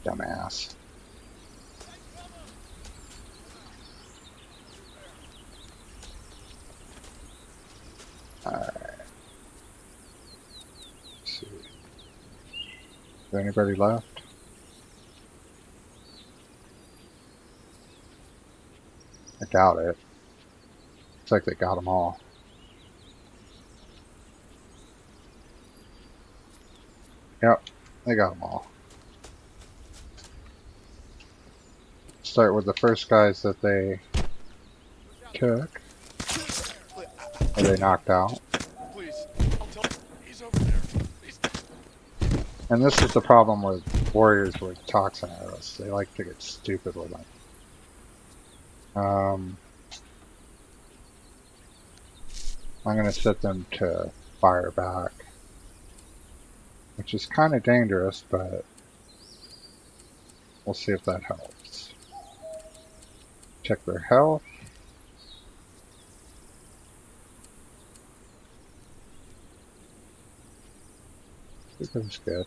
Dumbass. Alright. Let's see. Is there anybody left? I doubt it. Looks like they got them all. Yep, they got them all. start with the first guys that they took, or they knocked out. Please, I'll tell. He's over there. He's... And this is the problem with warriors with toxin arrows. They like to get stupid with them. I'm going to set them to fire back, which is kind of dangerous, but we'll see if that helps. Check their health. I think that's good.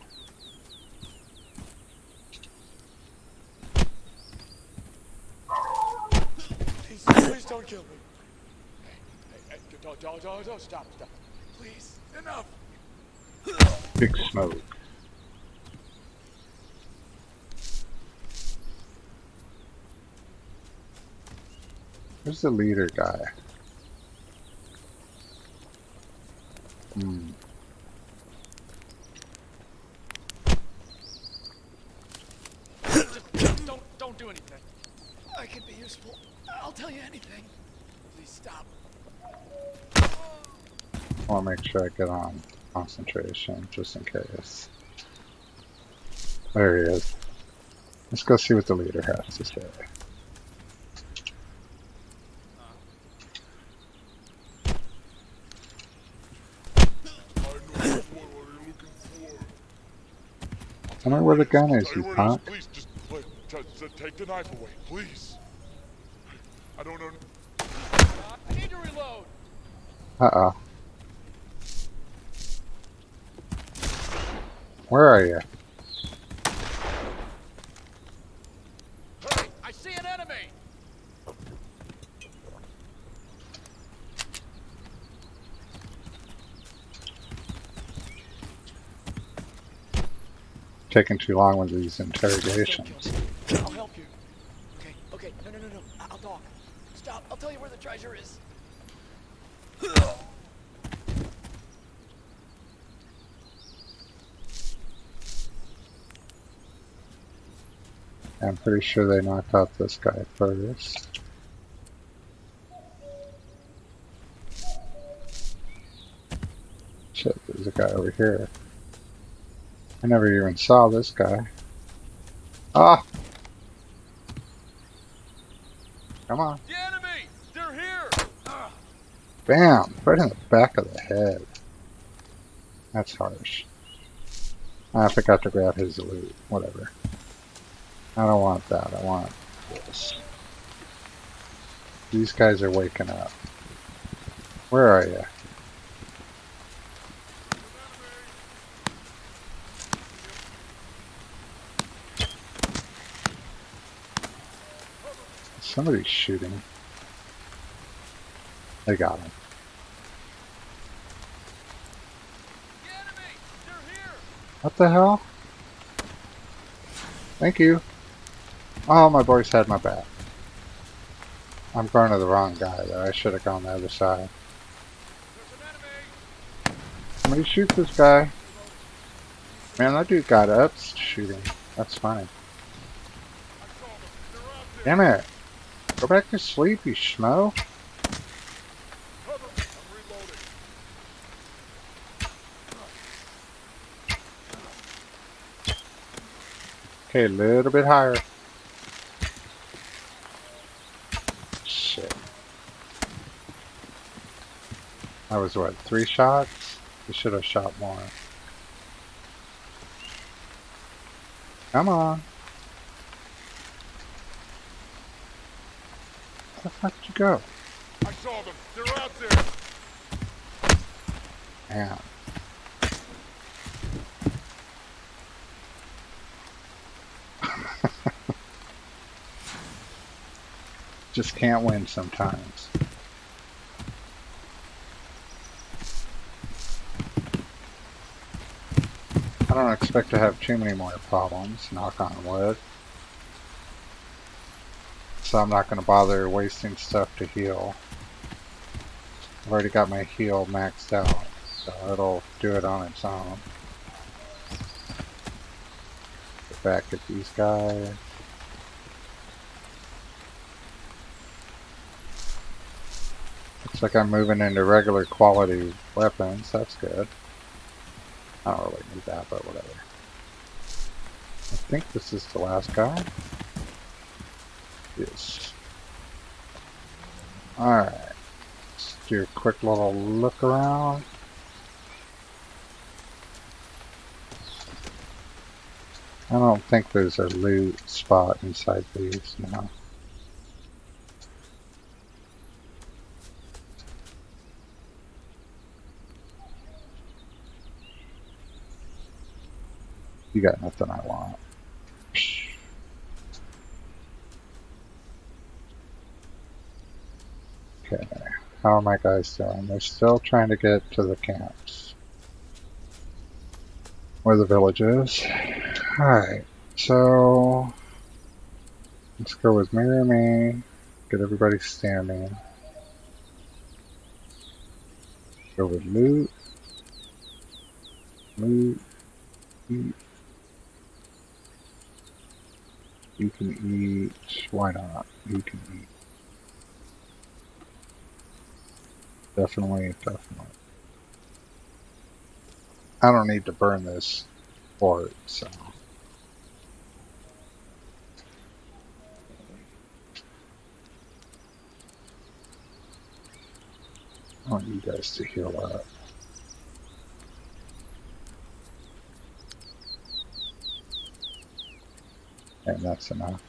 Please don't kill me. Hey, don't, stop. Please, enough. Big smoke. Who's the leader guy? Just don't do anything. I can be useful. I'll tell you anything. Please stop. I want to make sure I get on concentration, just in case. There he is. Let's go see what the leader has to say. I know where the gun is, you punk. Please just take the knife away, please. I don't know. I need to reload. Uh-oh. Where are you? Hurry! I see an enemy. Taking too long with these interrogations. I'll help you. Okay. No. I'll talk. Stop. I'll tell you where the treasure is. I'm pretty sure they knocked out this guy first. Shit, there's a guy over here. I never even saw this guy. Ah! Come on. The enemy! They're here! Bam! Right in the back of the head. That's harsh. I forgot to grab his loot. Whatever. I don't want that. I want this. These guys are waking up. Where are you? Somebody's shooting. They got him. The enemy! They're here! What the hell? Thank you. Oh, my boys had my back. I'm going to the wrong guy there. I should have gone the other side. There's an enemy! Somebody shoot this guy. Man, that dude got up shooting. That's funny. I saw them. They're out there. Damn it. Go back to sleep, you schmo. Cover me. I'm reloading. Okay, a little bit higher. Shit. That was what, 3 shots? We should have shot more. Come on. Where the fuck did you go? I saw them. They're out there. Man. Just can't win sometimes. I don't expect to have too many more problems, knock on wood. So I'm not going to bother wasting stuff to heal. I've already got my heal maxed out, so it'll do it on its own. Get back at these guys. Looks like I'm moving into regular quality weapons. That's good. I don't really need that, but whatever. I think this is the last guy. Yes. Alright. Let's do a quick little look around. I don't think there's a loot spot inside these now. You got nothing I want. Okay, how are my guys doing? They're still trying to get to the camps. Where the village is. Alright, so let's go with Mirror Me. Get everybody standing. Go with loot. Loot. Eat. You can eat. Why not? You can eat. Definitely, definitely. I don't need to burn this fort, so. I want you guys to heal up. And that's enough.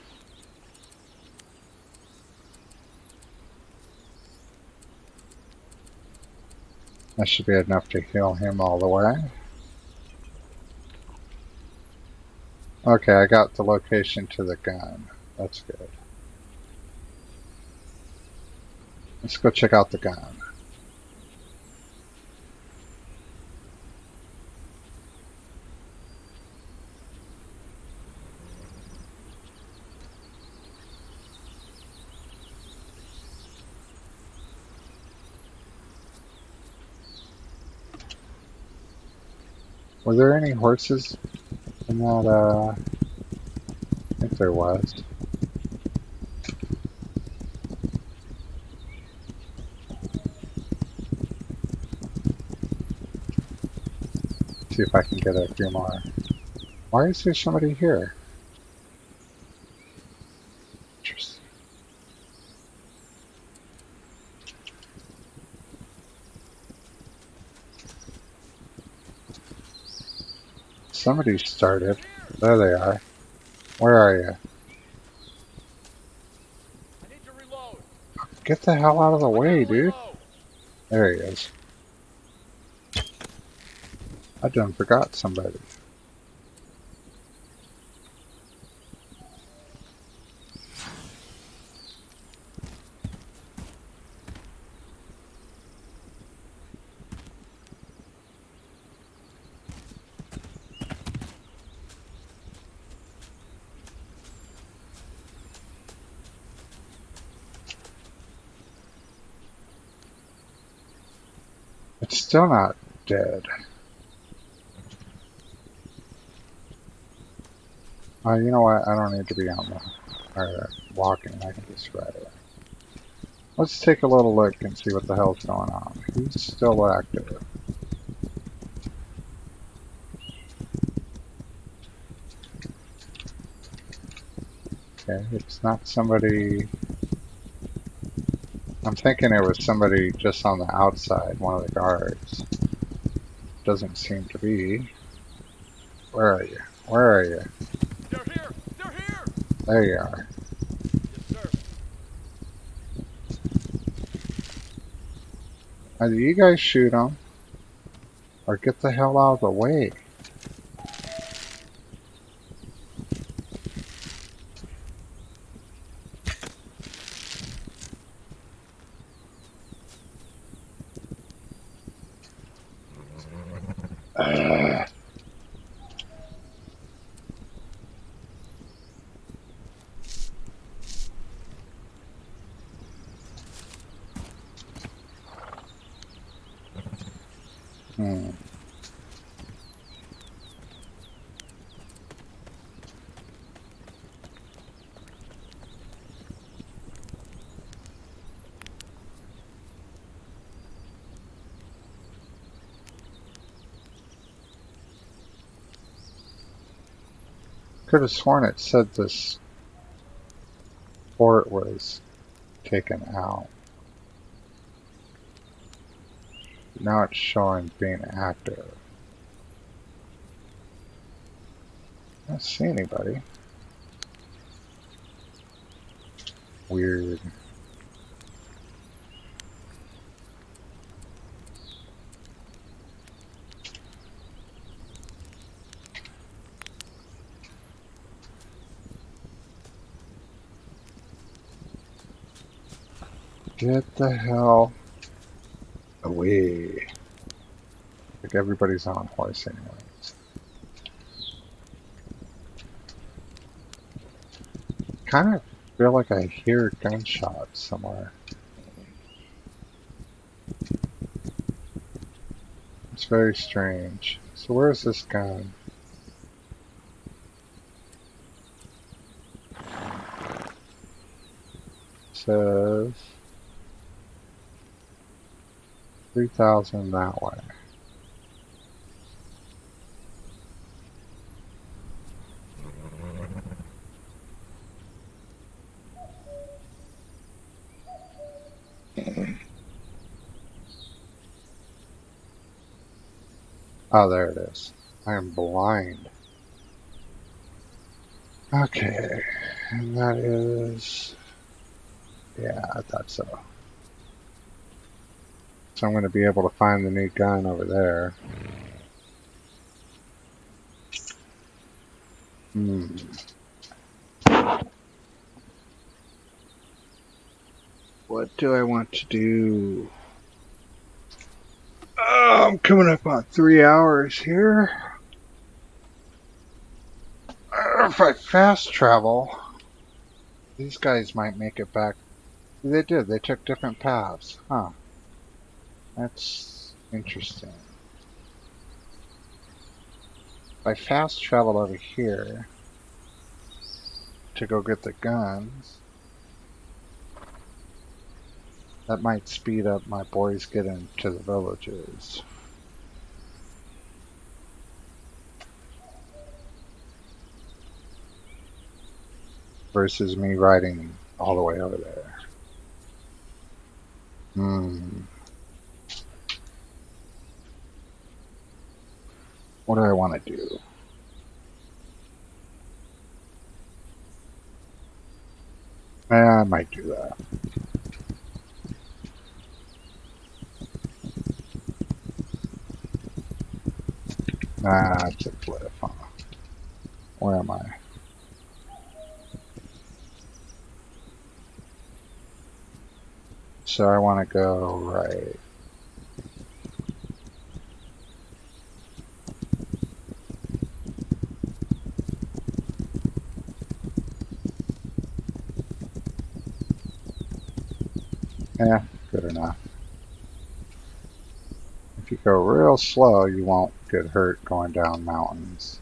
That should be enough to heal him all the way. Okay, I got the location to the gun. That's good. Let's go check out the gun. Were there any horses in that, I think there was. See if I can get a few more. Why is there somebody here? Interesting. Somebody started. There they are. Where are you? I need to reload. Get the hell out of the way, Gotta dude. reload. There he is. I done forgot somebody. It's still not dead. You know what? I don't need to be on the or walking. I can just ride it. Let's take a little look and see what the hell's going on. Who's still active? Okay, it's not somebody. I'm thinking it was somebody just on the outside, one of the guards. Doesn't seem to be. Where are you? Where are you? They're here. They're here. There you are. Yes, sir. Either you guys shoot them, or get the hell out of the way. Hmm. Could have sworn it said this fort was taken out. Now it's showing being active. I don't see anybody. Weird. Get the hell away. Like everybody's on horse anyways. Kind of feel like I hear gunshots somewhere. It's very strange. So where's this gun? It says 3,000 that way. Oh, there it is. I am blind. Okay, and that is, yeah, I thought so. So I'm going to be able to find the new gun over there. What do I want to do? Oh, I'm coming up on 3 hours here. If I fast travel, these guys might make it back. They did. They took different paths. Huh. That's interesting. If I fast travel over here to go get the guns, that might speed up my boys getting to the villages. Versus me riding all the way over there. What do I want to do? I might do that. It's a cliff, huh? Where am I? So I want to go right. Yeah, good enough. If you go real slow, you won't get hurt going down mountains.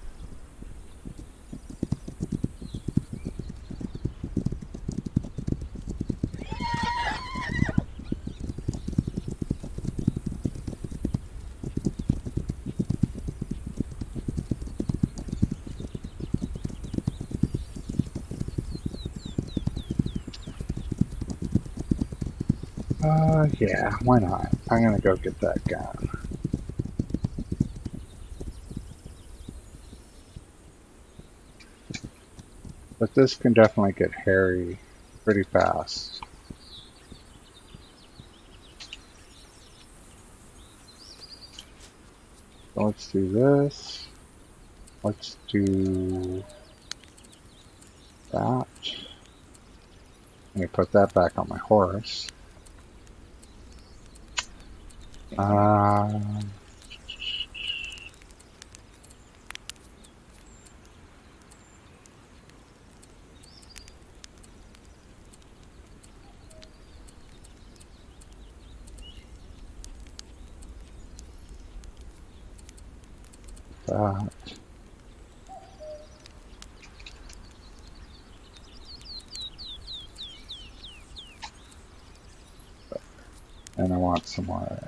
Yeah, why not? I'm gonna go get that gun. But this can definitely get hairy pretty fast. So let's do this. Let's do that. Let me put that back on my horse. That. And I want some more.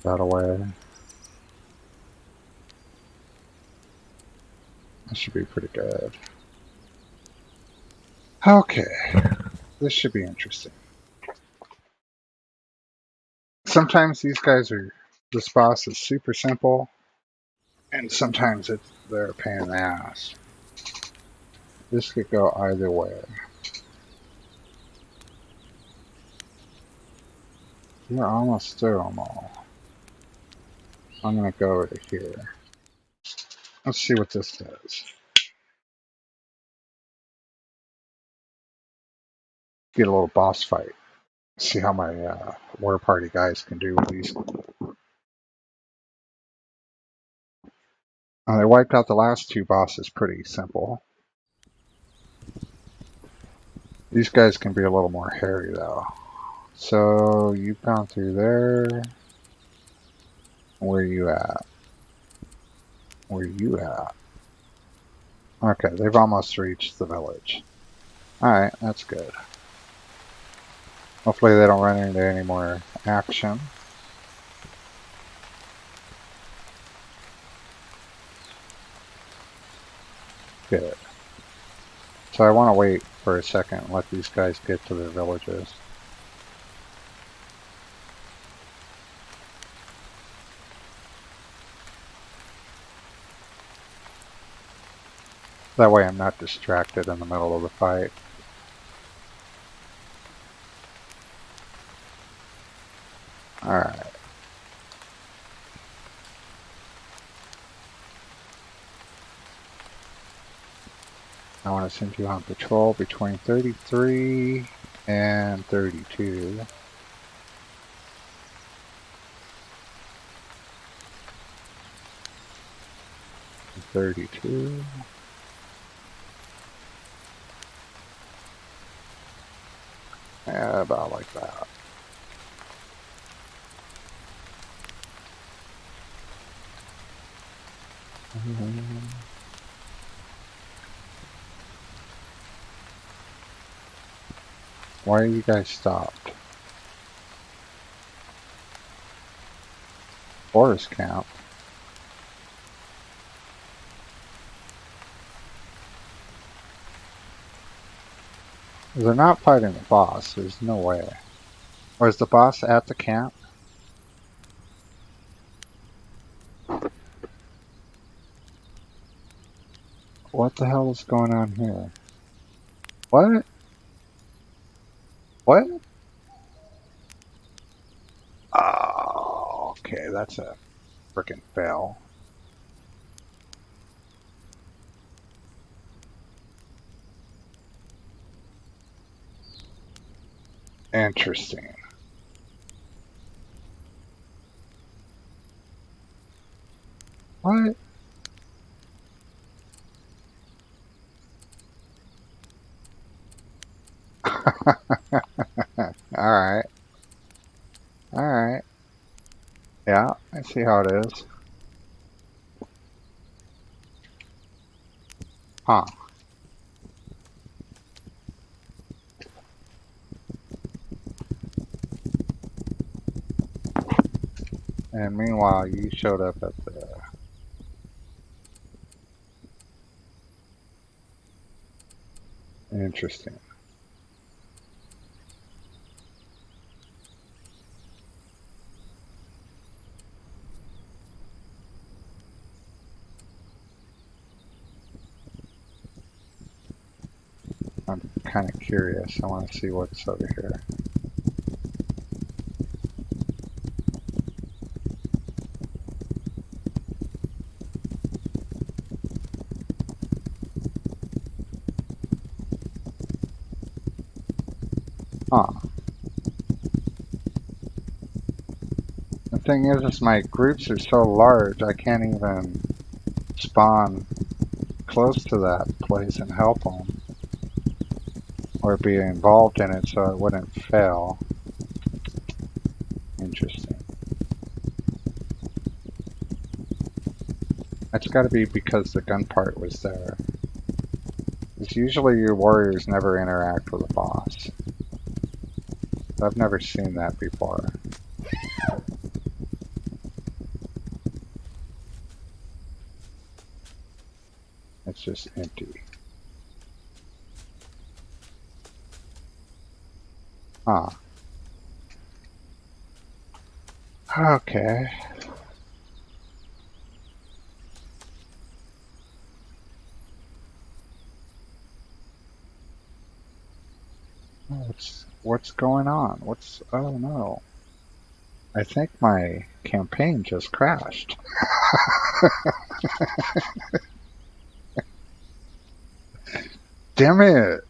That away. That should be pretty good. Okay, this should be interesting. Sometimes these guys are, this boss is super simple, and sometimes they're a pain in the ass. This could go either way. We're almost through them all. I'm going to go over to here. Let's see what this does. Get a little boss fight. See how my war party guys can do with these. They wiped out the last two bosses pretty simple. These guys can be a little more hairy though. So you've gone through there. Where you at? Where you at? Okay, they've almost reached the village. Alright, that's good. Hopefully they don't run into any more action. Good. So I want to wait for a second and let these guys get to their villages. That way I'm not distracted in the middle of the fight. Alright. I want to send you on patrol between 33 and 32. 32. Yeah, about like that. Why are you guys stopped? Forest camp. They're not fighting the boss. There's no way. Or is the boss at the camp? What the hell is going on here? What? What? Oh, okay, that's a frickin' fail. Interesting. What? Alright. Alright. Yeah, I see how it is. Huh. And meanwhile, you showed up at the... Interesting. I'm kind of curious. I want to see what's over here. Huh. The thing is my groups are so large, I can't even spawn close to that place and help them. Or be involved in it so it wouldn't fail. Interesting. That's got to be because the gun part was there. Because usually your warriors never interact with a boss. I've never seen that before. just empty. Huh. Okay. What's going on? Oh no. I think my campaign just crashed. Damn it.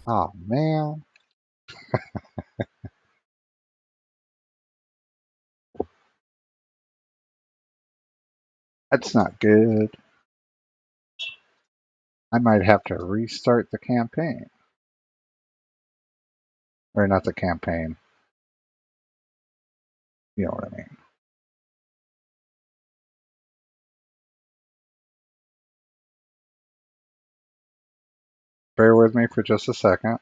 Oh man. That's not good. I might have to restart the campaign. Or not the campaign. You know what I mean. Bear with me for just a second.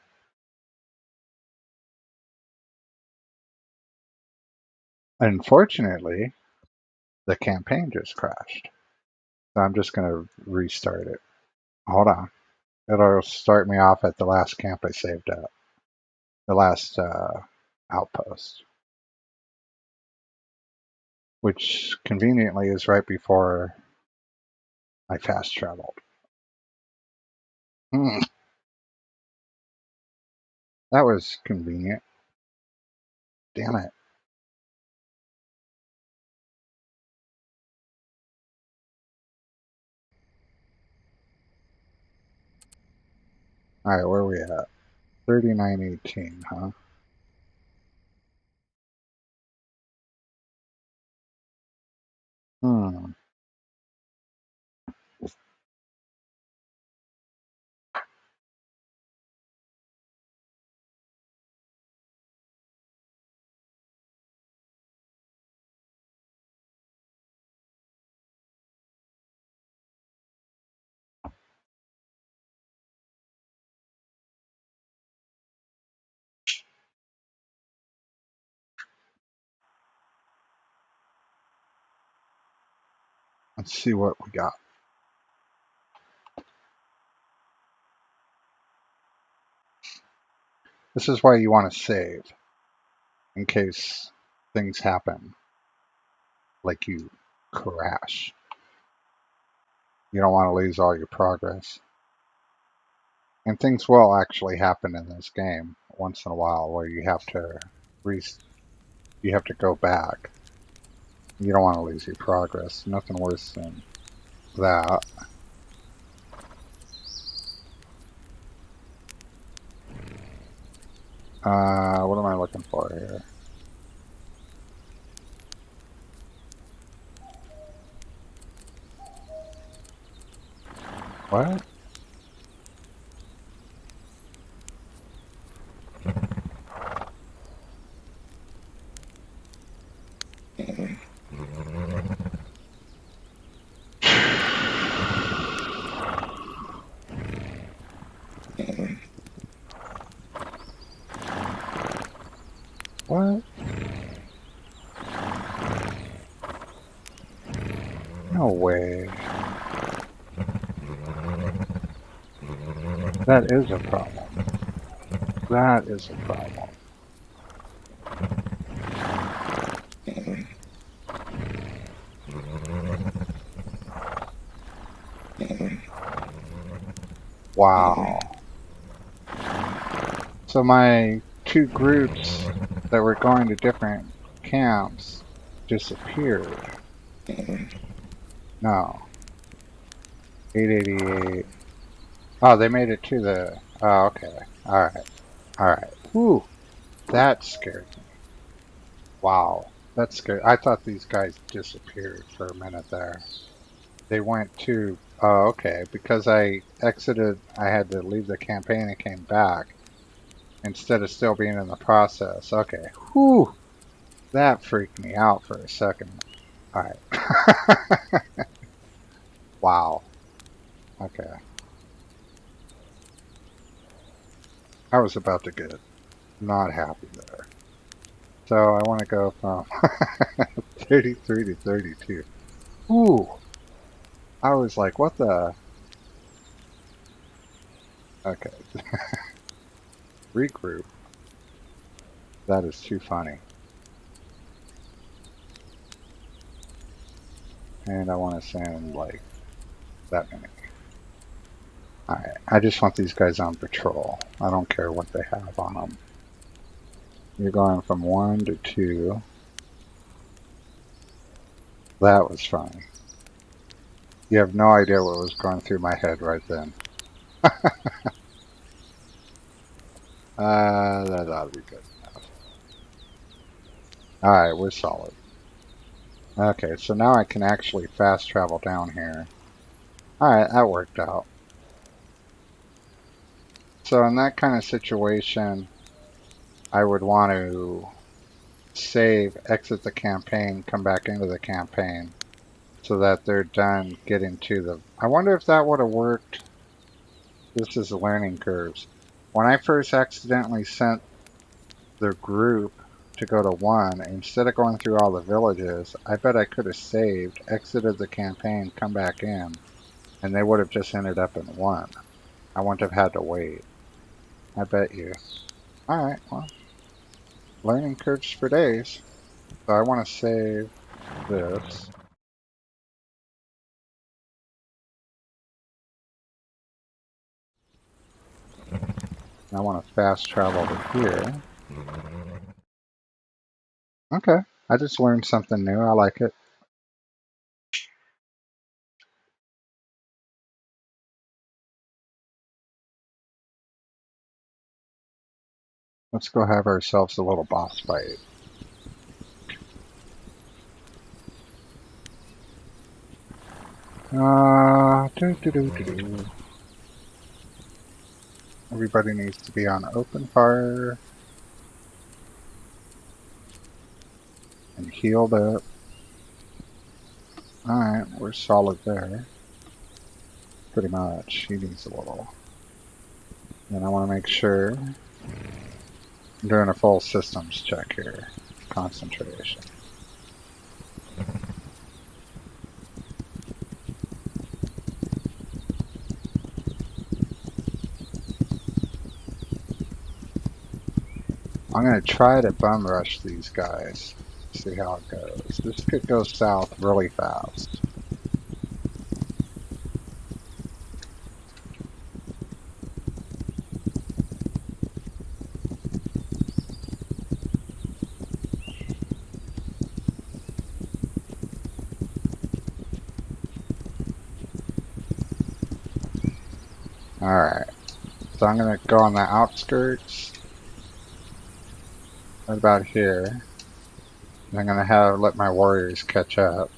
Unfortunately, the campaign just crashed. So I'm just going to restart it. Hold on. It'll start me off at the last camp I saved at. The last outpost. Which conveniently is right before I fast traveled. That was convenient. Damn it. Alright, where are we at? 3918, huh? Hmm. Let's see what we got. This is why you want to save. In case things happen. Like you crash. You don't want to lose all your progress. And things will actually happen in this game once in a while where you have to go back. You don't want to lose your progress. Nothing worse than that. What am I looking for here? What? What? No way. That is a problem. That is a problem. Wow. So my two groups that were going to different camps disappeared. No. 888. Oh, they made it to the... Oh, okay. Alright. Alright. Whew. That scared me. Wow. That's scary. I thought these guys disappeared for a minute there. They went to... Oh, okay. Because I exited, I had to leave the campaign and came back. Instead of still being in the process. Okay. Whew. That freaked me out for a second. Alright. Wow. Okay. I was about to get not happy there. So I want to go from 33 to 32. Ooh. I was like, what the? Okay. Regroup. That is too funny. And I want to send like that many. Alright, I just want these guys on patrol. I don't care what they have on them. You're going from 1 to 2. That was funny. You have no idea what was going through my head right then. That ought to be good enough. Alright, we're solid. Okay, so now I can actually fast travel down here. Alright, that worked out. So in that kind of situation, I would want to save, exit the campaign, come back into the campaign so that they're done getting to the... I wonder if that would have worked. This is the learning curves. When I first accidentally sent the group to go to 1, instead of going through all the villages, I bet I could have saved, exited the campaign, come back in, and they would have just ended up in 1. I wouldn't have had to wait. I bet you. Alright, well, learning curves for days. So I want to save this. I want to fast travel to here. Okay, I just learned something new. I like it. Let's go have ourselves a little boss fight. Do, do, do, do, do. Everybody needs to be on open fire and healed up. Alright, we're solid there. Pretty much. He needs a little. And I want to make sure I'm doing a full systems check here. Concentration. I'm going to try to bum rush these guys. See how it goes. This could go south really fast. Alright. So I'm going to go on the outskirts. Right about here. And I'm going to let my warriors catch up.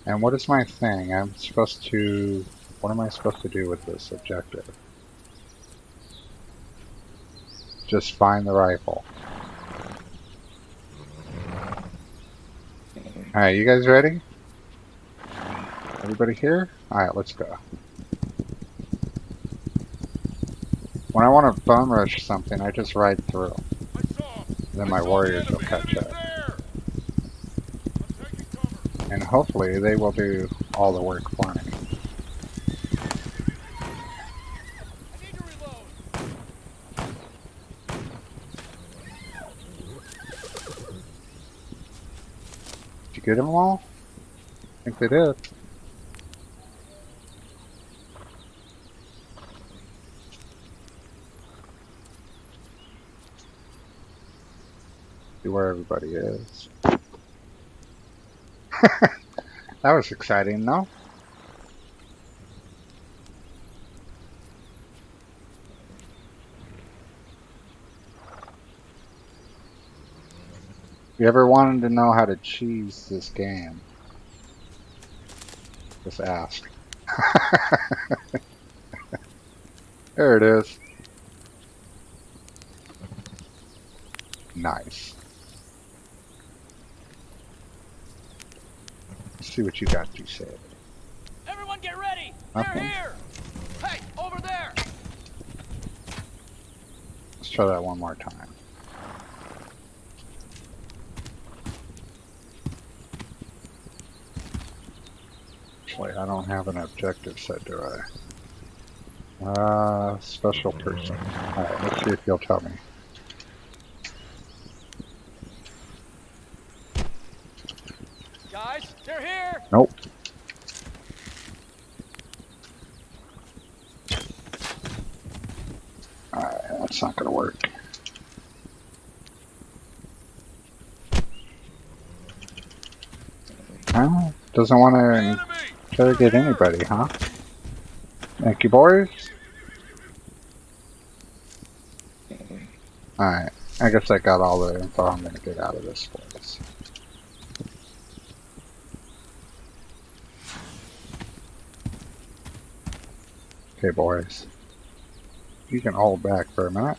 And what is my thing? I'm supposed to... What am I supposed to do with this objective? Just find the rifle. Alright, you guys ready? Everybody here? Alright, let's go. When I want to bum rush something, I just ride through. Then my warriors will catch up. And hopefully they will do all the work for me. Did you get them all? I think they did. See where everybody is. That was exciting, no? If you ever wanted to know how to cheese this game, just ask. There it is. Nice. Let's see what you got to say. Everyone get ready! Nothing? They're here! Hey, over there! Let's try that one more time. Actually, I don't have an objective set, do I? Special person. Alright, let's see if you'll tell me. Guys, they're here! Nope. Alright, that's not gonna work. Well, doesn't want to Enemy! interrogate anybody, huh? Thank you, boys. Alright, I guess I got all the info I'm gonna get out of this place. Okay, boys. You can hold back for a minute.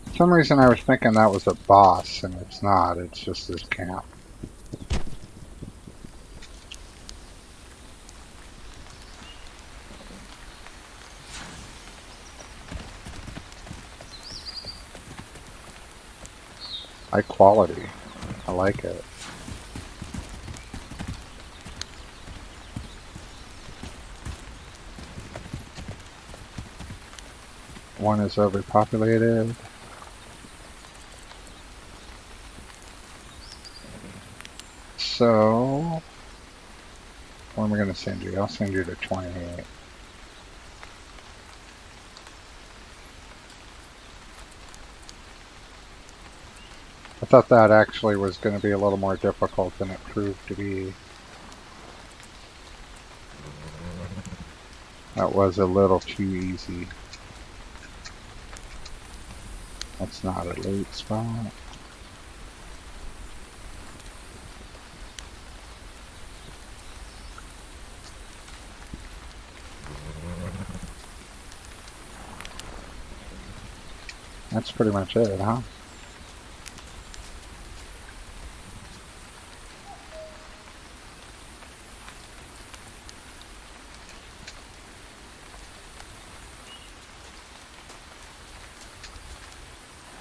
For some reason I was thinking that was a boss, and it's not. It's just his camp. High quality. I like it. One is overpopulated. So, where am I going to send you? I'll send you to 28. I thought that actually was going to be a little more difficult than it proved to be. That was a little too easy. That's not a loot spot. That's pretty much it, huh?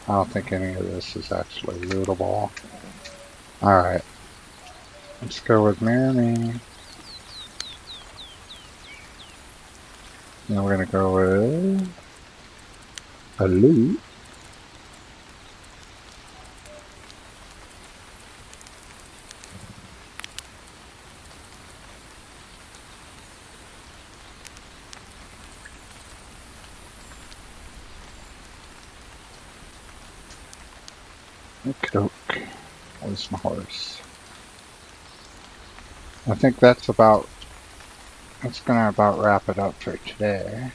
I don't think any of this is actually lootable. Alright. Let's go with Mirror Me. Now we're going to go with a loot. Okey-doke. Where's my horse? I think that's gonna about wrap it up for today.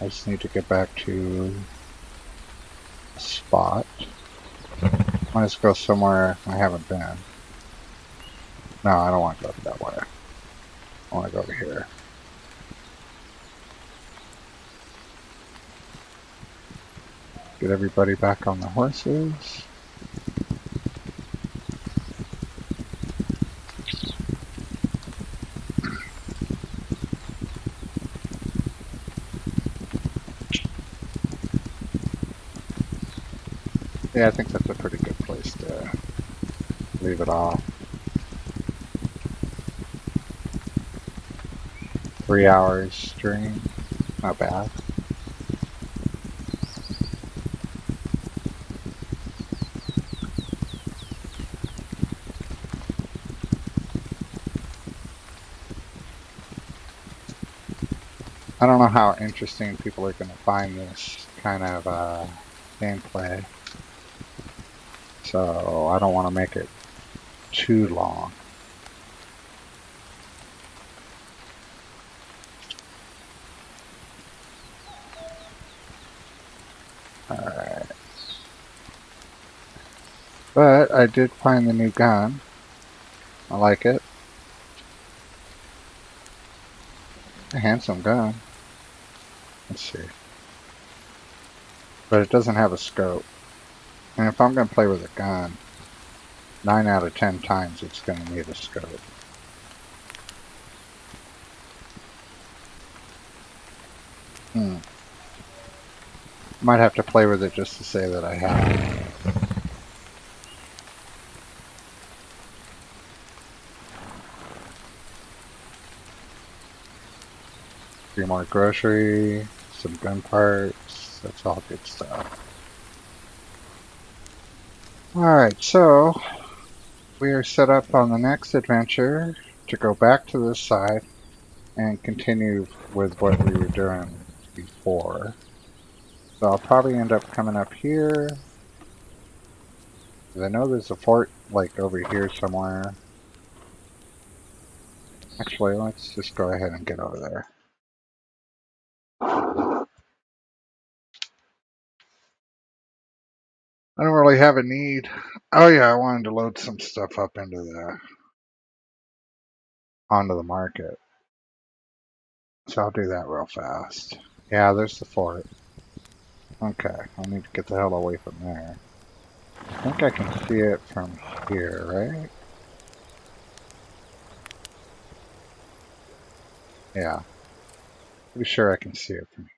I just need to get back to a spot. I want to go somewhere I haven't been. No, I don't want to go that way. I want to go over here. Get everybody back on the horses. Yeah, I think that's a pretty good place to leave it off. 3 hours stream. Not bad. I don't know how interesting people are going to find this kind of gameplay. So I don't want to make it too long. Alright. But I did find the new gun. I like it. A handsome gun. Let's see. But it doesn't have a scope. And if I'm going to play with a gun, 9 out of 10 times it's going to need a scope. Might have to play with it just to say that I have. 3 more grocery, some gun parts. That's all good stuff. Alright, so we are set up on the next adventure to go back to this side and continue with what we were doing before. So I'll probably end up coming up here. I know there's a fort like over here somewhere. Actually, let's just go ahead and get over there. I don't really have a need. Oh yeah, I wanted to load some stuff up onto the market. So I'll do that real fast. Yeah, there's the fort. Okay, I need to get the hell away from there. I think I can see it from here, right? Yeah, pretty sure I can see it from here.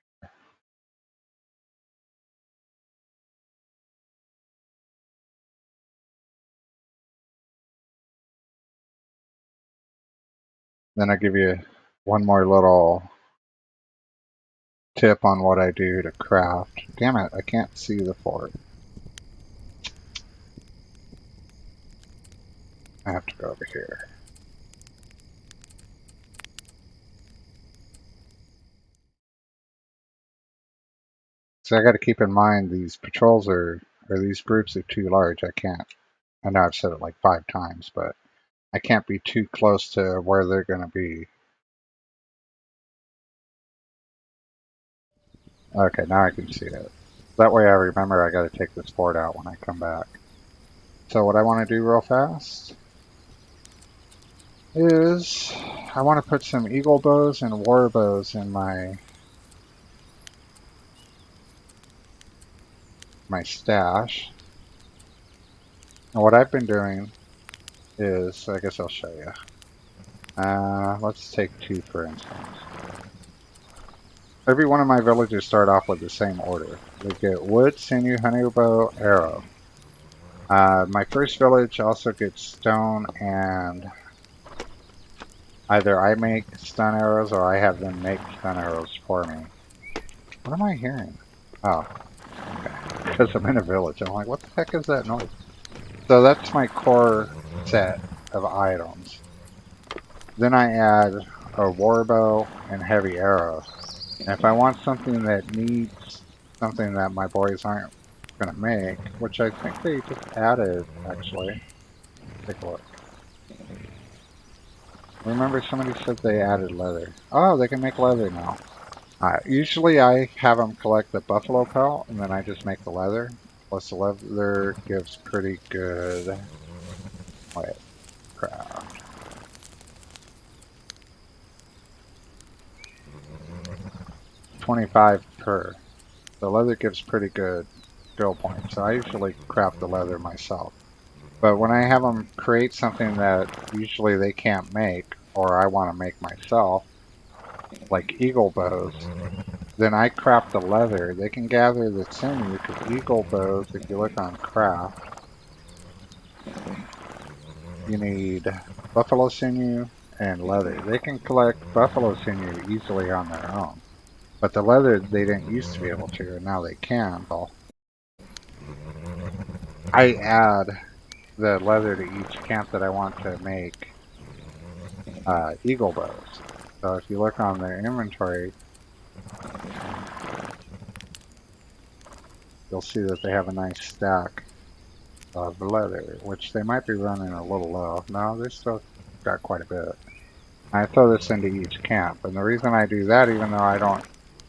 Then I'll give you one more little tip on what I do to craft. Damn it, I can't see the fort. I have to go over here. So I got to keep in mind these patrols or these groups are too large. I can't. I know I've said it like 5 times, but I can't be too close to where they're going to be. Okay, now I can see it. That way I remember I got to take this fort out when I come back. So what I want to do real fast is I want to put some eagle bows and war bows in my stash. And what I've been doing is, I guess I'll show you. Let's take 2 for instance. Every one of my villages start off with the same order. They get wood, sinew, honey bow, arrow. My first village also gets stone, and either I make stun arrows or I have them make stun arrows for me. What am I hearing? Oh, okay. Because I'm in a village. I'm like, what the heck is that noise? So that's my core set of items. Then I add a warbow and heavy arrows. And if I want something that needs something that my boys aren't going to make, which I think they just added, actually. Take a look. Remember somebody said they added leather. Oh, they can make leather now. Usually I have them collect the buffalo pelt, and then I just make the leather. Plus the leather gives pretty good... Wait, craft. $25 per. The leather gives pretty good skill points, so I usually craft the leather myself. But when I have them create something that usually they can't make, or I want to make myself, like eagle bows, then I craft the leather. They can gather the sinew, because eagle bows, if you look on craft, you need buffalo sinew and leather. They can collect buffalo sinew easily on their own. But the leather, they didn't used to be able to, and now they can. I add the leather to each camp that I want to make eagle bows. So if you look on their inventory, you'll see that they have a nice stack of leather, which they might be running a little low. No, they still got quite a bit. I throw this into each camp, and the reason I do that, even though I don't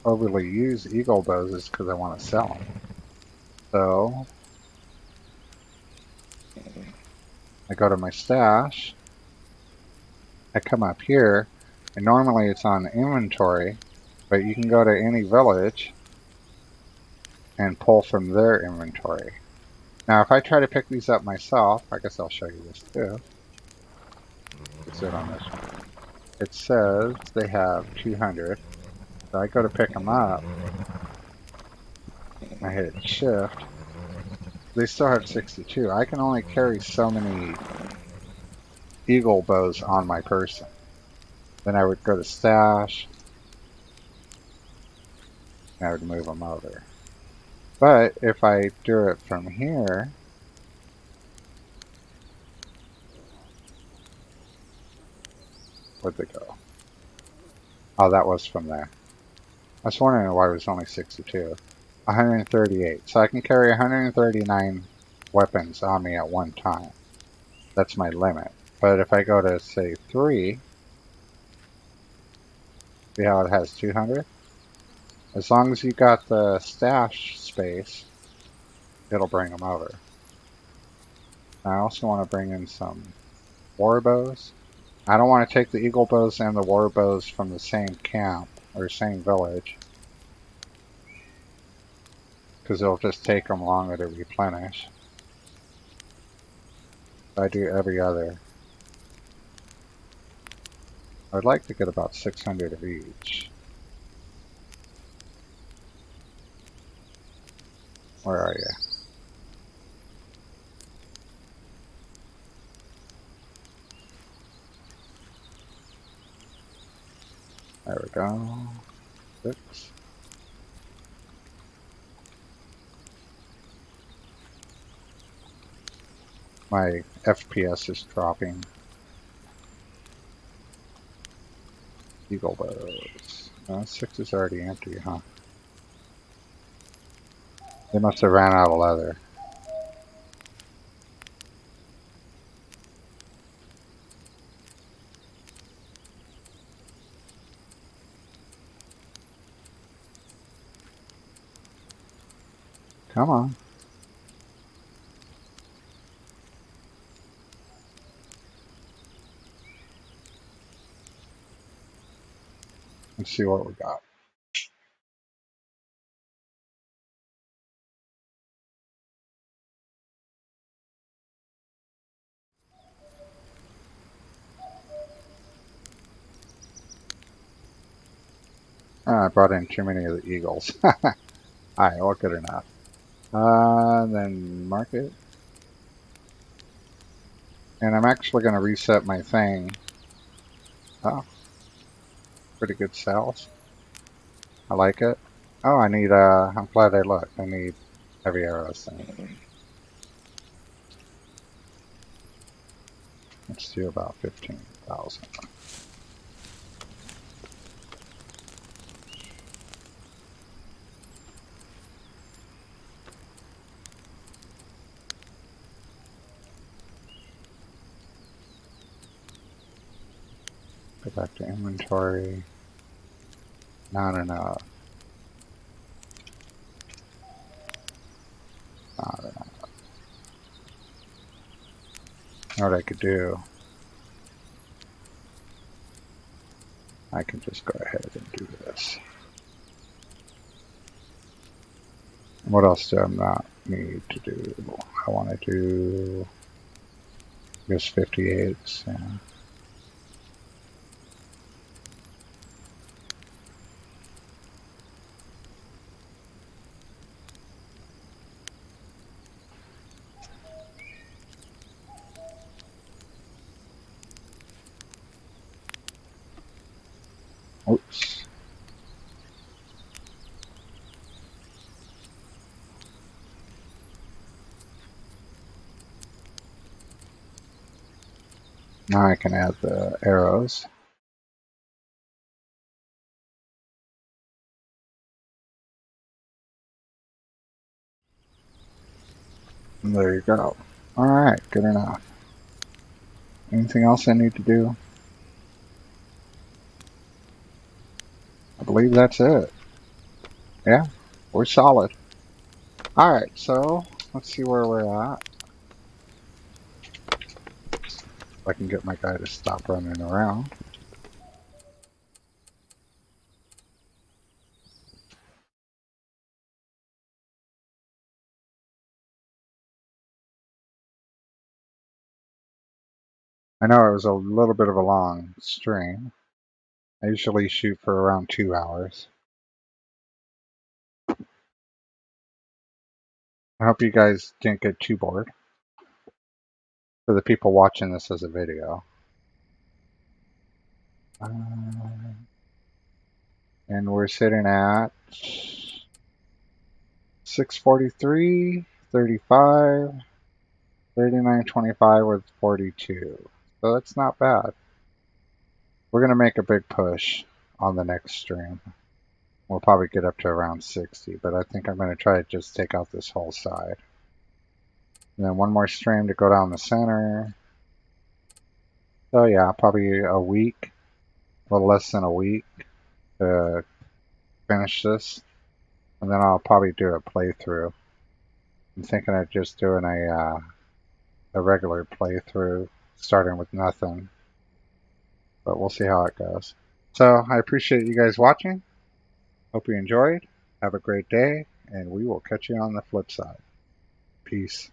overly use eagle bows, is because I want to sell them. So I go to my stash, I come up here, and normally it's on inventory, but you can go to any village and pull from their inventory. Now if I try to pick these up myself, I guess I'll show you this too. Let's it on this one. It says they have 200, so I go to pick them up, I hit shift, they still have 62. I can only carry so many eagle bows on my person. Then I would go to stash, and I would move them over. But if I do it from here, where'd they go? Oh, that was from there. I was wondering why it was only 62. 138. So I can carry 139 weapons on me at one time. That's my limit. But if I go to, say, 3, see how it has 200? As long as you got the stash space, it'll bring them over. I also want to bring in some war bows. I don't want to take the eagle bows and the war bows from the same camp or same village, because it'll just take them longer to replenish. I do every other. I'd like to get about 600 of each. Where are you? There we go. 6. My FPS is dropping. Eagle bows. 6 is already empty, huh? They must have ran out of leather. Come on. Let's see what we got. I brought in too many of the eagles. Alright, well, good enough. Then mark it. And I'm actually going to reset my thing. Oh, pretty good cells. I like it. Oh, I need, I'm glad I looked. I need heavy arrows then. Let's do about 15,000. Go back to inventory. Not enough. Not enough. You know what I could do? I can just go ahead and do this. What else do I not need to do? I want to do, I guess, 58s. Yeah. Oops. Now I can add the arrows. And there you go. Alright, good enough. Anything else I need to do? I believe that's it. Yeah, we're solid. Alright, so let's see where we're at. If I can get my guy to stop running around. I know it was a little bit of a long stream. I usually shoot for around 2 hours. I hope you guys didn't get too bored. For the people watching this as a video. And we're sitting at 643, 35, 39.25 with 42. So that's not bad. We're going to make a big push on the next stream. We'll probably get up to around 60, but I think I'm going to try to just take out this whole side. And then one more stream to go down the center. So yeah, probably a week, a little less than a week to finish this. And then I'll probably do a playthrough. I'm thinking of just doing a regular playthrough, starting with nothing. But we'll see how it goes. So I appreciate you guys watching. Hope you enjoyed. Have a great day, and we will catch you on the flip side. Peace.